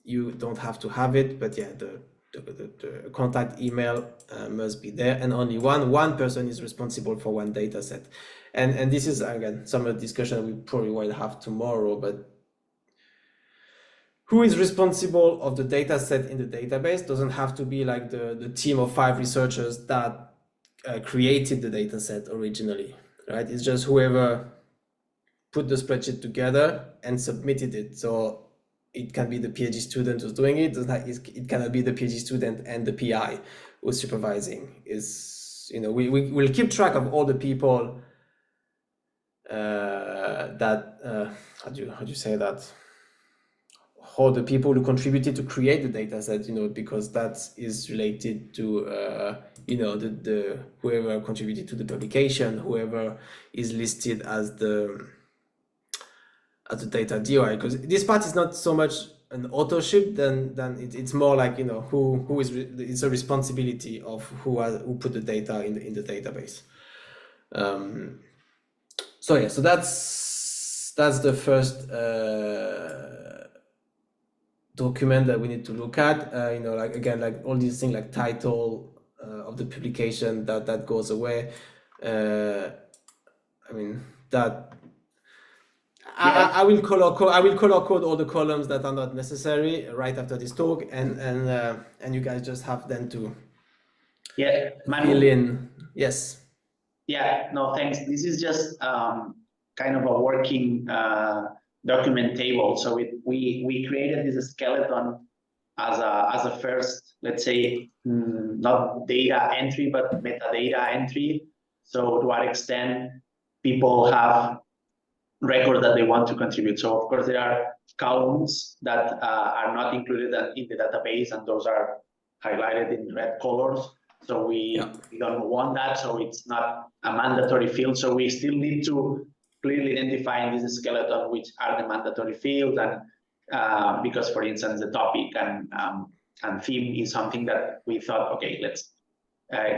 You don't have to have it, but the contact email must be there, and only one person is responsible for one data set. And this is again some of the discussion we probably will have tomorrow, but who is responsible of the data set in the database doesn't have to be like the team of 5 researchers that created the data set originally, right? It's just whoever put the spreadsheet together and submitted it. So it can be the PhD student who's doing it. It cannot be the PhD student and the PI who's supervising. We will keep track of all the people that how do you say that? All the people who contributed to create the data set, because that is related to the whoever contributed to the publication, whoever is listed as the data DOI, because this part is not so much an authorship than it's more like who is it's a responsibility of who put the data in the database. So that's the first document that we need to look at. Like all these things like title of the publication that goes away. I will color code all the columns that are not necessary right after this talk, and you guys just have then to fill in. Yes. Yeah, no, thanks. This is just kind of a working document table. So we created this skeleton as a first, let's say, not data entry, but metadata entry. So to what extent people have records that they want to contribute. So of course there are columns that are not included in the database, and those are highlighted in red colors. So we don't want that, so it's not a mandatory field. So we still need to clearly identify in this skeleton which are the mandatory fields, and because, for instance, the topic and theme is something that we thought, okay, let's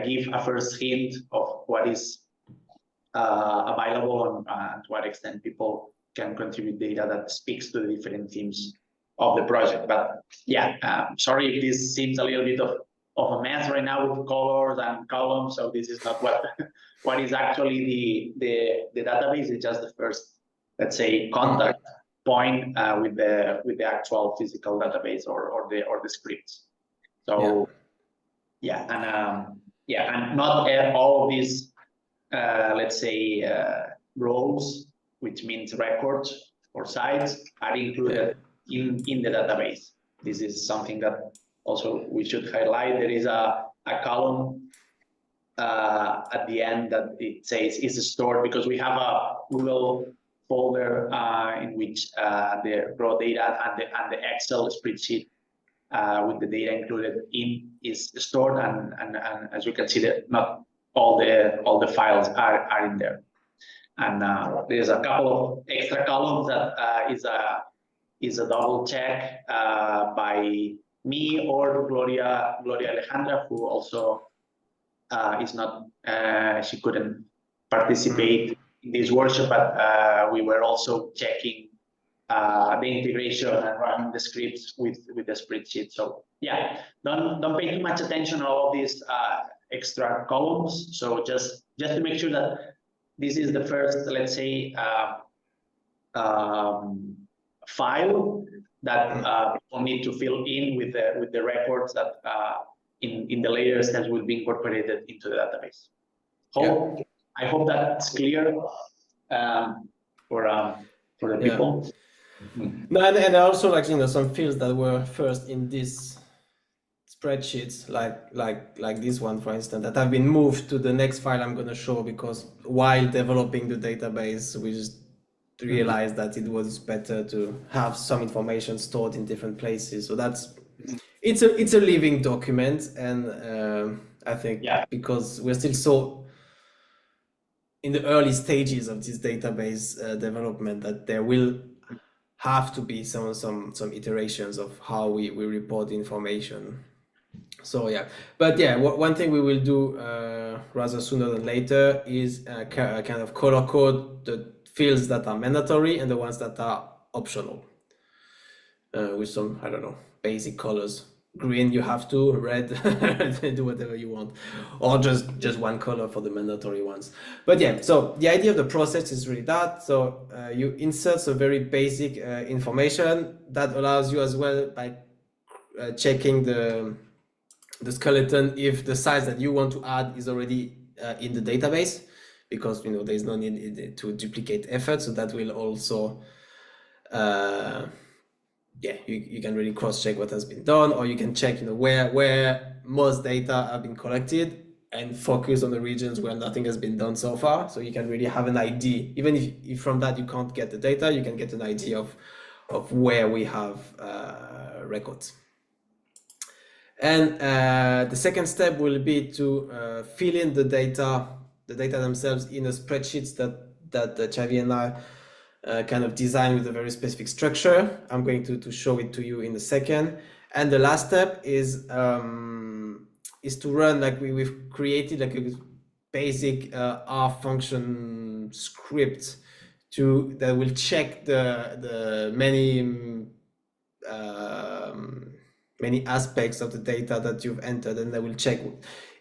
give a first hint of what is available and to what extent people can contribute data that speaks to the different themes of the project. But yeah, sorry if this seems a little bit of a mess right now with colors and columns. So this is not what is actually the database. It's just the first, let's say, contact point with the actual physical database or the scripts. So and not all of these let's say rows, which means records or sites, are included in the database. This is something that also we should highlight. There is a column at the end that it says is stored, because we have a Google folder in which the raw data and the Excel spreadsheet with the data included in is stored, and as you can see, that not all the files are in there. And there's a couple of extra columns that is a double check by me or Gloria Alejandra, who also is not, she couldn't participate in this workshop, but we were also checking the integration and running the scripts with the spreadsheet. So yeah, don't pay too much attention to all of these extra columns. So just to make sure that this is the first, let's say, file that people need to fill in with the records that in the later steps will be incorporated into the database. I hope that's clear for the people. No, and also like some fields that were first in this spreadsheets, like this one, for instance, that have bbeen moved to the next file I'm going to show, because while developing the database, we just realized that it was better to have some information stored in different places. So it's a living document, and I think because we're still so in the early stages of this database development, that there will have to be some iterations of how we report information. So but one thing we will do rather sooner than later is kind of color code the fields that are mandatory and the ones that are optional with some, I don't know, basic colors. green you have to, red do whatever you want, or just one color for the mandatory ones. But yeah, so the idea of the process is really that. So you insert some very basic information that allows you as well by checking the skeleton if the size that you want to add is already in the database, because there's no need to duplicate effort. So that will also yeah, you can really cross-check what has been done, or you can check where most data have been collected and focus on the regions where nothing has been done so far. So you can really have an idea, even if from that you can't get the data, you can get an idea of where we have records. And the second step will be to fill in the data themselves in a spreadsheets that Xavi and I kind of design with a very specific structure. I'm going to show it to you in a second. And the last step is to run, like we've created like a basic R function script that will check the many aspects of the data that you've entered, and they will check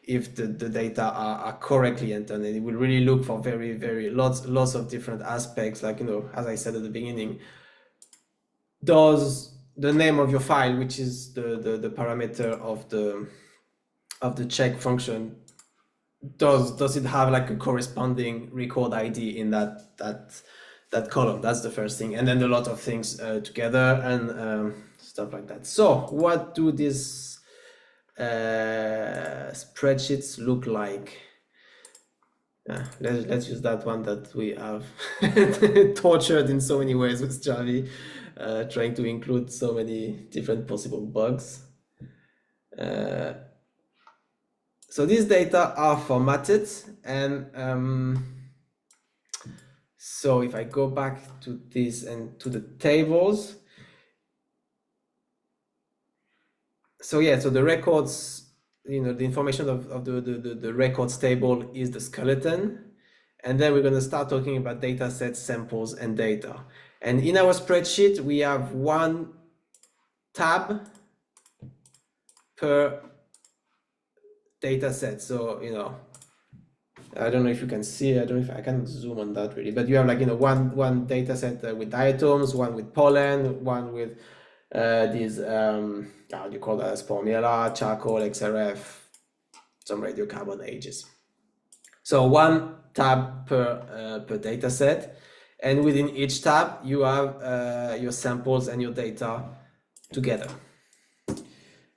if the data are correctly entered, and it will really look for very lots of different aspects, like as I said at the beginning, does the name of your file, which is the parameter of the check function, does it have like a corresponding record ID in that column? That's the first thing, and then a lot of things together and stuff like that. So what do these spreadsheets look like? Let's use that one that we have tortured in so many ways with Xavi, trying to include so many different possible bugs. So these data are formatted, and so if I go back to this and to the tables, so yeah, so the records, the information of the records table is the skeleton. And then we're going to start talking about data sets, samples, and data. And in our spreadsheet, we have one tab per data set. So, I don't know if you can see, I don't know if I can zoom on that really, but you have like, one data set with diatoms, one with pollen, one with these, how do you call that, formula, charcoal, XRF, some radiocarbon ages. So one tab per data set, and within each tab you have your samples and your data together.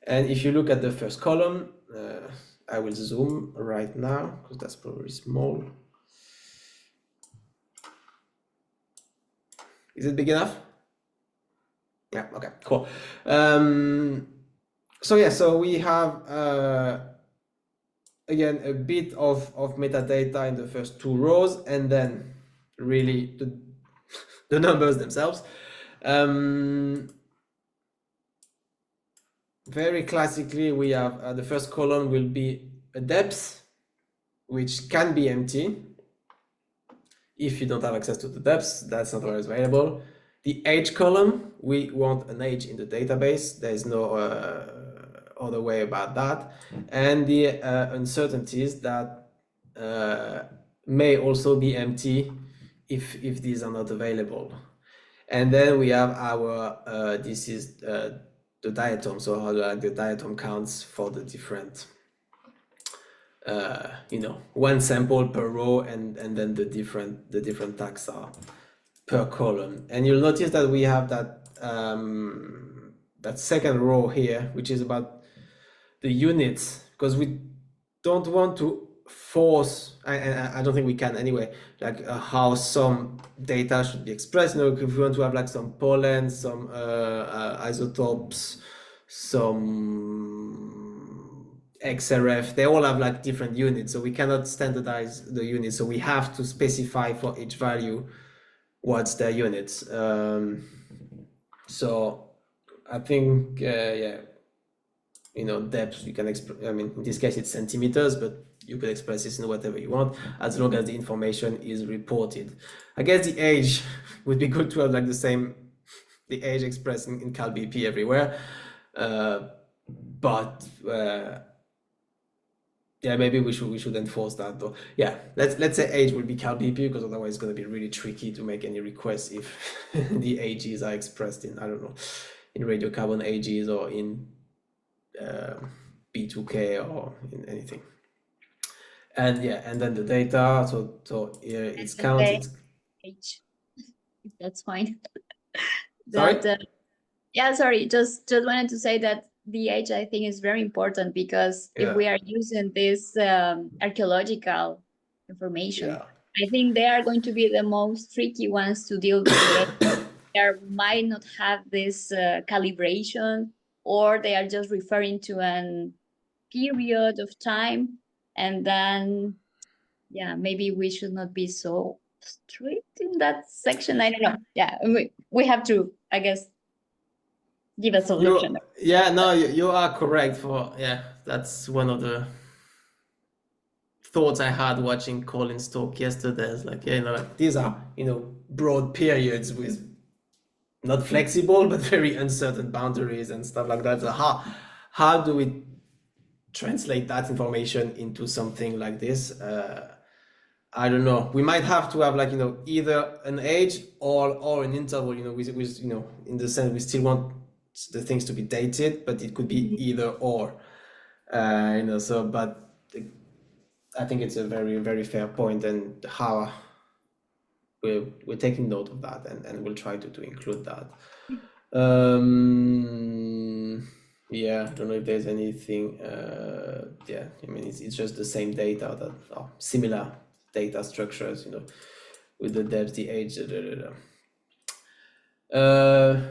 And if you look at the first column, I will zoom right now because that's probably small. Is it big enough? Yeah, okay, cool. So yeah, so we have again a bit of metadata in the first two rows, and then really the numbers themselves. Very classically, we have the first column will be a depth, which can be empty. If you don't have access to the depths, that's not always available. The age column, we want an age in the database. There is no other way about that. And the uncertainties that may also be empty if these are not available. And then we have our, this is the diatom, so how the diatom counts for the different, one sample per row, and then the different taxa per column. And you'll notice that we have that that second row here, which is about the units, because we don't want to force, I don't think we can anyway, like how some data should be expressed. If we want to have like some pollen, some isotopes, some XRF, they all have like different units, so we cannot standardize the units, so we have to specify for each value what's their units. So I think depth, you can express, in this case it's centimeters, but you could express this in whatever you want, as long as the information is reported. I guess the age would be good to have like the age expressed in CalBP everywhere. but yeah, maybe we should enforce that though. Yeah, let's say age will be cal BP, because otherwise it's going to be really tricky to make any requests if the AGs are expressed in, I don't know, in radiocarbon AGs or in B2K or in anything. And yeah, and then the data. So it's counted. Age. That's fine. Sorry? Yeah, sorry. Just wanted to say that the age, I think, is very important, because if we are using this archaeological information, I think they are going to be the most tricky ones to deal with the age. They might not have this calibration, or they are just referring to an period of time, and then yeah, maybe we should not be so strict in that section. I don't know. Yeah, we have to, I guess, give a solution. Yeah, no, you are correct. That's one of the thoughts I had watching Colin's talk yesterday. It's like, like these are, broad periods with not flexible, but very uncertain boundaries and stuff like that. So how do we translate that information into something like this? I don't know. We might have to have either an age or an interval. With in the sense we still want the things to be dated, but it could be either or. So but I think it's a very, very fair point, and how we're taking note of that, and we'll try to include that. Yeah, I don't know if there's anything. Yeah, I mean it's just the same data that are similar data structures, with the depth, the age.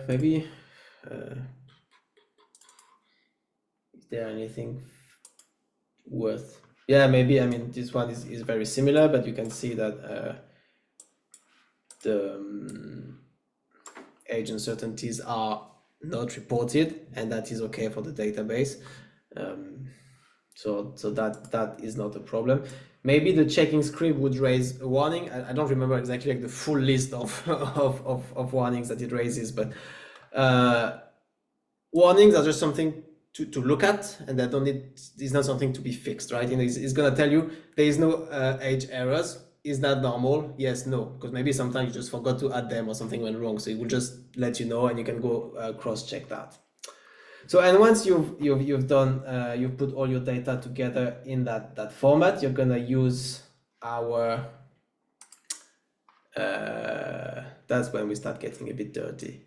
Maybe. Is there anything worth? Yeah, maybe. I mean, this one is very similar, but you can see that the age uncertainties are not reported, and that is okay for the database. So that is not a problem. Maybe the checking script would raise a warning. I don't remember exactly the full list of warnings that it raises, but warnings are just something to look at, and that it's not something to be fixed, right? It's gonna tell you there is no age errors. Is that normal? Yes, no, because maybe sometimes you just forgot to add them or something went wrong. So it will just let you know, and you can go cross-check that. So, and once you've done, you've put all your data together in that format, you're gonna use our. That's when we start getting a bit dirty.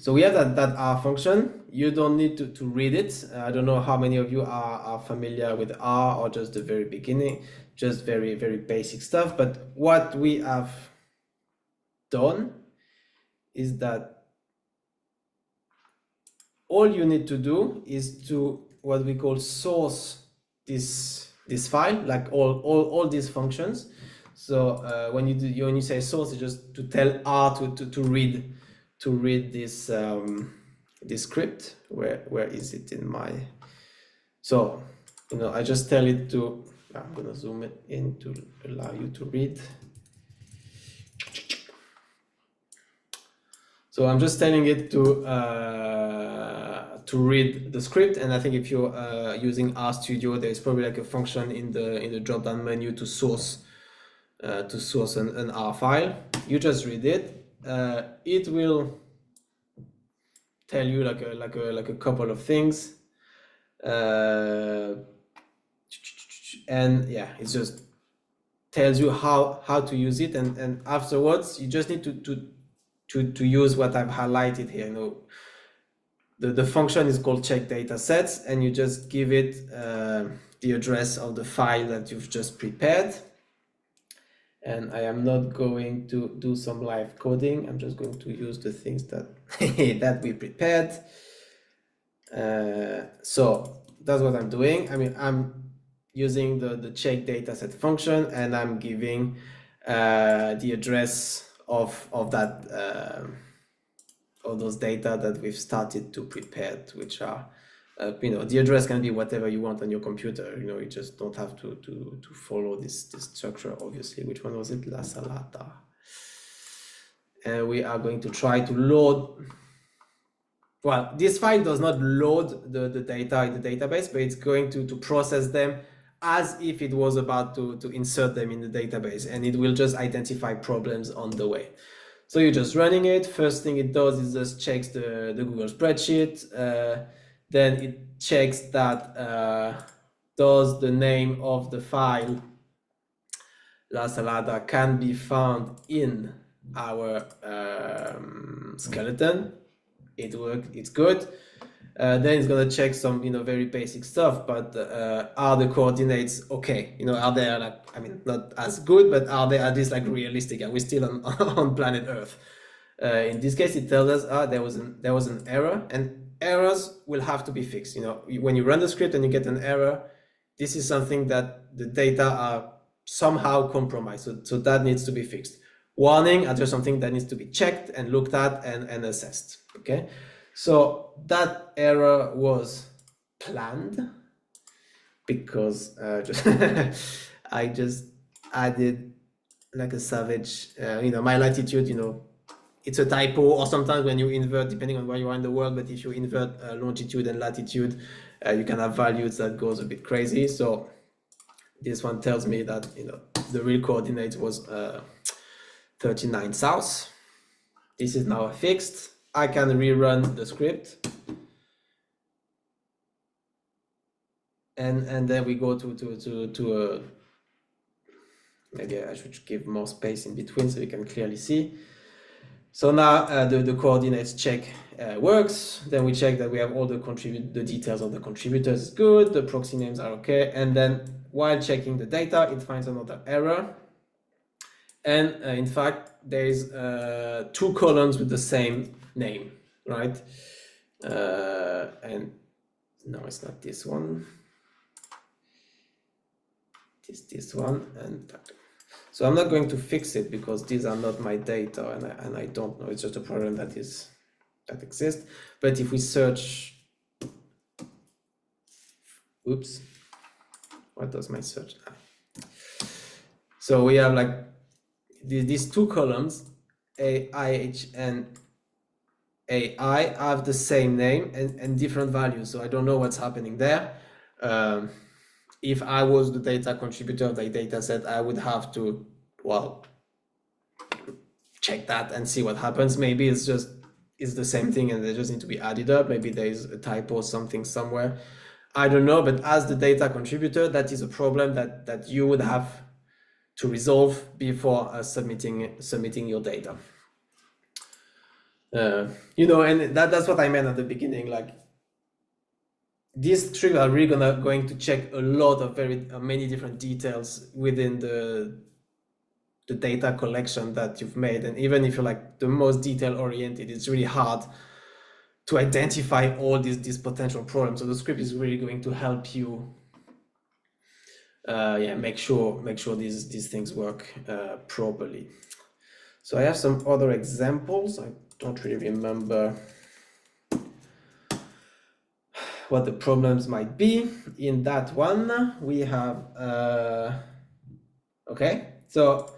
So we have that R function. You don't need to read it. I don't know how many of you are familiar with R, or just the very beginning, just very, very basic stuff. But what we have done is that all you need to do is to what we call source this file, like all these functions. So when you say source, it's just to tell R to read this this script. Where is it in my? So I just tell it to. I'm gonna zoom it in to allow you to read. So I'm just telling it to read the script, and I think if you're using RStudio, there's probably like a function in the drop-down menu to source an R file. You just read it. It will tell you like a couple of things, and yeah, it just tells you how to use it, and afterwards you just need to use what I've highlighted here. The function is called check data sets, and you just give it the address of the file that you've just prepared. And I am not going to do some live coding. I'm just going to use the things that that we prepared. So that's what I'm doing. I mean, I'm using the check dataset function, and I'm giving the address of that of those data that we've started to prepare, which are the address can be whatever you want on your computer. You just don't have to follow this structure, obviously. Which one was it? La Salata. And we are going to try to load well, this file does not load the data in the database, but it's going to process them as if it was about to insert them in the database, and it will just identify problems on the way. So you're just running it. First thing it does is just checks the Google spreadsheet. Then it checks that does the name of the file La Salada can be found in our skeleton. It worked, it's good. Then it's gonna check some, very basic stuff, but are the coordinates okay? Are they like, I mean, not as good, but are they at least like realistic? Are we still on, on planet Earth? In this case, it tells us there was an error, and errors will have to be fixed. When you run the script and you get an error, this is something that the data are somehow compromised. So that needs to be fixed. Warning, are there something that needs to be checked and looked at and assessed? Okay, so that error was planned because I just added like a savage, my latitude, it's a typo, or sometimes when you invert, depending on where you are in the world, but if you invert longitude and latitude, you can have values that goes a bit crazy. So this one tells me that, the real coordinate was 39 south. This is now fixed. I can rerun the script. And then we go to maybe I should give more space in between so we can clearly see. So now the coordinates check works. Then we check that we have all the details of the contributors is good. The proxy names are okay. And then while checking the data, it finds another error. And in fact, there is 2 columns with the same name, right? And no, it's not this one. This one, and so I'm not going to fix it because these are not my data, and I don't know. It's just a problem that exists. But if we search, oops, what does my search? So we have like these 2 columns, AIH and AI, have the same name and different values. So I don't know what's happening there. If I was the data contributor of the data set, I would have to, check that and see what happens. Maybe it's the same thing and they just need to be added up. Maybe there is a typo, something somewhere. I don't know, but as the data contributor, that is a problem that you would have to resolve before submitting your data. And that's what I meant at the beginning, like, these tricks are really going to check a lot of many different details within the data collection that you've made. And even if you're like the most detail oriented, it's really hard to identify all these potential problems. So the script is really going to help you make sure these things work properly. So I have some other examples. I don't really remember what the problems might be. In that one, we have, okay, so,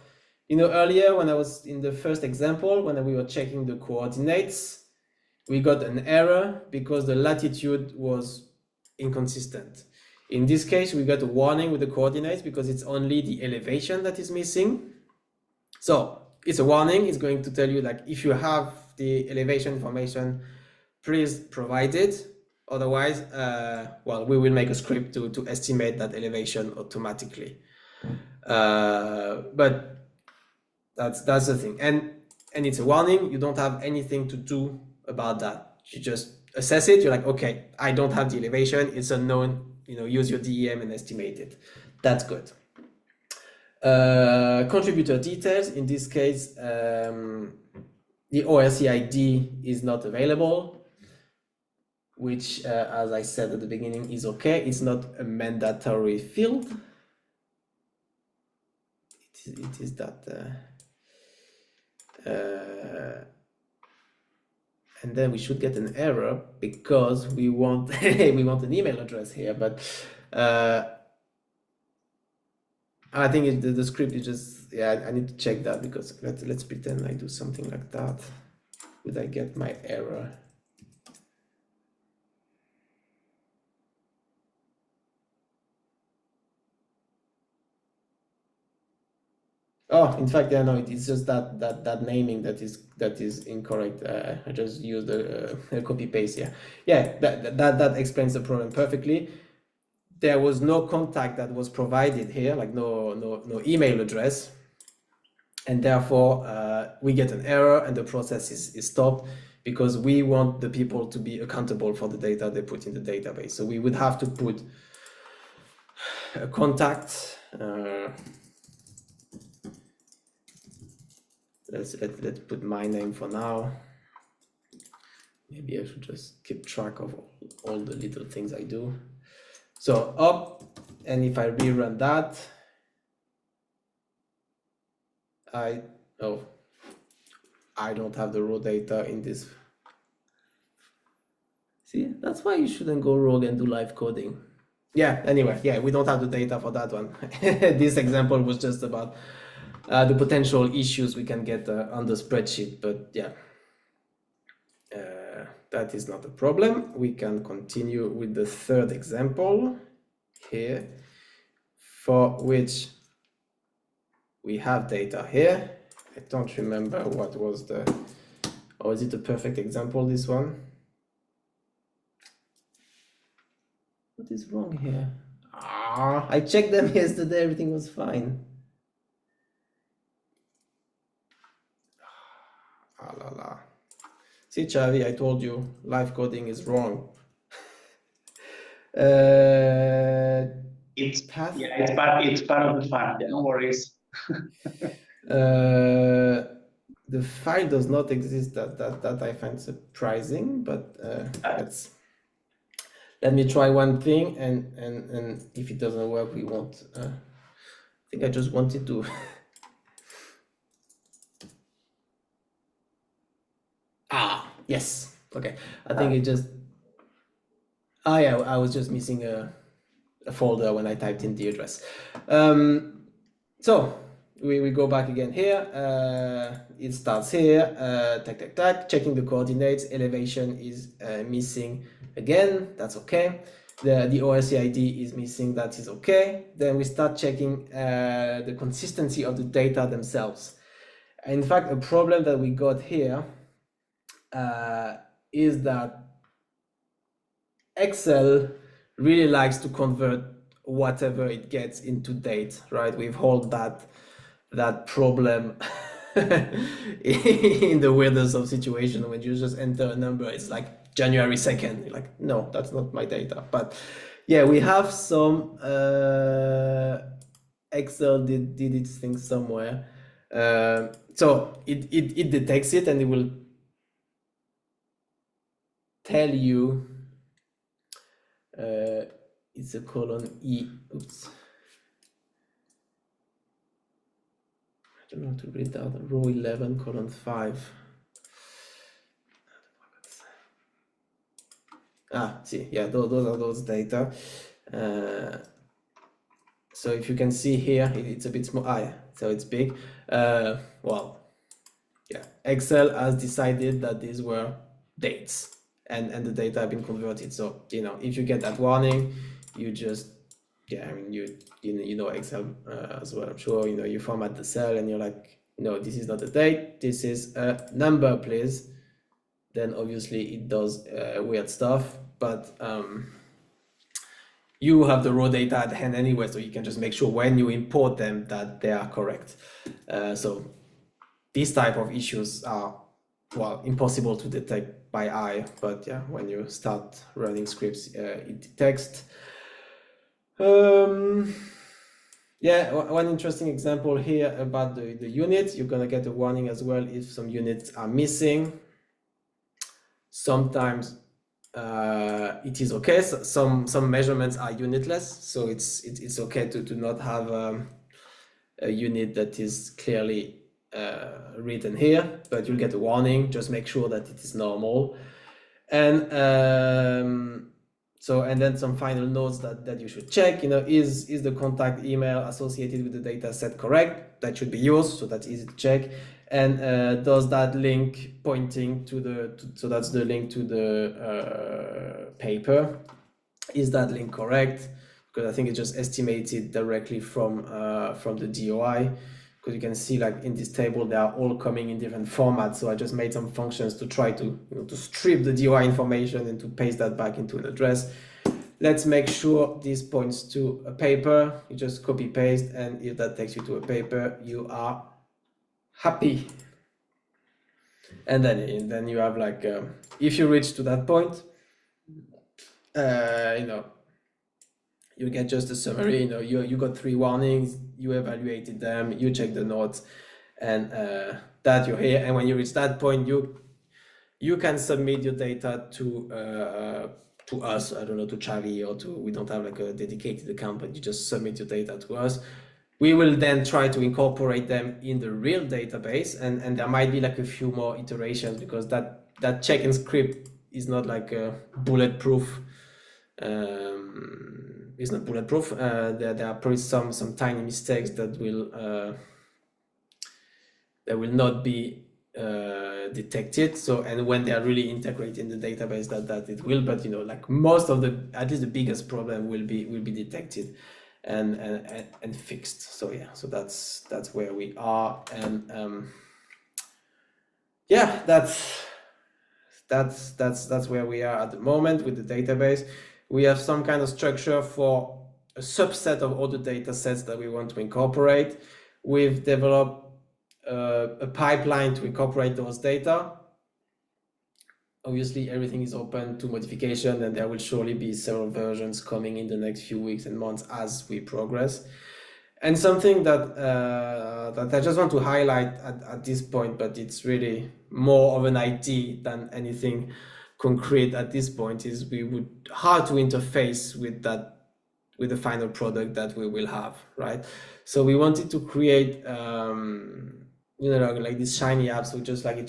earlier when I was in the first example, when we were checking the coordinates, we got an error because the latitude was inconsistent. In this case, we got a warning with the coordinates because it's only the elevation that is missing. So it's a warning. It's going to tell you, like, if you have the elevation information, please provide it. Otherwise, we will make a script to estimate that elevation automatically. But that's the thing. And it's a warning. You don't have anything to do about that. You just assess it. You're like, okay, I don't have the elevation. It's unknown. Use your DEM and estimate it. That's good. Contributor details. In this case, the ORC ID is not available, which, as I said at the beginning, is okay. It's not a mandatory field. It is that. And then we should get an error because we want an email address here, but I think the script is just, I need to check that because let's pretend I do something like that. Would I get my error? Oh, in fact, yeah, no, it's just that naming that is incorrect. I just used a copy paste here. Yeah, that explains the problem perfectly. There was no contact that was provided here, like no email address, and therefore we get an error and the process is stopped because we want the people to be accountable for the data they put in the database. So we would have to put a contact. Let's put my name for now. Maybe I should just keep track of all the little things I do. So up, and if I rerun that, I don't have the raw data in this. See, that's why you shouldn't go rogue and do live coding. Yeah, anyway, yeah, we don't have the data for that one. This example was just about the potential issues we can get on the spreadsheet, but yeah, that is not a problem. We can continue with the third example here, for which we have data here. I don't remember what was the, or is it a perfect example, this one? What is wrong here? I checked them yesterday, everything was fine. La la. See, Chavi, I told you, live coding is wrong. It's part of the fun. No worries. The file does not exist. That I find surprising, but let me try one thing, and if it doesn't work, we won't. I think I just wanted to. Yes. Okay. I think it just. Yeah, I was just missing a folder when I typed in the address. So we go back again here. It starts here. Checking the coordinates. Elevation is missing again. That's okay. The OSC ID is missing. That is okay. Then we start checking the consistency of the data themselves. In fact, a problem that we got here is that Excel really likes to convert whatever it gets into date, right? We've had that problem in the weirdest of situations when you just enter a number, it's like January 2nd. You're like, no, that's not my data. But yeah, we have some Excel did its thing somewhere. So it detects it and it will tell you it's a colon E. Oops. I don't know how to read that. Row 11, colon 5. See, yeah, those are those data. So if you can see here, it's a bit small. Yeah, so it's big. Well, yeah, Excel has decided that these were dates and the data have been converted. So, if you get that warning, you just, I mean, you know Excel as well, I'm sure, you format the cell and you're like, no, this is not a date, this is a number, please. Then obviously it does weird stuff, but you have the raw data at hand anyway, so you can just make sure when you import them that they are correct. So these type of issues are, well, impossible to detect by eye, but yeah, when you start running scripts, it detects. Yeah, one interesting example here about the units. You're gonna get a warning as well if some units are missing. Sometimes it is okay. So some measurements are unitless, so it's okay to not have a unit that is clearly written here, but you'll get a warning. Just make sure that it is normal. And and then some final notes that you should check, is the contact email associated with the data set correct? That should be used, so that's easy to check. And does that link pointing to so that's the link to the paper, is that link correct? Because I think it's just estimated directly from the DOI, because you can see like in this table, they are all coming in different formats. So I just made some functions to try to, to strip the DOI information and to paste that back into an address. Let's make sure this points to a paper. You just copy paste, and if that takes you to a paper, you are happy. And then you have like, if you reach to that point, you get just a summary. You got 3 warnings, you evaluated them, you check the notes, and that you're here. And when you reach that point, you can submit your data to us. I don't know, to Chavi or to, we don't have like a dedicated account, but you just submit your data to us. We will then try to incorporate them in the real database, and there might be like a few more iterations, because that check-in script is not like bulletproof. It's not bulletproof. There are probably some tiny mistakes that will not be detected. So, and when they are really integrated in the database, that it will. But like most of at least the biggest problem will be detected and fixed. So yeah, so that's where we are, and yeah, that's where we are at the moment with the database. We have some kind of structure for a subset of all the data sets that we want to incorporate. We've developed a pipeline to incorporate those data. Obviously, everything is open to modification, and there will surely be several versions coming in the next few weeks and months as we progress. And something that I just want to highlight at this point, but it's really more of an IT than anything concrete at this point, is how to interface with the final product that we will have, right? So we wanted to create like this shiny app. So just like you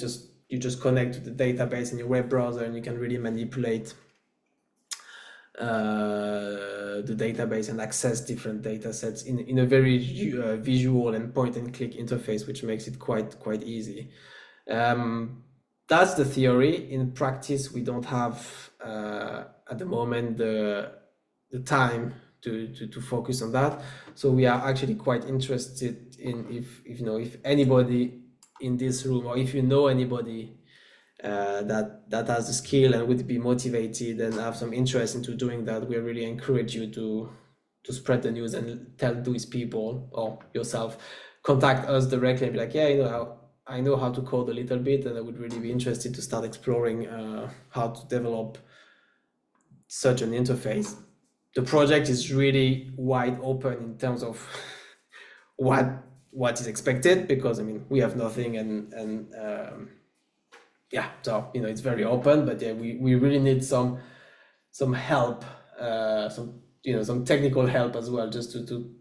just connect to the database in your web browser, and you can really manipulate the database and access different data sets in a very visual and point-and-click interface, which makes it quite easy. That's the theory. In practice, we don't have at the moment the time to focus on that. So we are actually quite interested in if anybody in this room, or if you know anybody that has the skill and would be motivated and have some interest into doing that, we really encourage you to spread the news and tell these people, or yourself, contact us directly and be like, yeah, I know how to code a little bit, and I would really be interested to start exploring how to develop such an interface. The project is really wide open in terms of what is expected, because we have nothing, and yeah, so it's very open, but yeah, we really need some help, some technical help as well, just to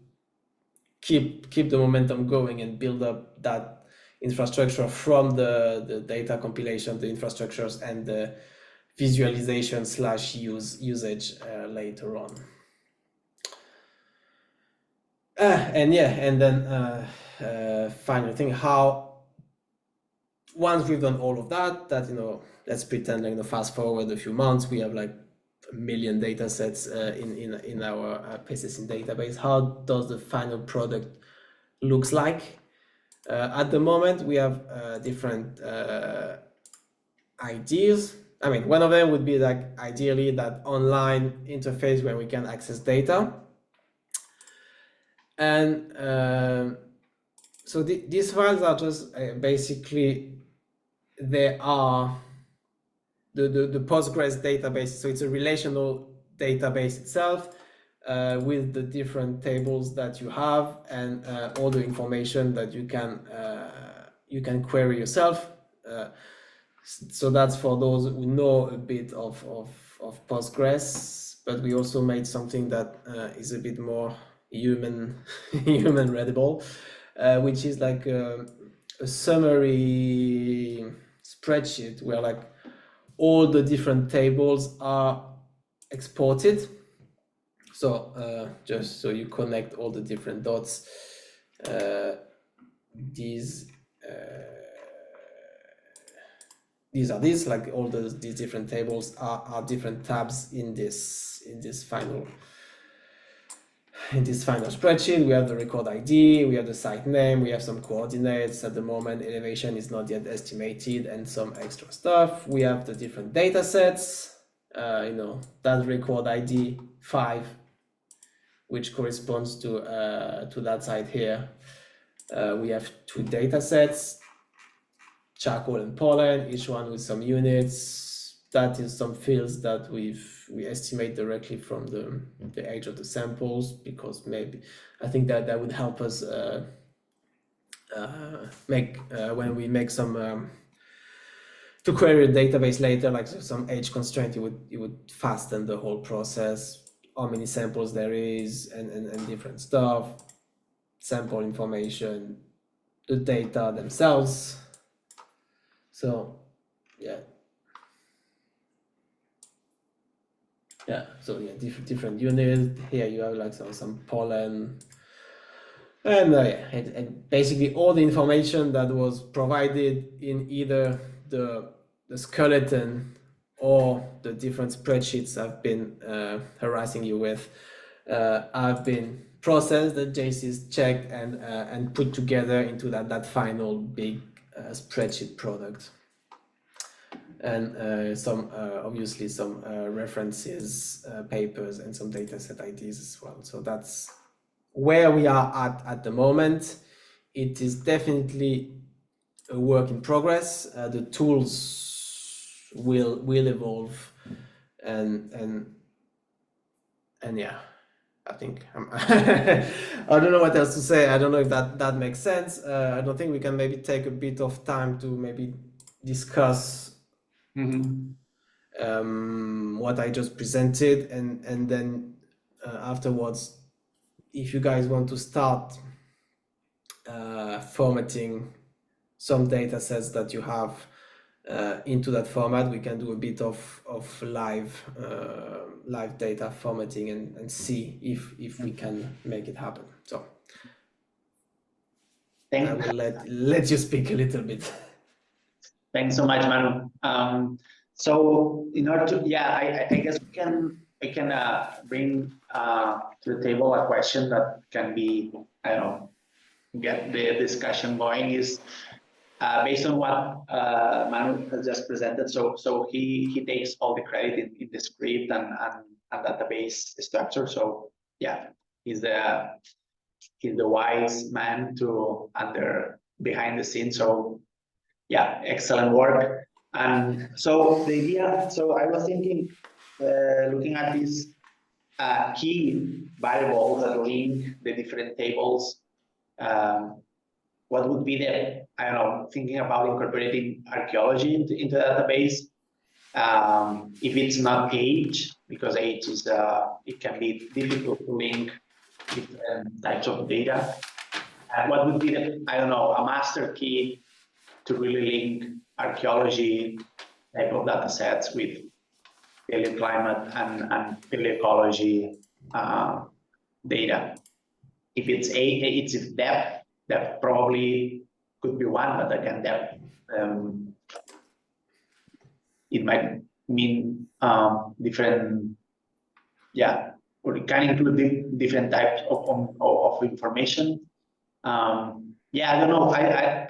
keep the momentum going and build up that infrastructure from the data compilation, the infrastructures, and the visualization / usage later on. And then final thing, how once we've done all of that, let's pretend like fast forward a few months, we have like 1 million data sets in our pSESYNTH database. How does the final product looks like? At the moment, we have different ideas. One of them would be like ideally that online interface where we can access data. And so these files are just basically, they are the Postgres database. So it's a relational database itself with the different tables that you have, and all the information that you can query yourself. So that's for those who know a bit of Postgres, but we also made something that is a bit more human readable, which is like a summary spreadsheet where like all the different tables are exported. So just so you connect all the different dots, these are like all these different tables are different tabs in this final in this final spreadsheet, we have the record ID, we have the site name, we have some coordinates. At the moment, elevation is not yet estimated, and some extra stuff. We have the different data sets, that record ID 5, which corresponds to that site here. We have 2 data sets, charcoal and pollen, each one with some units. That is some fields that we estimate directly from the age of the samples, because maybe I think that would help us when we make some to query a database later, like some age constraint, it would fasten the whole process. How many samples there is, and different stuff, sample information, the data themselves. So yeah. So different units. Here you have like some pollen, and basically all the information that was provided in either the skeleton or the different spreadsheets I've been harassing you with have been processed, the JC's checked, and put together into that final big spreadsheet product. And obviously some references, papers, and some dataset IDs as well. So that's where we are at the moment. It is definitely a work in progress. The tools will evolve, and yeah, I think I don't know what else to say. I don't know if that makes sense. I don't think we can maybe take a bit of time to maybe discuss what I just presented, and then afterwards, if you guys want to start formatting some data sets that you have into that format, we can do a bit of live data formatting and see if we can make it happen. So I will let you speak a little bit. Thanks so much, Manu. So in order to, I guess we can bring to the table a question that can be, I don't know, get the discussion going, is based on what Manu has just presented. So he takes all the credit in the script and database structure. So yeah, he's the wise man to behind the scenes. So yeah, excellent work. And so the idea, so I was thinking, looking at these key variables that link the different tables, what would be the, I don't know, thinking about incorporating archaeology into the database. If it's not age, because age is, it can be difficult to link different types of data. What would be the, I don't know, a master key to really link archaeology type of data sets with paleoclimate and paleoecology data? If it's depth probably could be one, but again, depth, it might mean different, or it can include different types of information. I don't know. I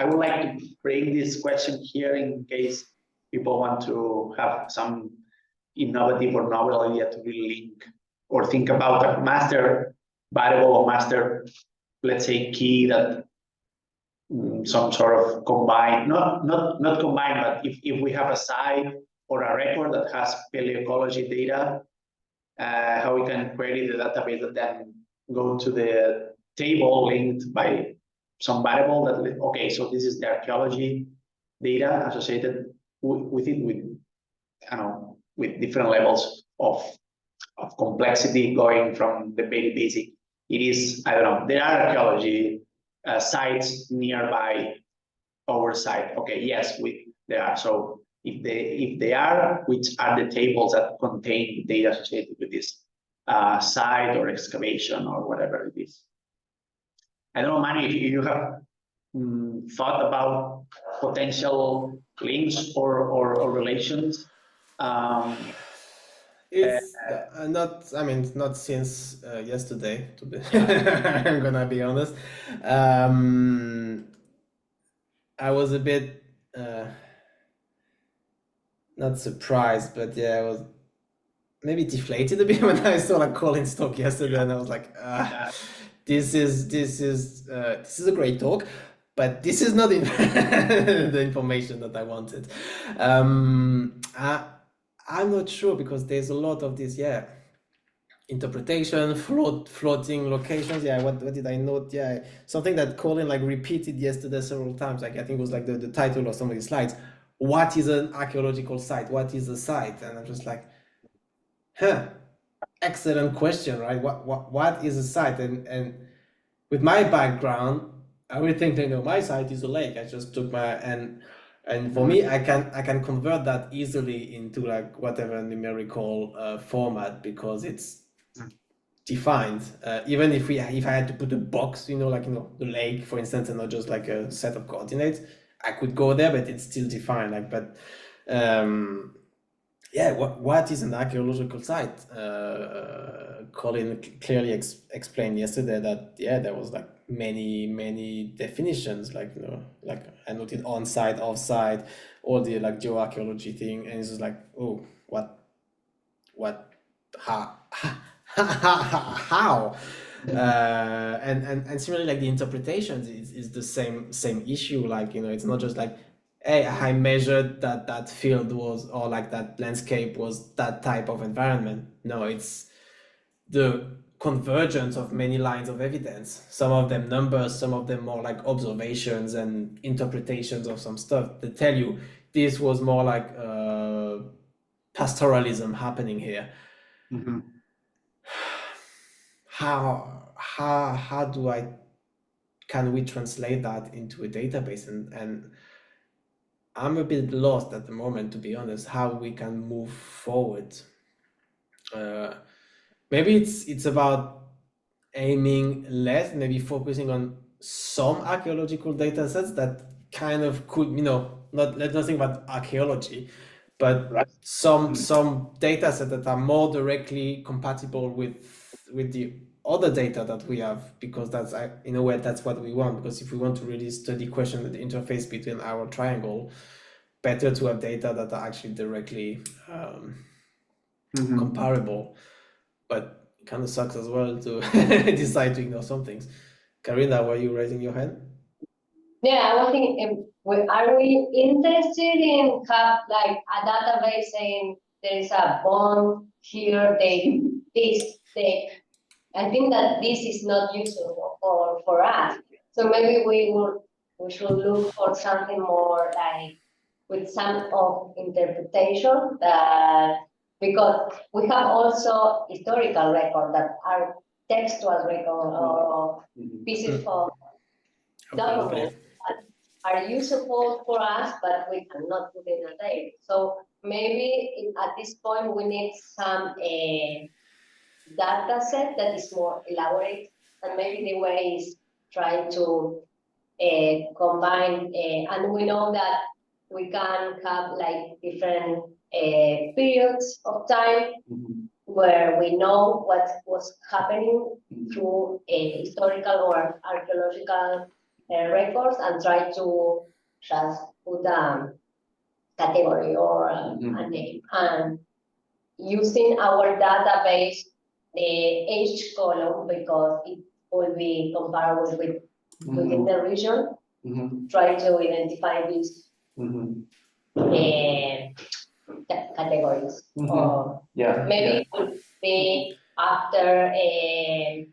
would like to bring this question here in case people want to have some innovative or novel idea to really link or think about a master variable or master, let's say, key that some sort of combined, not combined, but if we have a site or a record that has paleoecology data, how we can query the database and then go to the table linked by some variable that, okay, so this is the archaeology data associated with it, with, I don't know, with different levels of complexity, going from the very basic. It is, I don't know, there are archaeology sites nearby our site. Okay, yes, there are. So if they are, which are the tables that contain data associated with this site or excavation or whatever it is. I don't know, Manny, if you have thought about potential links or relations. It's not, I mean, not since yesterday, to be I'm gonna be honest. I was a bit not surprised, but yeah, I was maybe deflated a bit when I saw like Colin's talk yesterday, and I was like, this is a great talk, but this is not the information that I wanted. I'm not sure because there's a lot of this, interpretation, floating locations. Yeah, what did I note? Yeah, something that Colin like repeated yesterday several times. Like I think it was like the title of some of the slides. What is an archaeological site? What is a site? And I'm just like, excellent question, right? What is a site? And with my background, I would think my site is a lake. I just took and for me, I can convert that easily into like whatever numerical format because it's defined. Even if I had to put a box, like the lake, for instance, and not just like a set of coordinates, I could go there, but it's still defined. What is an archaeological site? Colin clearly explained yesterday that there was like many definitions, like I noted on-site, off-site, all the like geoarchaeology thing, and it's just like, oh, how? And similarly, like the interpretations is the same issue. Like it's not just like, hey, I measured that field was, or like that landscape was that type of environment. No, it's the convergence of many lines of evidence. Some of them numbers, some of them more like observations and interpretations of some stuff that tell you this was more like pastoralism happening here. How can we translate that into a database? And I'm a bit lost at the moment, to be honest, how we can move forward. Maybe it's about aiming less, maybe focusing on some archaeological data sets that kind of could, let's not think about archaeology, but some data sets that are more directly compatible with the other data that we have, because that's in a way that's what we want. Because if we want to really study question the interface between our triangle, better to have data that are actually directly comparable. But it kind of sucks as well to decide to ignore some things. Karina, were you raising your hand? Yeah, I was thinking, are we interested in have like a database saying there is a bond here, I think that this is not useful for us. So maybe we should look for something more like with some of interpretation that, because we have also historical record that are textual record or pieces of documents that are useful for us, but we cannot put in a date. So maybe at this point we need some data set that is more elaborate, and maybe the way is trying to combine, and we know that we can have like different periods of time where we know what was happening through historical or archaeological records, and try to just put a category or a name. And using our database, the age column, because it will be comparable with within the region, try to identify these categories. Or maybe it would be after a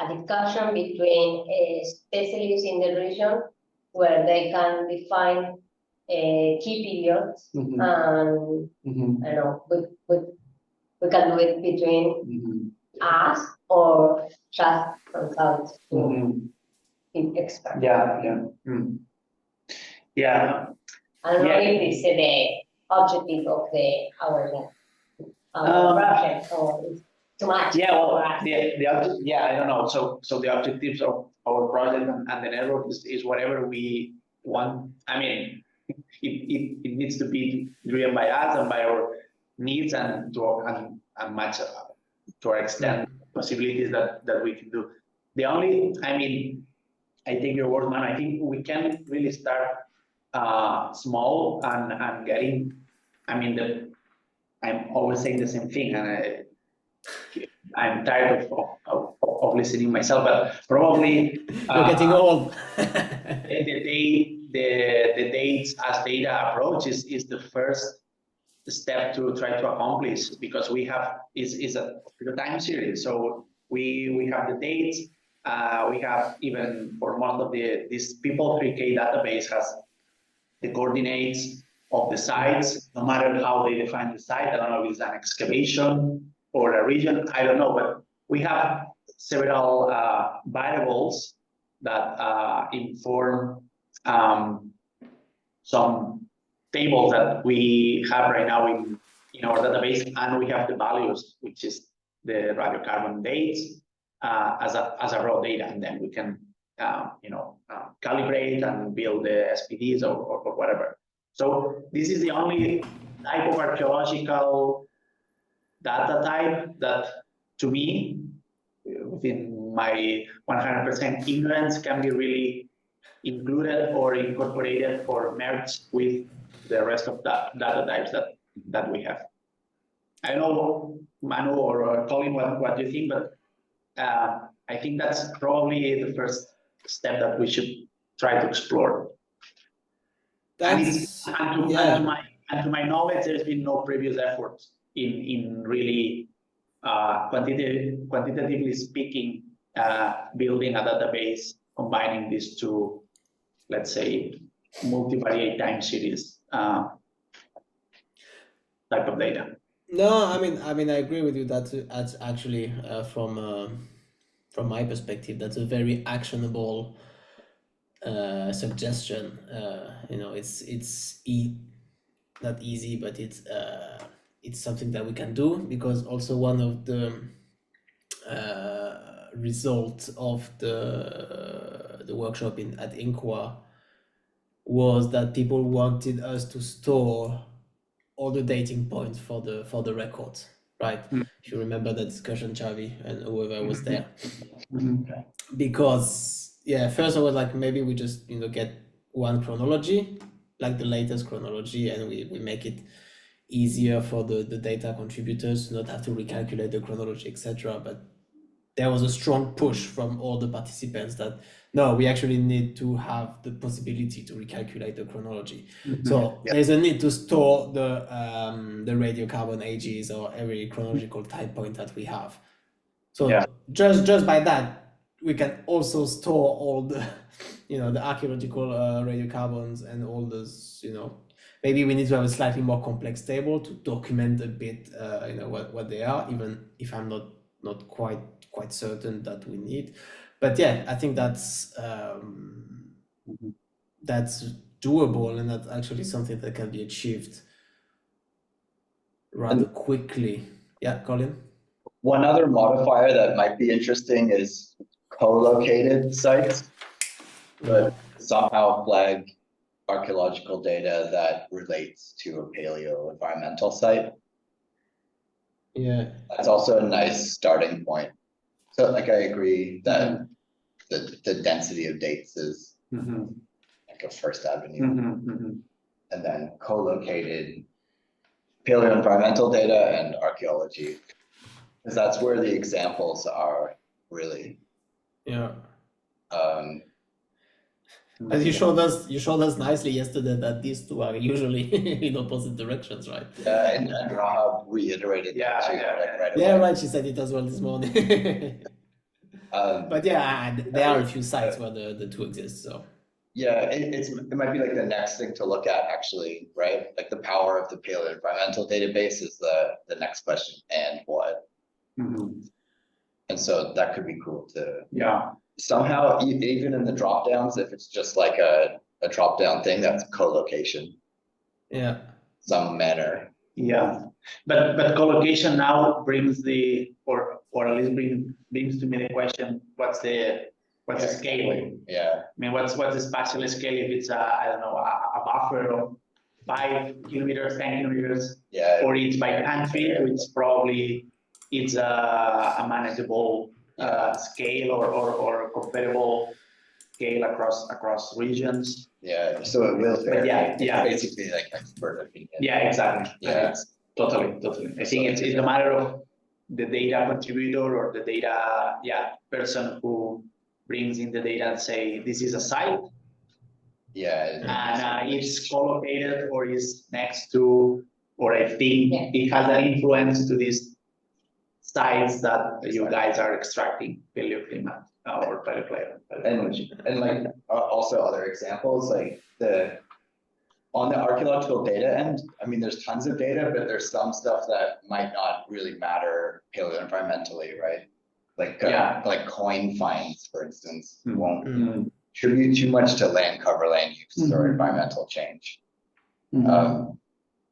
discussion between specialists in the region, where they can define key periods, and I know we can do it between us or just consult to experts. I don't know if it's the objective of our project, or it's too much. Yeah, well, I don't know. So the objectives of our project and the network is whatever we want. I mean, it needs to be driven by us and by our needs and much to our extent possibilities that we can do. The only, I mean, I take your word, man. I think we can really start small and getting. I mean, I'm always saying the same thing, and I'm tired of listening myself. But probably you're getting old. the dates as data approach is the first step to try to accomplish, because we have is a time series. So we have the dates. We have, even for most of this People 3K database has the coordinates of the sites, no matter how they define the site. I don't know if it's an excavation or a region, I don't know, but we have several variables that inform some tables that we have right now in our database, and we have the values, which is the radiocarbon dates as a raw data, and then we can calibrate and build the SPDs or whatever. So this is the only type of archaeological data type that, to me, within my 100% ignorance, can be really included or incorporated or merged with the rest of the data types that we have. I don't know, Manu or Colin, what you think, but I think that's probably the first step that we should try to explore. And to my knowledge, there's been no previous efforts in really quantitatively speaking, building a database combining these two, let's say, multivariate time series type of data. No, I mean, I agree with you. That's actually from my perspective, that's a very actionable suggestion. It's not easy, but it's something that we can do, because also one of the results of the workshop at Inqua was that people wanted us to store all the dating points for the records, right? If you remember the discussion, Xavi and whoever was there. Because first I was like, maybe we just get one chronology, like the latest chronology, and we make it easier for the data contributors to not have to recalculate the chronology, etc. But there was a strong push from all the participants that no, we actually need to have the possibility to recalculate the chronology. So there's a need to store the radiocarbon ages or every chronological time point that we have. So just by that, we can also store all the the archaeological radiocarbons and all those. Maybe we need to have a slightly more complex table to document a bit what they are, even if I'm not quite certain that we need. But I think that's doable, and that's actually something that can be achieved rather quickly. Yeah, Colin? One other modifier that might be interesting is co-located sites, but somehow flag archaeological data that relates to a paleo environmental site. Yeah. That's also a nice starting point. So I agree that the density of dates is like a first avenue. And then co-located paleo environmental data and archaeology, because that's where the examples are really. As you showed us nicely yesterday that these two are usually in opposite directions, right? Yeah, and Rahab reiterated that too, right away. Yeah, right. She said it as well this morning. But there are a few sites where the two exist. So it might be like the next thing to look at, actually, right? Like the power of the paleo environmental database is the next question, and what? And so that could be cool to somehow, even in the drop downs, if it's just like a drop down thing, that's co-location. Some manner. But co-location now brings or at least brings to me the question: what's the scale? I mean, what's the spatial scale? If it's I don't know, a buffer of 5 kilometers, 10 kilometers Yeah. for each by country, which probably it's a manageable scale or comparable scale across regions. Yeah, so it will vary. Yeah, yeah. It's basically like expert opinion. Yeah, exactly. Yeah. Totally. I think it's a matter of the data contributor or the data, person who brings in the data and say, this is a site. Yeah. And it's co-located or is next to, or I think it has an influence to these sites that you guys are extracting paleoclimate or paleoclimate. And like also other examples, like on the archaeological data end, I mean, there's tons of data, but there's some stuff that might not really matter paleoenvironmentally, right? Like like coin finds, for instance, won't contribute too much to land cover, land use, or environmental change.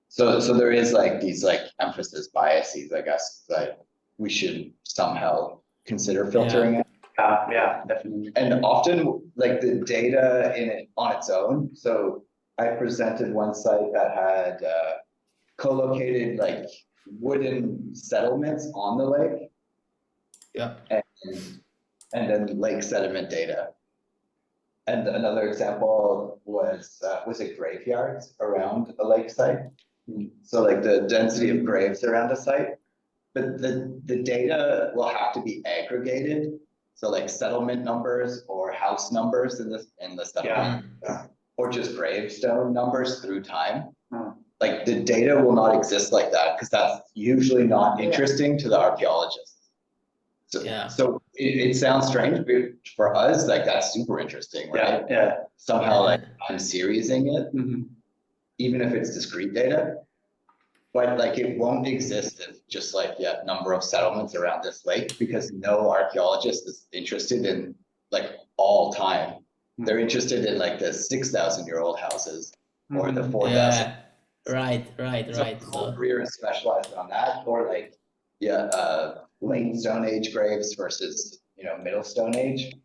So there is like these like emphasis biases, I guess, that we should somehow consider filtering it. Yeah, definitely. And often like the data in it on its own. So I presented one site that had co-located like wooden settlements on the lake. Yeah. And then lake sediment data. And another example was it graveyards around a lake site? So like the density of graves around a site, but the data will have to be aggregated. So like settlement numbers or house numbers in the settlement, or just gravestone numbers through time. Like the data will not exist like that because that's usually not interesting to the archaeologists. So it sounds strange, but for us, like that's super interesting, right? Yeah. Somehow like I'm seriesing it, even if it's discrete data. But like it won't exist if just like number of settlements around this lake, because no archaeologist is interested in like all time. They're interested in like the 6,000-year-old houses or the 4,000. Right. So career is specialized on that, or like late Stone Age graves versus Middle Stone Age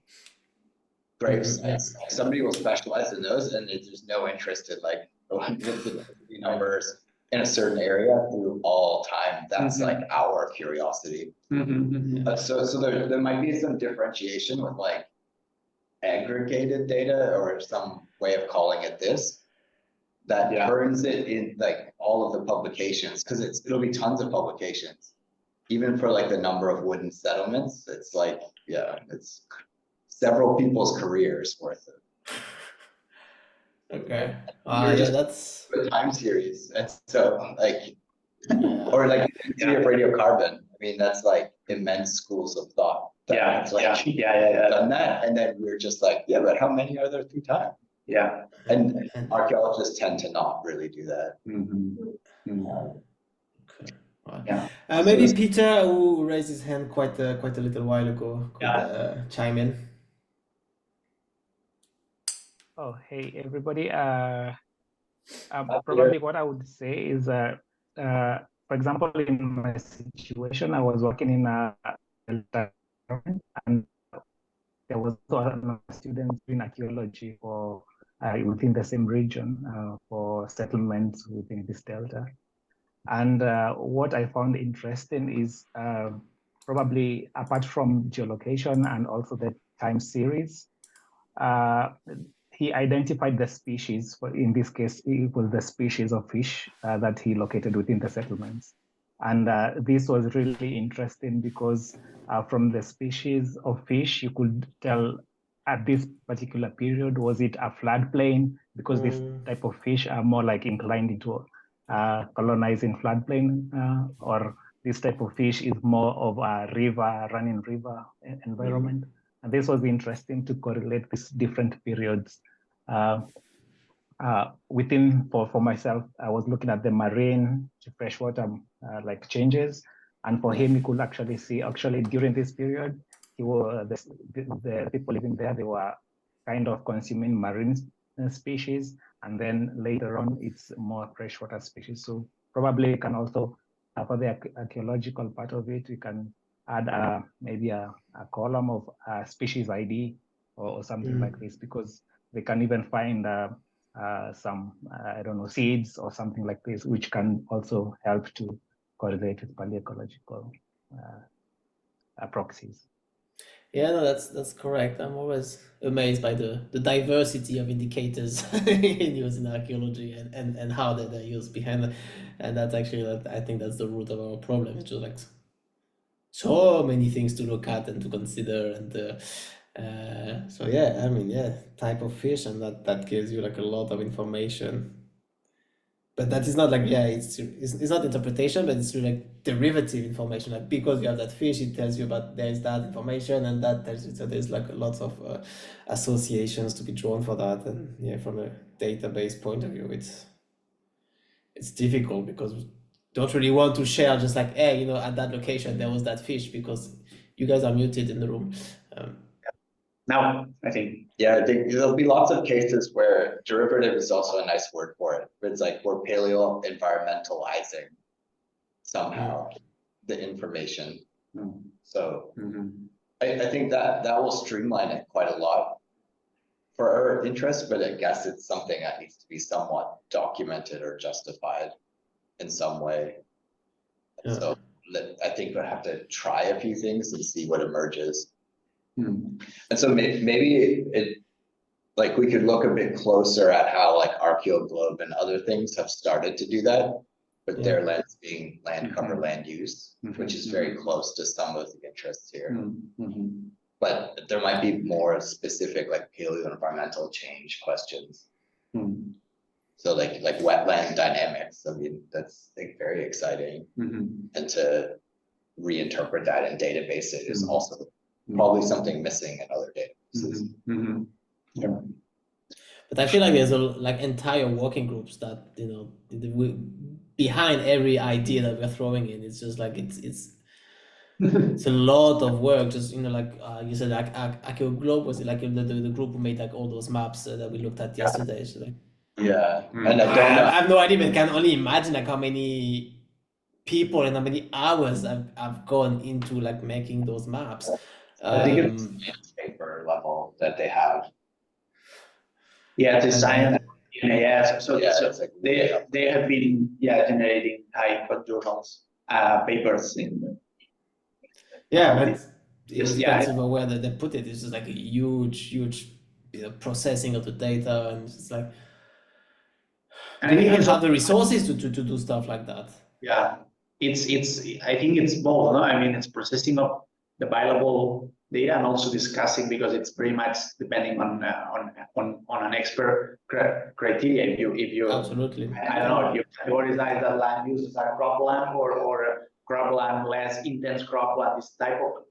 graves. Somebody will specialize in those, and there's no interest in like the numbers in a certain area through all time. That's like our curiosity. So there might be some differentiation with like aggregated data or some way of calling it this that turns it in like all of the publications, because it'll be tons of publications. Even for like the number of wooden settlements, it's like, it's several people's careers worth it. Okay. That's a time series. And so like, or like the history of radiocarbon. I mean, that's like immense schools of thought. Done that. And then we're just like, but how many are there through time? Yeah. And archaeologists tend to not really do that. Maybe Peter, who raised his hand quite a little while ago, could chime in. Oh, hey everybody. Probably what I would say is, for example, in my situation, I was working in a and there was also a student in archaeology for within the same region for settlements within this delta. And what I found interesting is probably apart from geolocation and also the time series, he identified the species. In this case, it was the species of fish that he located within the settlements. And this was really interesting because from the species of fish, you could tell at this particular period, was it a floodplain? Because this type of fish are more like inclined into colonizing floodplain, or this type of fish is more of a running river environment. And this was interesting to correlate these different periods. For myself, I was looking at the marine to freshwater like changes. And for him, he could actually see during this period, the people living there, they were kind of consuming marine species. And then later on, it's more freshwater species. So probably you can also, for the archaeological part of it, we can add maybe a column of species ID or something like this, because they can even find some, I don't know, seeds or something like this, which can also help to correlate with paleoecological proxies. Yeah, no, that's correct. I'm always amazed by the diversity of indicators in use in archaeology and how they're used behind it. And that's actually, I think that's the root of our problem. It's just like so many things to look at and to consider. And so yeah, I mean, yeah, type of fish, and that gives you like a lot of information. But that is not like, yeah, it's not interpretation, but it's really like derivative information. Like because you have that fish, it tells you about there's that information, and that tells you, so there's like lots of associations to be drawn for that. And yeah, from a database point of view, it's difficult because we don't really want to share just like, hey, at that location there was that fish, because you guys are muted in the room. Now, I think. Yeah, I think there'll be lots of cases where derivative is also a nice word for it. It's like we're paleo environmentalizing somehow the information. So I think that will streamline it quite a lot for our interest, but I guess it's something that needs to be somewhat documented or justified in some way. So I think we'll have to try a few things and see what emerges. And so maybe like we could look a bit closer at how like ArchaeoGlobe and other things have started to do that, with their lens being land cover, land use, which is very close to some of the interests here. But there might be more specific like paleo environmental change questions. So like wetland dynamics, I mean, that's like very exciting. And to reinterpret that in databases is also probably something missing in other databases. Yeah. But I feel like there's entire working groups that behind every idea that we're throwing in. It's just like it's a lot of work. Just like you said, like ArchaeoGlobe was like the group who made like all those maps that we looked at yesterday. So like, and I have no idea, but can only imagine like how many people and how many hours I've gone into like making those maps. I think it's paper level that they have. Yeah, the science. So like they have been generating high impact journals, papers in. But irrespective of where they put it, it's just like a huge processing of the data, and it's just like, do we even have the resources to do stuff like that? Yeah, it's I think it's both. No, I mean, it's processing of the available data and also discussing, because it's pretty much depending on an expert criteria. If you absolutely, I don't know, if you categorize that land use as a cropland or cropland less intense cropland, this type of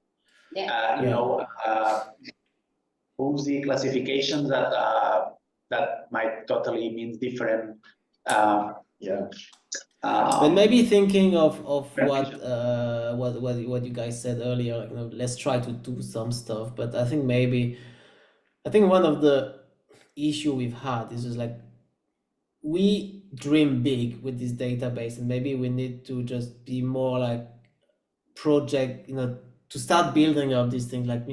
woozy classifications that might totally mean different. But maybe thinking of what you guys said earlier, like, let's try to do some stuff. But I think one of the issue we've had is just like, we dream big with this database, and maybe we need to just be more like project, to start building up these things. Like,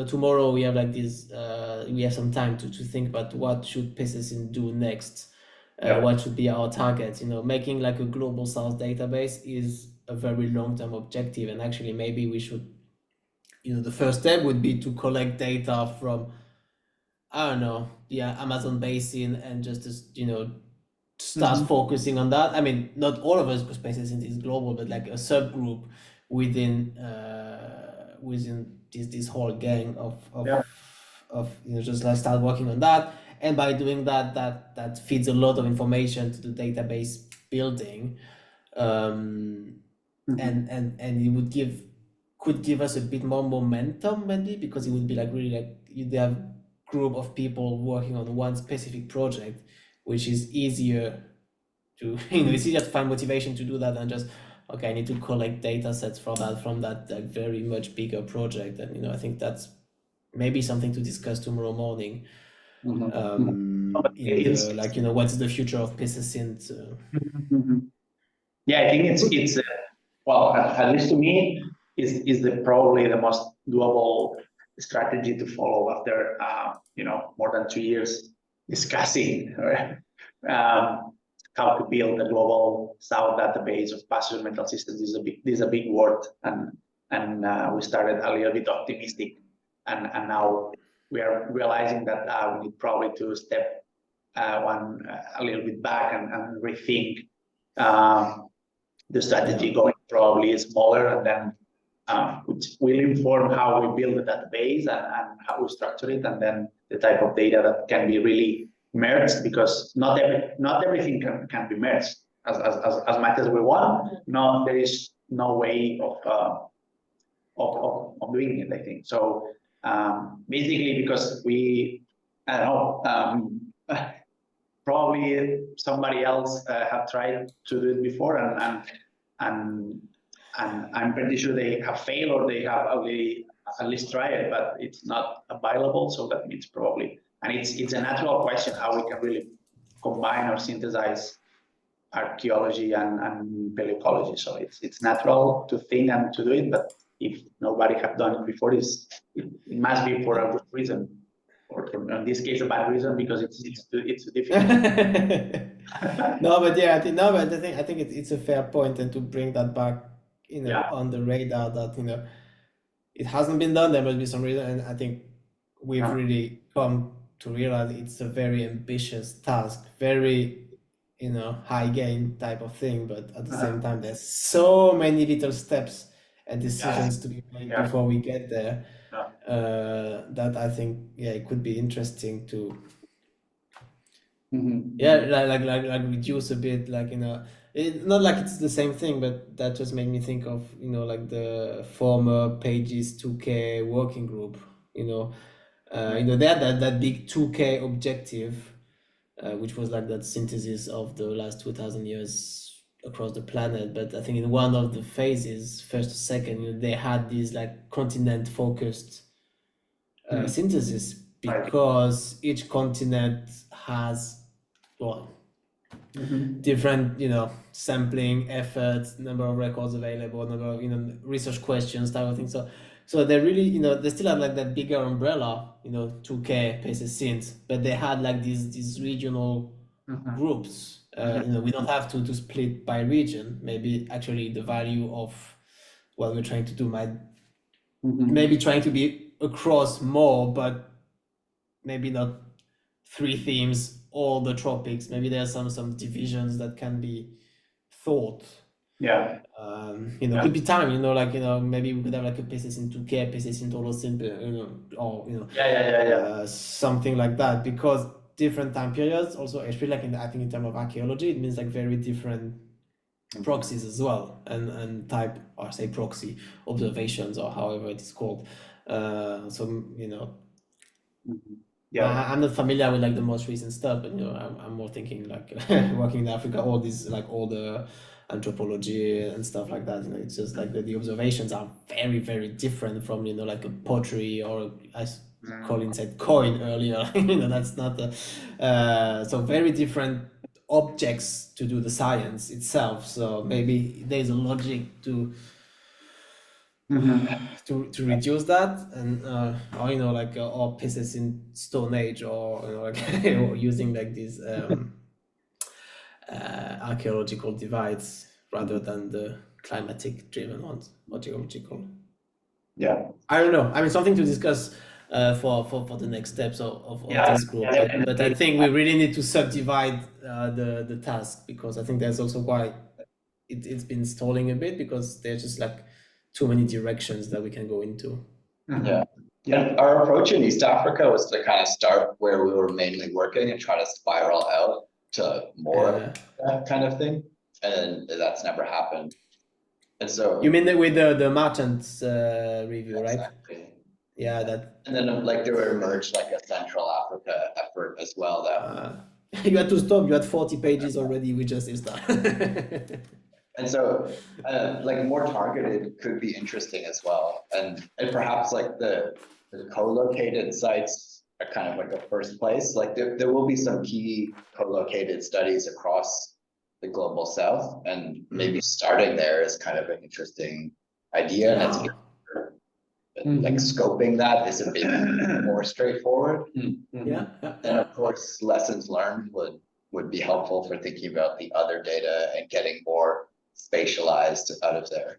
tomorrow we have like this, we have some time to think about what should pSESYNTH do next. What should be our targets? Making like a global South database is a very long-term objective, and actually maybe we should, the first step would be to collect data from, I don't know, the Amazon basin, and just start focusing on that. I mean, not all of us, because pSESYNTH is global, but like a subgroup within this whole gang of just like start working on that. And by doing that feeds a lot of information to the database building, and it could give us a bit more momentum, maybe, because it would be like really like you'd have group of people working on one specific project, which is easier to it's easier to find motivation to do that than just, okay, I need to collect data sets from that like very much bigger project. And I think that's maybe something to discuss tomorrow morning. What's the future of pSESYNTH? Yeah, I think it's well, at least to me, is probably the most doable strategy to follow after more than 2 years discussing how to build a global South database of passive mental systems. This is a big word, and we started a little bit optimistic, and now we are realizing that we need probably to step a little bit back and rethink the strategy, going probably smaller, and then which will inform how we build the database and how we structure it, and then the type of data that can be really merged, because not everything can be merged as much as we want. No, there is no way of doing it, I think. So basically, because I don't know, probably somebody else have tried to do it before, and I'm pretty sure they have failed, or they have at least tried it, but it's not available. So that means probably, and it's a natural question how we can really combine or synthesize archaeology and paleoecology. So it's natural to think and to do it, but if nobody have done it before, it must be for a good reason, or in this case a bad reason, because it's difficult. No, but yeah, I think it's a fair point, and to bring that back, on the radar, that it hasn't been done. There must be some reason, and I think we've really come to realize it's a very ambitious task, very high gain type of thing, but at the same time there's so many little steps and decisions to be made before we get there, that I think it could be interesting to like reduce a bit, like not like it's the same thing, but that just made me think of like the former Pages 2K working group. They had that big 2K objective, which was like that synthesis of the last 2,000 years across the planet. But I think in one of the phases, first or second, they had these like continent focused synthesis, because each continent has different sampling efforts, number of records available, number of research questions, type of thing. So they really they still had like that bigger umbrella, 2K pSESYNTH, but they had like these regional groups. We don't have to split by region. Maybe actually the value of what we're trying to do might maybe trying to be across more, but maybe not 3 themes, all the tropics. Maybe there are some divisions that can be thought. Could be time, maybe we could have like a pSESYNTH 2K, pSESYNTH Holosimple, or something like that, because different time periods also, especially like I think in terms of archaeology, it means like very different proxies as well, and type, or say proxy observations, or however it is called. I'm not familiar with like the most recent stuff, but I'm more thinking like working in Africa, all these like all the anthropology and stuff like that. It's just like the observations are very, very different from like a pottery, or as Colin said, coin earlier. That's not so very different objects to do the science itself. So maybe there's a logic to reduce that, and or like or pSESYNTH Stone Age, or like or using like these archaeological divides rather than the climatic driven ones, or geological. I don't know. I mean, something to discuss for the next steps of this group. But I think we really need to subdivide the task, because I think there's also why it's been stalling a bit, because there's just like too many directions that we can go into. And our approach in East Africa was to kind of start where we were mainly working and try to spiral out to more of that kind of thing, and that's never happened. And so you mean that with the Marchant's review, right? Exactly. Yeah, that. And then like there would emerge like a Central Africa effort as well. That you had to stop. You had 40 pages already. We just started. And so like more targeted could be interesting as well, and perhaps like the co-located sites are kind of like a first place. Like there will be some key co-located studies across the global South, and maybe starting there is kind of an interesting idea. And like scoping that is a bit more straightforward. Yeah. And of course, lessons learned would be helpful for thinking about the other data and getting more spatialized out of there.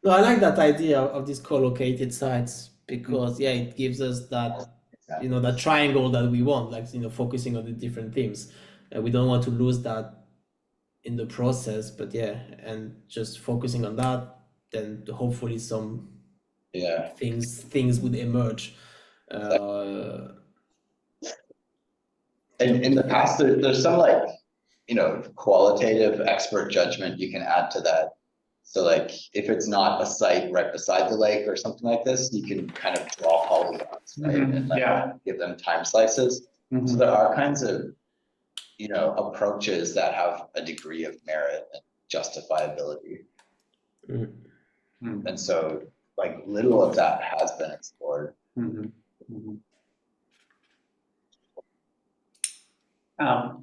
No, I like that idea of these co-located sites because yeah, it gives us that that triangle that we want, like focusing on the different themes. We don't want to lose that in the process, but yeah, and just focusing on that, then hopefully some things would emerge. In the past, there's some qualitative expert judgment you can add to that. So like if it's not a site right beside the lake or something like this, you can kind of draw polygons, right? And give them time slices. So there are kinds of approaches that have a degree of merit and justifiability. And so like little of that has been explored.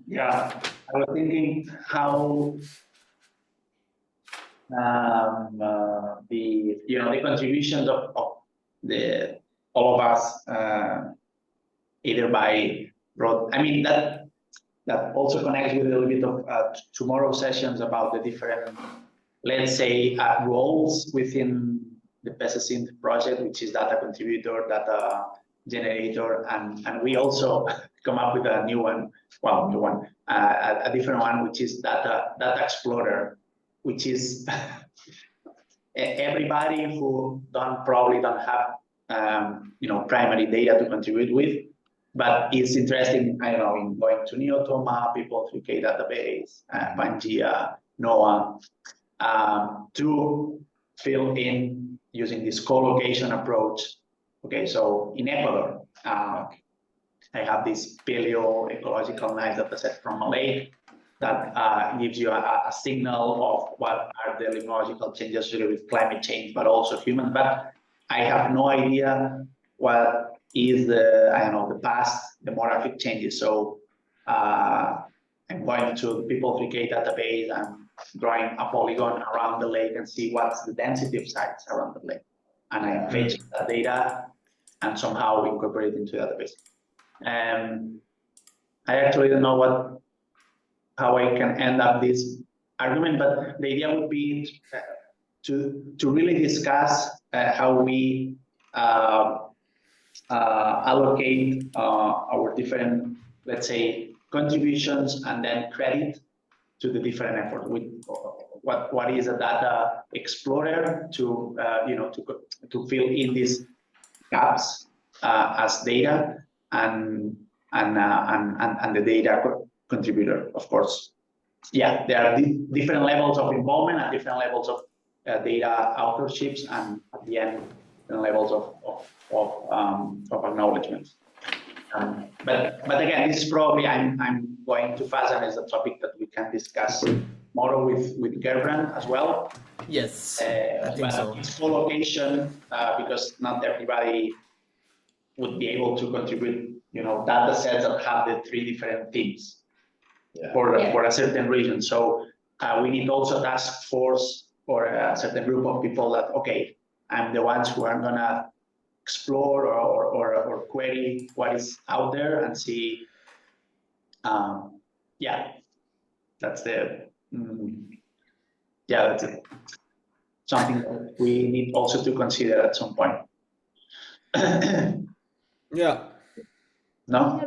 Yeah, I was thinking how the contributions of all of us, either by broad, I mean that also connects with a little bit of tomorrow's sessions about the different, let's say, roles within the pSESYNTH project, which is data contributor, data generator, and we also come up with a new one, a different one, which is data explorer, which is everybody who probably don't have primary data to contribute with, but is interested, I don't know, in going to Neotoma, People3K database, Pangea, NOAA, to fill in using this co-location approach. Okay, so in Ecuador, I have this paleo ecological nice data set from a lake that gives you a signal of what are the limnological changes associated with climate change, but also human. But I have no idea what is the past demographic changes. So I'm going to the People3K database and drawing a polygon around the lake and see what's the density of sites around the lake. And I'm fetching that data and somehow incorporate it into the database. I actually don't know how I can end up this argument, but the idea would be to really discuss how we allocate our different, let's say, contributions and then credit to the different efforts. What is a data explorer to fill in these gaps as data and the data contributor, of course. Yeah, there are different levels of involvement and different levels of data authorships, and at the end, different levels of acknowledgements. But again, this is probably I'm going too fast, and it's a topic that we can discuss tomorrow with Gerbrand as well. Yes, I think so. It's co-location because not everybody would be able to contribute, data sets that have the 3 different themes for a certain region. So we need also a task force or a certain group of people that, okay, I'm the ones who are gonna explore or query what is out there and see. That's that's it. Something that we need also to consider at some point. Yeah. No?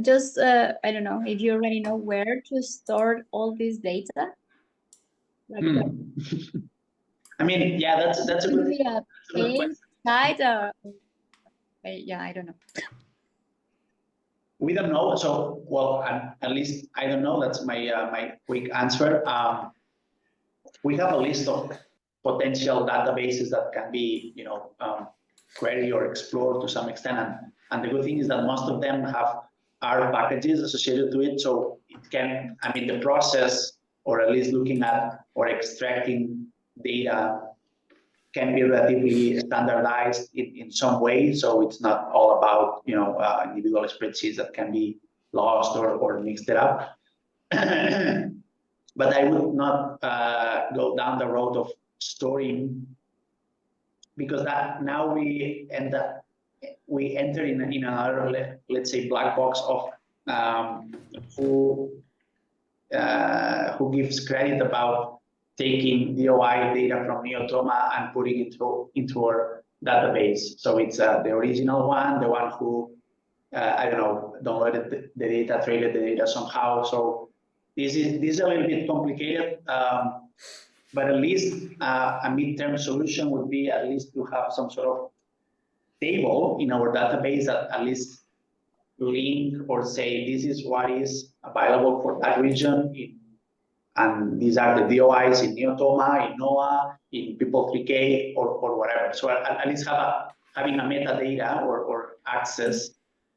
Just I don't know if you already know where to store all this data. I mean, yeah, that's a good site or yeah, I don't know. We don't know. So, well, at least I don't know. That's my quick answer. We have a list of potential databases that can be, queried or explored to some extent. And the good thing is that most of them have R packages associated to it. So it can, the process, or at least looking at or extracting data, can be relatively standardized in some way. So it's not all about, individual spreadsheets that can be lost or mixed it up. but I would not go down the road of storing, because that now we enter in another, let's say, black box of who gives credit about taking DOI data from Neotoma and putting it into our database. So it's the original one, the one who I don't know, downloaded the data, traded the data somehow. So this is a little bit complicated, but at least a midterm solution would be at least to have some sort of table in our database that at least link or say this is what is available for that region, and these are the DOIs in Neotoma, in NOAA, in People 3K, or whatever. So at least having a metadata or access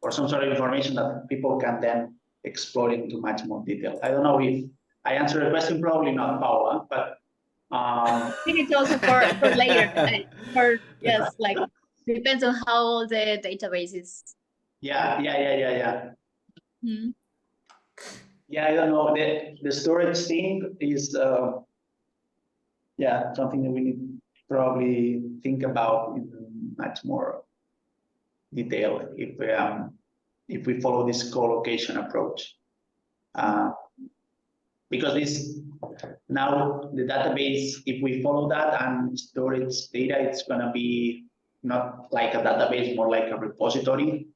or some sort of information that people can then explore into much more detail. I don't know if I answered the question, probably not, Paula, but I think it's also for later. Yes, like depends on how old the database is. Yeah. Hmm. Yeah, I don't know. The storage thing is something that we need to probably think about in much more detail if we follow this co-location approach. Because now the database, if we follow that and storage data, it's gonna be not like a database, more like a repository.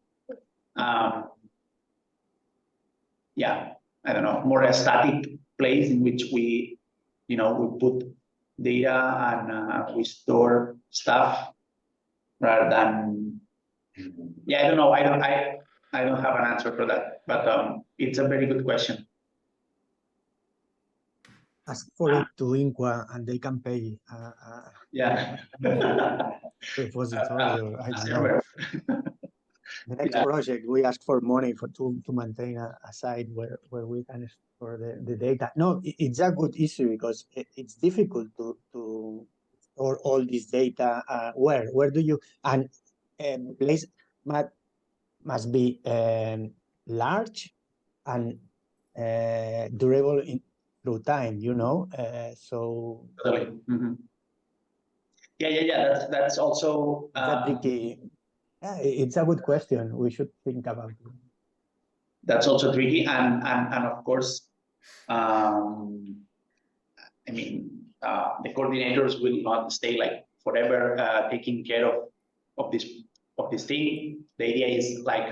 Yeah, I don't know, more a static place in which we put data and we store stuff rather than, I don't know, I don't have an answer for that, but it's a very good question. Ask for it to Inqua and they can pay. Repository, or I don't know. The next project, we ask for money to maintain a site where we can store the data. No, it's a good issue because it's difficult to store all this data. Where do you, and place must be large and durable through time, so. Totally. Mm-hmm. Yeah. That's also tricky. Yeah, it's a good question. We should think about it. That's also tricky, and of course, I mean, the coordinators will not stay like forever taking care of this thing. The idea is like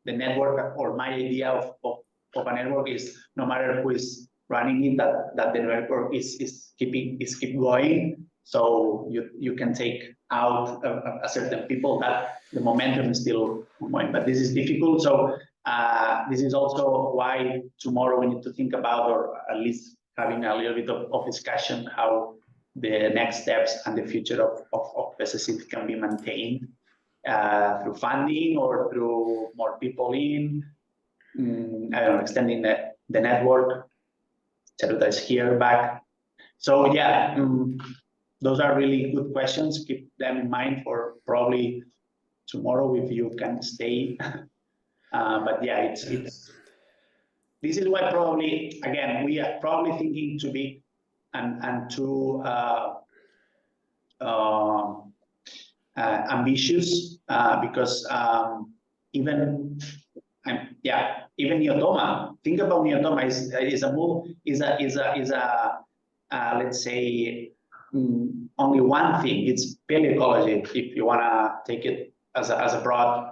the network, or my idea of a network is no matter who is running it, that the network is keep going. So you can take out a certain people that the momentum is still going, but this is difficult. So this is also why tomorrow we need to think about, or at least having a little bit of discussion, how the next steps and the future of pSESYNTH can be maintained through funding or through more people in, I don't know, extending the network. Charuta is here back. So yeah, those are really good questions. Keep them in mind for probably tomorrow if you can stay. But yeah, it's this is why probably, again, we are probably thinking too big and too ambitious, because even Neotoma. Think about Neotoma is a let's say only one thing. It's paleoecology. If you wanna take it as a broad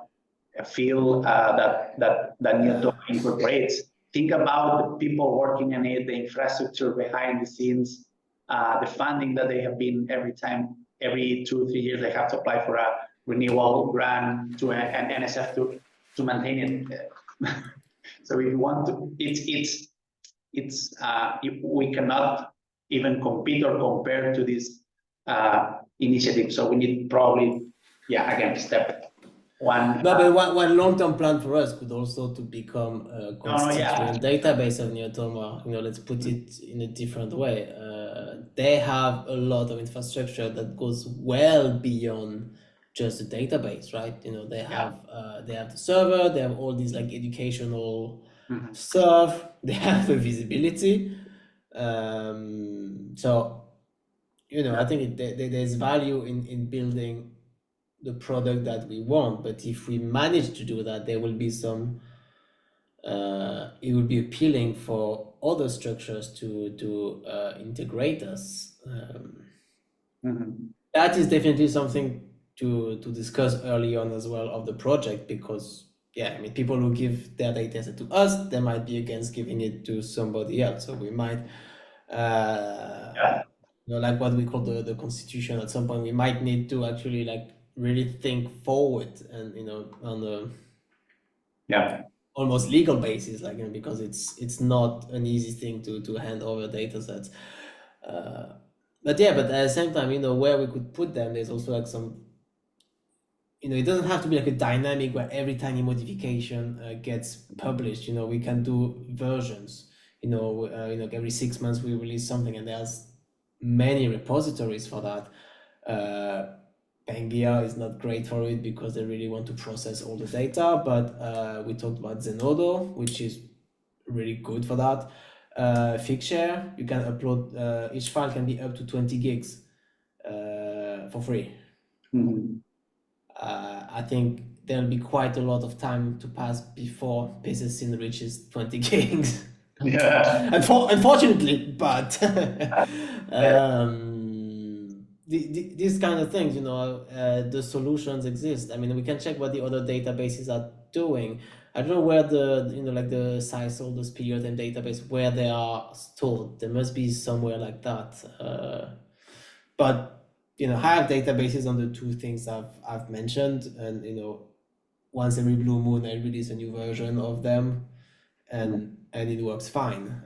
field that Neotoma incorporates. Think about the people working in it, the infrastructure behind the scenes, the funding that they have been every 2-3 years they have to apply for a renewal grant to an NSF to maintain it. So if you want to, we cannot even compete or compare to this initiative. So we need probably, again, step one. No, but one long-term plan for us could also to become a constituent database of Neotoma. Let's put it in a different way. They have a lot of infrastructure that goes well beyond just a database, right? They have the server, they have all these like educational stuff, they have the visibility, So, you know, I think there's value in building the product that we want, but if we manage to do that, there will be some. It will be appealing for other structures to integrate us. That is definitely something to discuss early on as well of the project, because yeah, I mean, people who give their data set to us, they might be against giving it to somebody else. So we might, you know, like what we call the constitution. At some point, we might need to actually like really think forward, and you know, on the almost legal basis, like, you know, because it's not an easy thing to hand over data sets. But yeah, but at the same time, you know, where we could put them, there's also like some, you know, it doesn't have to be like a dynamic where every tiny modification gets published. You know, we can do versions. You know, every 6 months we release something, and there's many repositories for that. Pangea is not great for it because they really want to process all the data, but we talked about Zenodo, which is really good for that. Figshare, you can upload, each file can be up to 20 gigs for free. I think there'll be quite a lot of time to pass before pSESYNTH reaches 20 gigs. Yeah. Unfortunately, but these kind of things, you know, the solutions exist. I mean, we can check what the other databases are doing. I don't know where the, you know, like the sizeholders period and database, where they are stored. There must be somewhere like that. But you know, I have databases on the two things I've mentioned, and you know, once every blue moon I release a new version of them, and it works fine.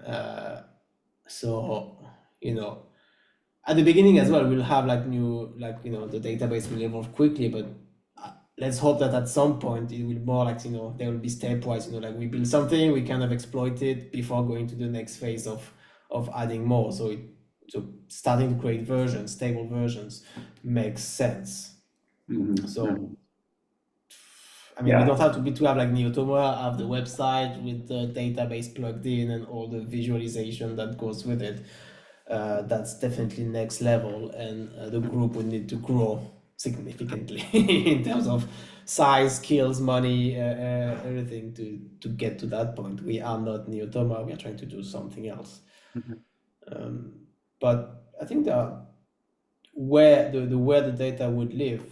So you know, at the beginning as well, we'll have like new, like, you know, the database will evolve quickly, but let's hope that at some point it will more like, you know, there will be stepwise, you know, like we build something, we kind of exploit it before going to the next phase of adding more. So starting to create versions, stable versions, makes sense. So I mean, we don't have to have like Neotoma, have the website with the database plugged in and all the visualization that goes with it. That's definitely next level, and the group would need to grow significantly in terms of size, skills, money, everything to get to that point. We are not Neotoma, we are trying to do something else. But I think where the data would live,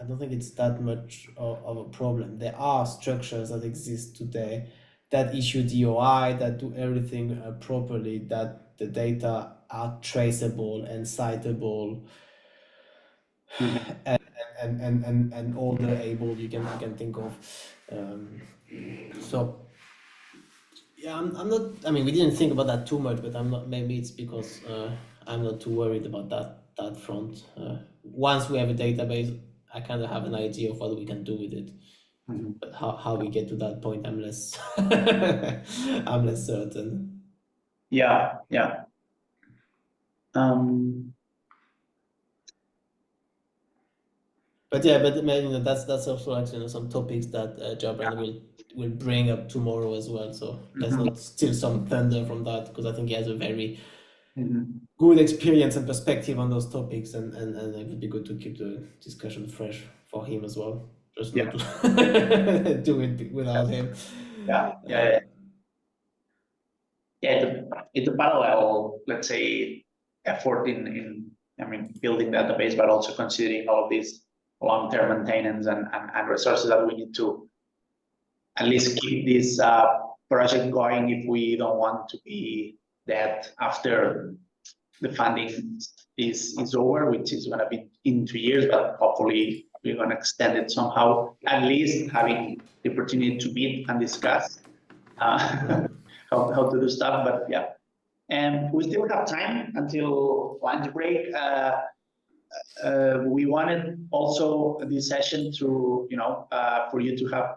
I don't think it's that much of a problem. There are structures that exist today that issue DOI, that do everything properly, that the data are traceable and citable, and all the able you can think of. So yeah, I'm not. I mean, we didn't think about that too much, but I'm not. Maybe it's because I'm not too worried about that front. Once we have a database, I kind of have an idea of what we can do with it. But how we get to that point, I'm less I'm less certain. Yeah. But yeah, but you know, that's also like, you know, some topics that Jabran will bring up tomorrow as well. So let's not steal some thunder from that, because I think he has a very good experience and perspective on those topics, and it would be good to keep the discussion fresh for him as well. Just not to do it without him. It's a parallel, let's say, effort in I mean, building database, but also considering all of these long-term maintenance and resources that we need to at least keep this project going if we don't want to be dead after the funding is over, which is going to be in 2 years, but hopefully we're going to extend it somehow, at least having the opportunity to meet and discuss how to do stuff. But yeah, and we still have time until lunch break. We wanted also this session to, you know, for you to have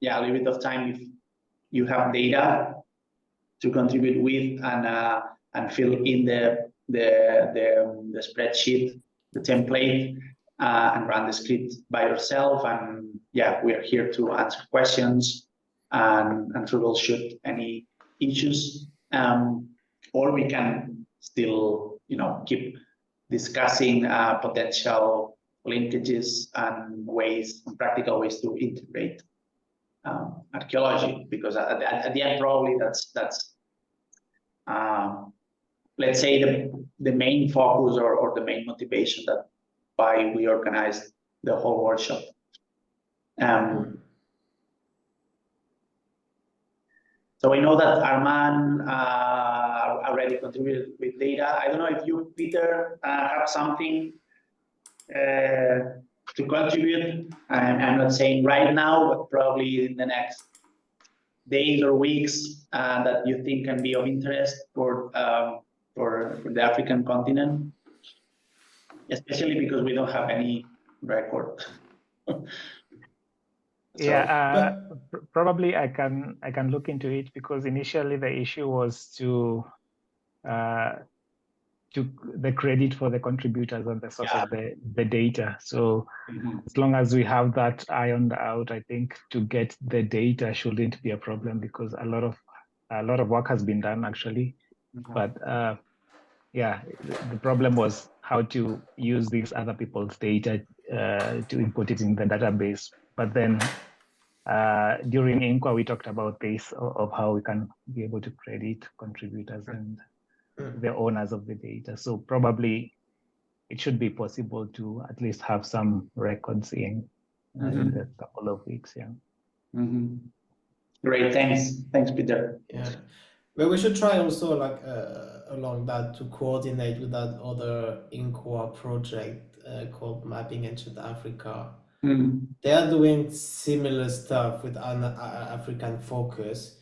a little bit of time if you have data to contribute with, and fill in the spreadsheet, the template, and run the script by yourself. And yeah, we are here to answer questions and troubleshoot any issues. or we can still, keep discussing potential linkages and practical ways to integrate archaeology, because at the end, probably that's let's say the main focus or the main motivation that why we organized the whole workshop. So I know that Arman already contributed with data. I don't know if you, Peter, have something to contribute. I'm not saying right now, but probably in the next days or weeks that you think can be of interest for the African continent, especially because we don't have any record. Probably I can look into it, because initially the issue was to the credit for the contributors on the source of the data. So as long as we have that ironed out, I think to get the data shouldn't be a problem, because a lot of work has been done actually. But the problem was how to use these other people's data to input it in the database. But then during INQA, we talked about this, of how we can be able to credit contributors and the owners of the data. So probably it should be possible to at least have some records in the couple of weeks. Great, thanks, Peter. Well, we should try also along that to coordinate with that other INQA project called Mapping Ancient Africa. They are doing similar stuff with an African focus,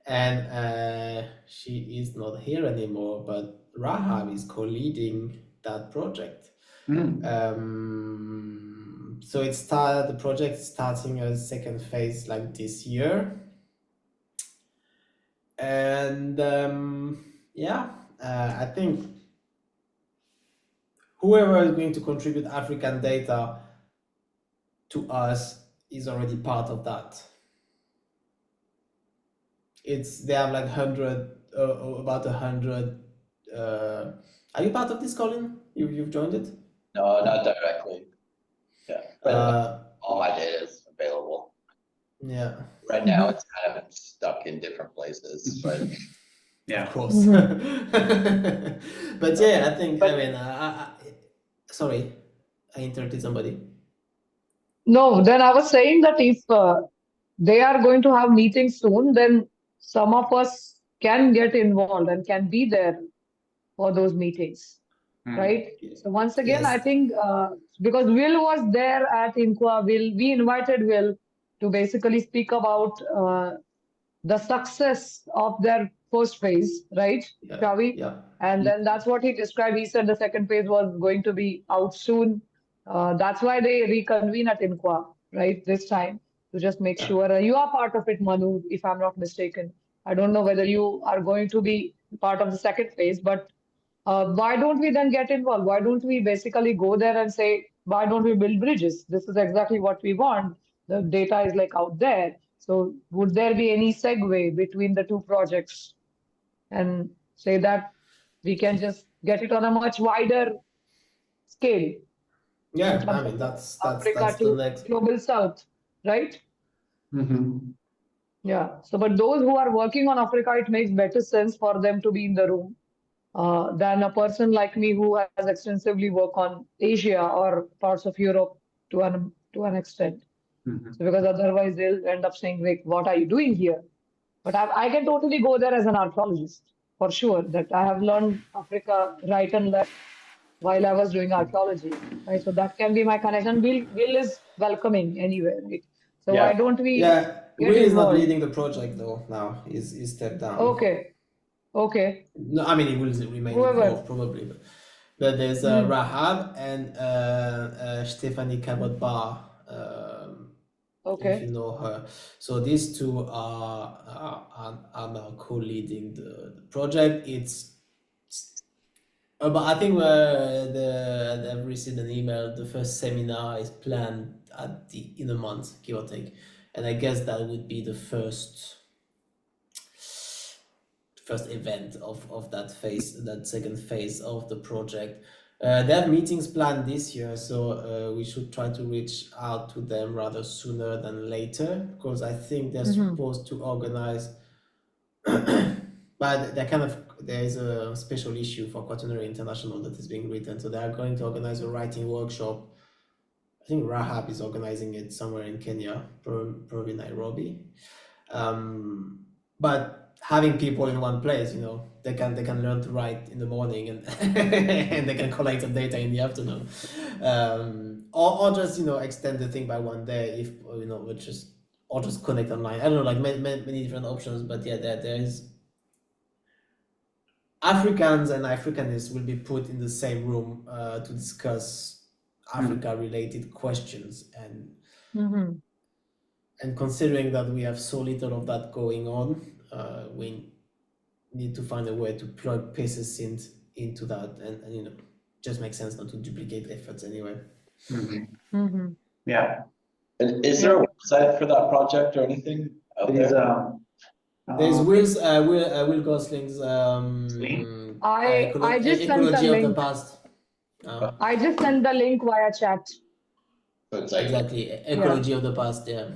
and she is not here anymore, but Rahab is co-leading that project. So the project is starting a second phase like this year. And I think whoever is going to contribute African data to us is already part of that. They have like about 100. Are you part of this, Colin? You've joined it? No, not directly. Yeah, but all my data is available. Yeah. Right now, it's kind of stuck in different places, but yeah, of course. But I think sorry, I interrupted somebody. No, then I was saying that if they are going to have meetings soon, then some of us can get involved and can be there for those meetings, right? So once again, I think because Will was there at INQA, we invited Will to basically speak about the success of their first phase, right, Shavi? Yeah. And then that's what he described. He said the second phase was going to be out soon. That's why they reconvene at INQA, right, this time, to just make sure. You are part of it, Manu, if I'm not mistaken. I don't know whether you are going to be part of the second phase, but why don't we then get involved? Why don't we basically go there and say, why don't we build bridges? This is exactly what we want. The data is like out there. So would there be any segue between the two projects and say that we can just get it on a much wider scale? Yeah, I mean, that's Africa the to next Global South, right? Yeah. So, but those who are working on Africa, it makes better sense for them to be in the room than a person like me who has extensively worked on Asia or parts of Europe to an extent. So because otherwise they'll end up saying, like, what are you doing here? But I can totally go there as an archaeologist, for sure, that I have learned Africa right and left while I was doing archaeology, right? So that can be my connection. Will is welcoming anywhere, right? So why don't we get Will is not involved? leading the project though now. He's stepped down. Okay. No, I mean, he will remain involved probably, but there's Rahab and Stephanie Cabot-Barr, if you know her. So these two are now co-leading the project. But I think I've received an email. The first seminar is planned in a month, give or take, and I guess that would be the first first event of that phase, that second phase of the project. They have meetings planned this year, so we should try to reach out to them rather sooner than later, because I think they're supposed to organize, but there is a special issue for Quaternary International that is being written, so they are going to organize a writing workshop. I think Rahab is organizing it somewhere in Kenya, probably Nairobi. But having people in one place, they can learn to write in the morning and and they can collect some data in the afternoon, or just extend the thing by one day if or just connect online. I don't know, like many different options. But yeah, there is. Africans and Africanists will be put in the same room to discuss Africa-related questions, and considering that we have so little of that going on, we need to find a way to plug pSESYNTH into that, and just makes sense not to duplicate efforts anyway. Yeah. And is there a website for that project or anything out there? There's Will Gosling's I just sent the Ecology of the link. Past. I just sent the link via chat. So it's like, Exactly, Ecology of the Past, yeah.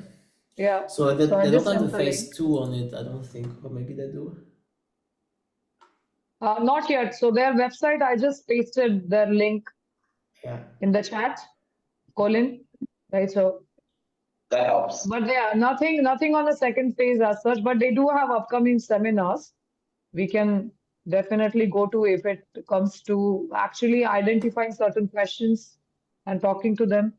Yeah. So they I don't just have the sent the phase link. 2 on it, I don't think, or maybe they do. Not yet. So their website, I just pasted their link in the chat, Colin. Right. So that helps. but yeah, nothing on the second phase as such, but they do have upcoming seminars. We can definitely go to if it comes to actually identifying certain questions and talking to them.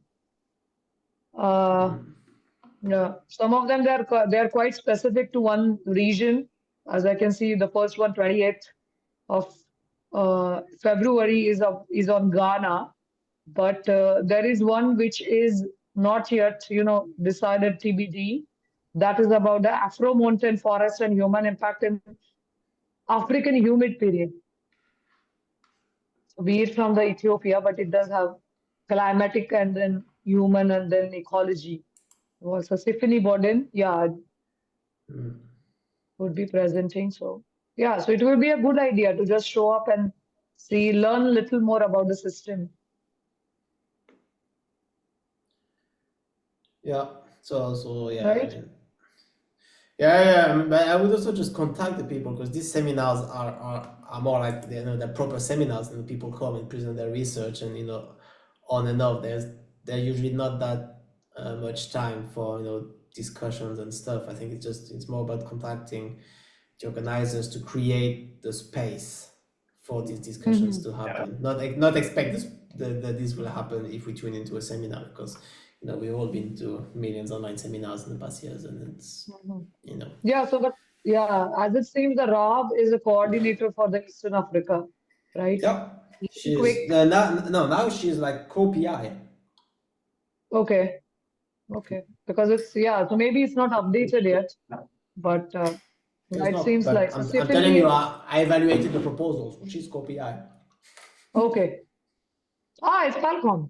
Yeah, some of them they're quite specific to one region. As I can see, the first one, 28th of February is on Ghana, but there is one which is not yet, decided TBD. That is about the Afro-montane forest and human impact in African humid period. Be it from the Ethiopia, but it does have climatic and then human and then ecology. Also, Symphony Bodin, would be presenting. So yeah, so it will be a good idea to just show up and learn a little more about the system. Yeah. So yeah. Right? But I would also just contact the people, because these seminars are more like the proper seminars, and people come and present their research, and on and off. They're usually not that much time for discussions and stuff. I think it's more about contacting the organizers to create the space for these discussions to happen. Not expect that this will happen if we tune into a seminar, because we've all been to millions of online seminars in the past years, and it's Yeah, so as it seems, the Rahab is a coordinator for the Eastern Africa, right? Yeah, she's now she's like co-PI. Okay, because it's so maybe it's not updated yet, but it seems but like I'm telling you, I evaluated the proposals. She's co-PI. Okay. It's Falcon.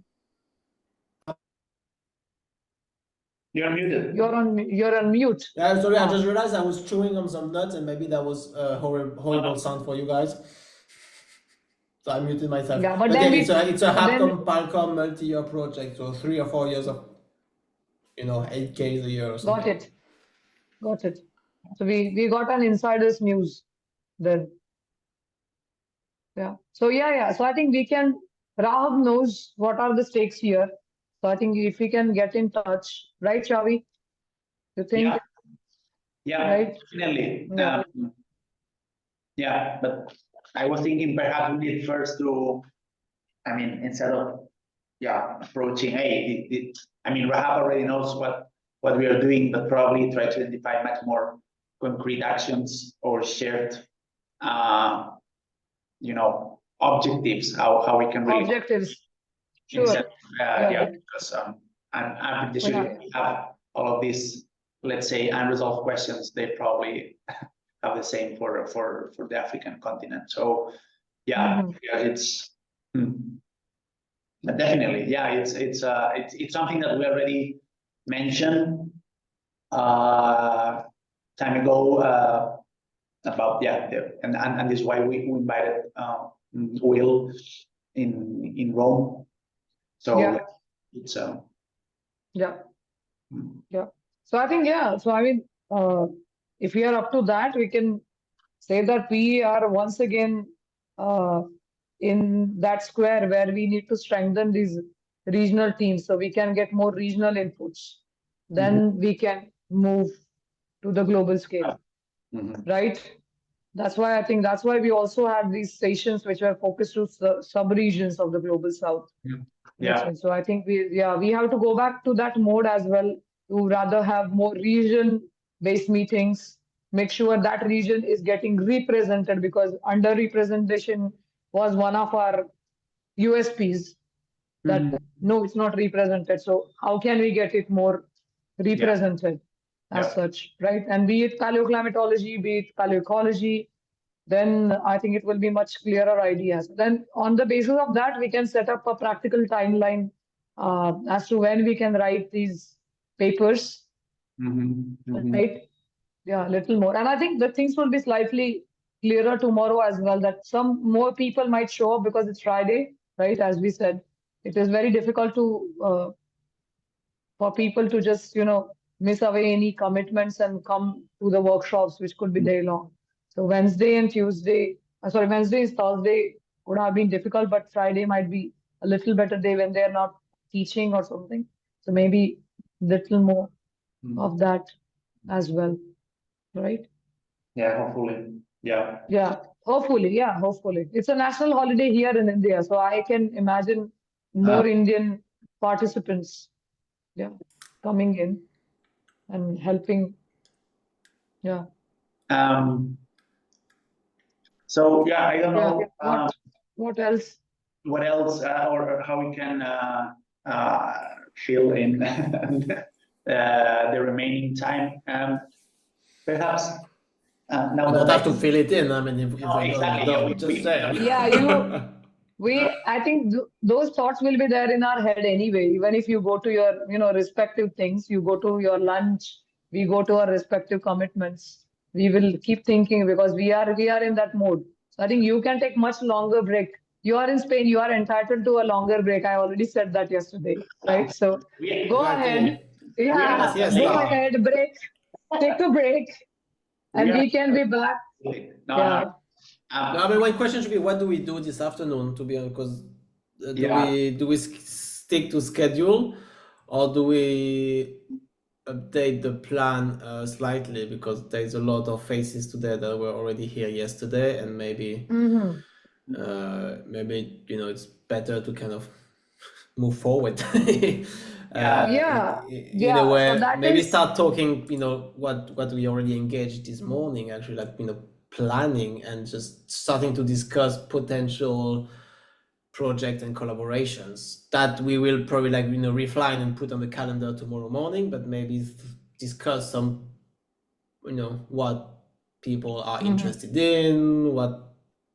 You're muted. You're on mute. Yeah, sorry, I just realized I was chewing on some nuts, and maybe that was a horrible sound for you guys. So I muted myself. Yeah, but then it's a Palcom multi-year project, so 3 or 4 years of 8Ks a year or something. Got it. So we got an insider's news then. Yeah. So So I think Rahab knows what are the stakes here. So I think if we can get in touch, right, Shavi? You think? Yeah, right? Definitely. But I was thinking perhaps we need first to, instead of approaching, Rahab already knows what we are doing, but probably try to identify much more concrete actions or shared objectives, how we can really Objectives. Sure. Because I'm pretty sure if we have all of these, let's say, unresolved questions, they probably have the same for the African continent. So it's definitely it's something that we already mentioned time ago. about and this is why we invited Will in Rome. So Yeah. it's Yeah. Yeah. So I think, so I mean, if we are up to that, we can say that we are once again in that square where we need to strengthen these regional teams so we can get more regional inputs. Then we can move to the global scale, right? That's why I think that's why we also had these stations which were focused to sub-regions of the global south. Yeah. So I think we have to go back to that mode as well, to rather have more region-based meetings, make sure that region is getting represented, because underrepresentation was one of our USPs, that no, it's not represented. So how can we get it more represented as such, right? And be it paleoclimatology, be it paleoecology, then I think it will be much clearer ideas. Then on the basis of that, we can set up a practical timeline as to when we can write these papers, right? Yeah, a little more. And I think the things will be slightly clearer tomorrow as well, that some more people might show up because it's Friday, right? As we said, it is very difficult to for people to just, miss away any commitments and come to the workshops, which could be day long. So Wednesday and Thursday would have been difficult, but Friday might be a little better day when they're not teaching or something. So maybe little more of that as well, right? Yeah, hopefully. Yeah. Yeah, hopefully. Yeah, hopefully. It's a national holiday here in India, so I can imagine more Indian participants, coming in and helping. Yeah. So I don't know. What else? What else, or how we can fill in the remaining time? Perhaps now You that don't have to fill it in. I mean, if exactly. don't, just say. Yeah, I think those thoughts will be there in our head anyway. Even if you go to your, respective things, you go to your lunch, we go to our respective commitments. We will keep thinking because we are in that mode. So I think you can take much longer break. You are in Spain, you are entitled to a longer break. I already said that yesterday, right? So go ahead. Yeah, go ahead, break, take a break, and we can be back. No, I mean, one question should be, what do we do this afternoon? To be honest, because do we stick to schedule, or do we update the plan slightly, because there's a lot of faces today that were already here yesterday, and maybe maybe it's better to kind of move forward. In a way, So maybe start talking, what we already engaged this morning, actually, like, planning and just starting to discuss potential projects and collaborations that we will probably refine and put on the calendar tomorrow morning, but maybe discuss some, what people are interested in,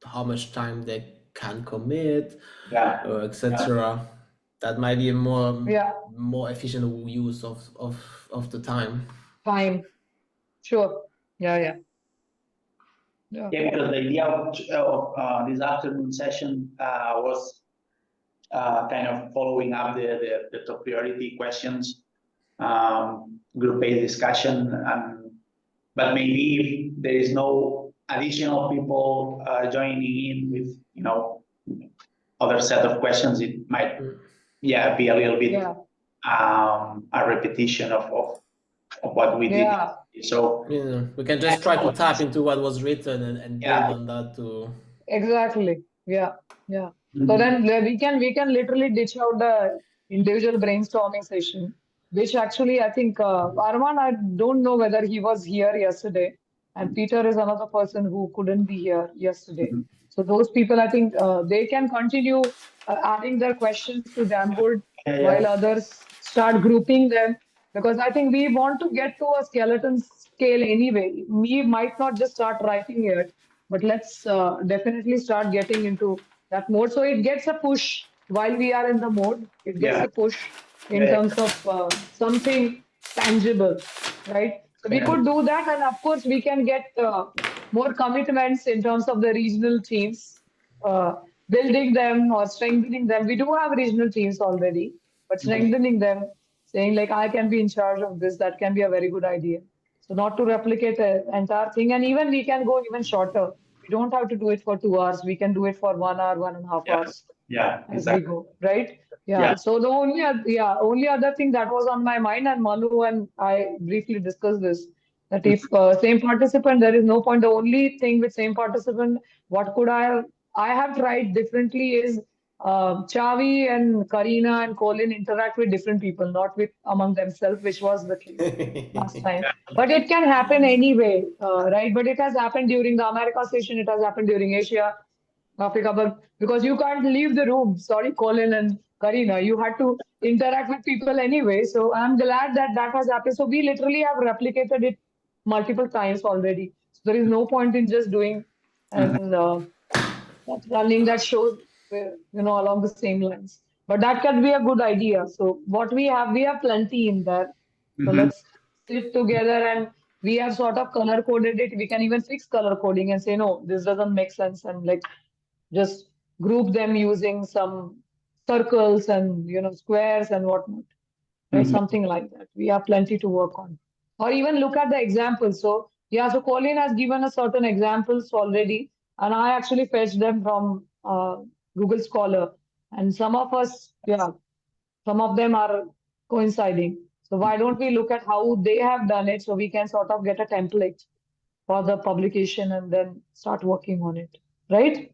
how much time they can commit, etc. That might be a more efficient use of the time. Fine. Sure. Yeah. Yeah, because the idea of this afternoon session was kind of following up the top priority questions, group-based discussion, but maybe if there is no additional people joining in with other set of questions, it might be a little bit a repetition of what we did. So we can just try to tap into what was written and build on that too. Exactly. Yeah. So then we can literally ditch out the individual brainstorming session, which actually I think Arman, I don't know whether he was here yesterday, and Peter is another person who couldn't be here yesterday. So those people, I think they can continue adding their questions to Jamboard while others start grouping them, because I think we want to get to a skeleton scale anyway. We might not just start writing it, but let's definitely start getting into that mode. So it gets a push while we are in the mode. It gets a push in terms of something tangible, right? So we could do that, and of course we can get more commitments in terms of the regional teams, building them or strengthening them. We do have regional teams already, but strengthening them, saying like, I can be in charge of this, that can be a very good idea. So not to replicate the entire thing, and even we can go even shorter. We don't have to do it for 2 hours. We can do it for 1 hour, 1.5 hours Yeah, as we go, right? Yeah. Yeah. So the only other thing that was on my mind, and Manu and I briefly discussed this, that if same participant, there is no point. The only thing with same participant, what could I have tried differently is Chavi and Karina and Colin interact with different people, not with among themselves, which was the case last time. But it can happen anyway, right? But it has happened during the America session. It has happened during Asia, Africa, but because you can't leave the room. Sorry, Colin and Karina, you had to interact with people anyway. So I'm glad that that has happened. So we literally have replicated it multiple times already. So there is no point in just doing and running that shows, along the same lines. But that can be a good idea. So what we have plenty in there. So let's sit together and we have sort of color coded it. We can even fix color coding and say, no, this doesn't make sense. And like, just group them using some circles and squares and whatnot, right? Something like that. We have plenty to work on, or even look at the examples. So yeah, so Colin has given us certain examples already, and I actually fetched them from Google Scholar, and some of them are coinciding. So why don't we look at how they have done it, so we can sort of get a template for the publication and then start working on it, right?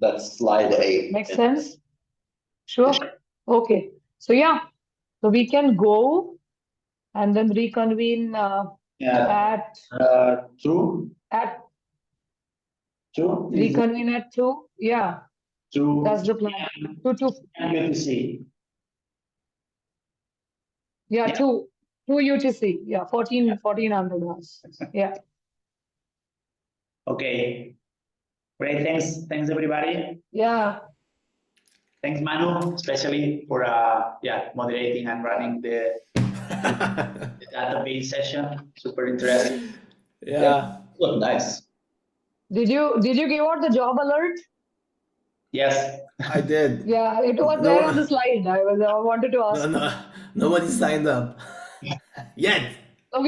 That's slide 8. Makes sense? Sure. Okay. So yeah, so we can go and then reconvene Yeah. at True. reconvene at 2. Yeah, that's the plan. 2 UTC. yeah, 2 UTC. Yeah, 1400 hours. Yeah. Okay. Great. Thanks everybody. Yeah. Thanks Manu, especially for moderating and running the database session. Super interesting. Yeah. Look nice. Did you give out the job alert? Yes. I did. Yeah, it was there on the slide. I wanted to ask. No, nobody signed up yet. So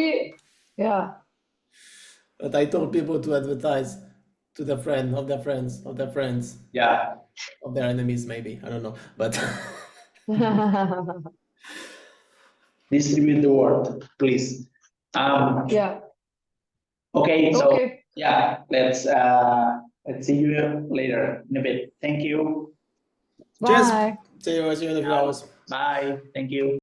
yeah. But I told people to advertise to their friend of their friends of their friends. Yeah. Of their enemies, maybe. I don't know. But distribute the word, please. Yeah. Okay, so Okay. yeah, let's see you later in a bit. Thank you. Bye. see you in a few hours. Bye. Thank you.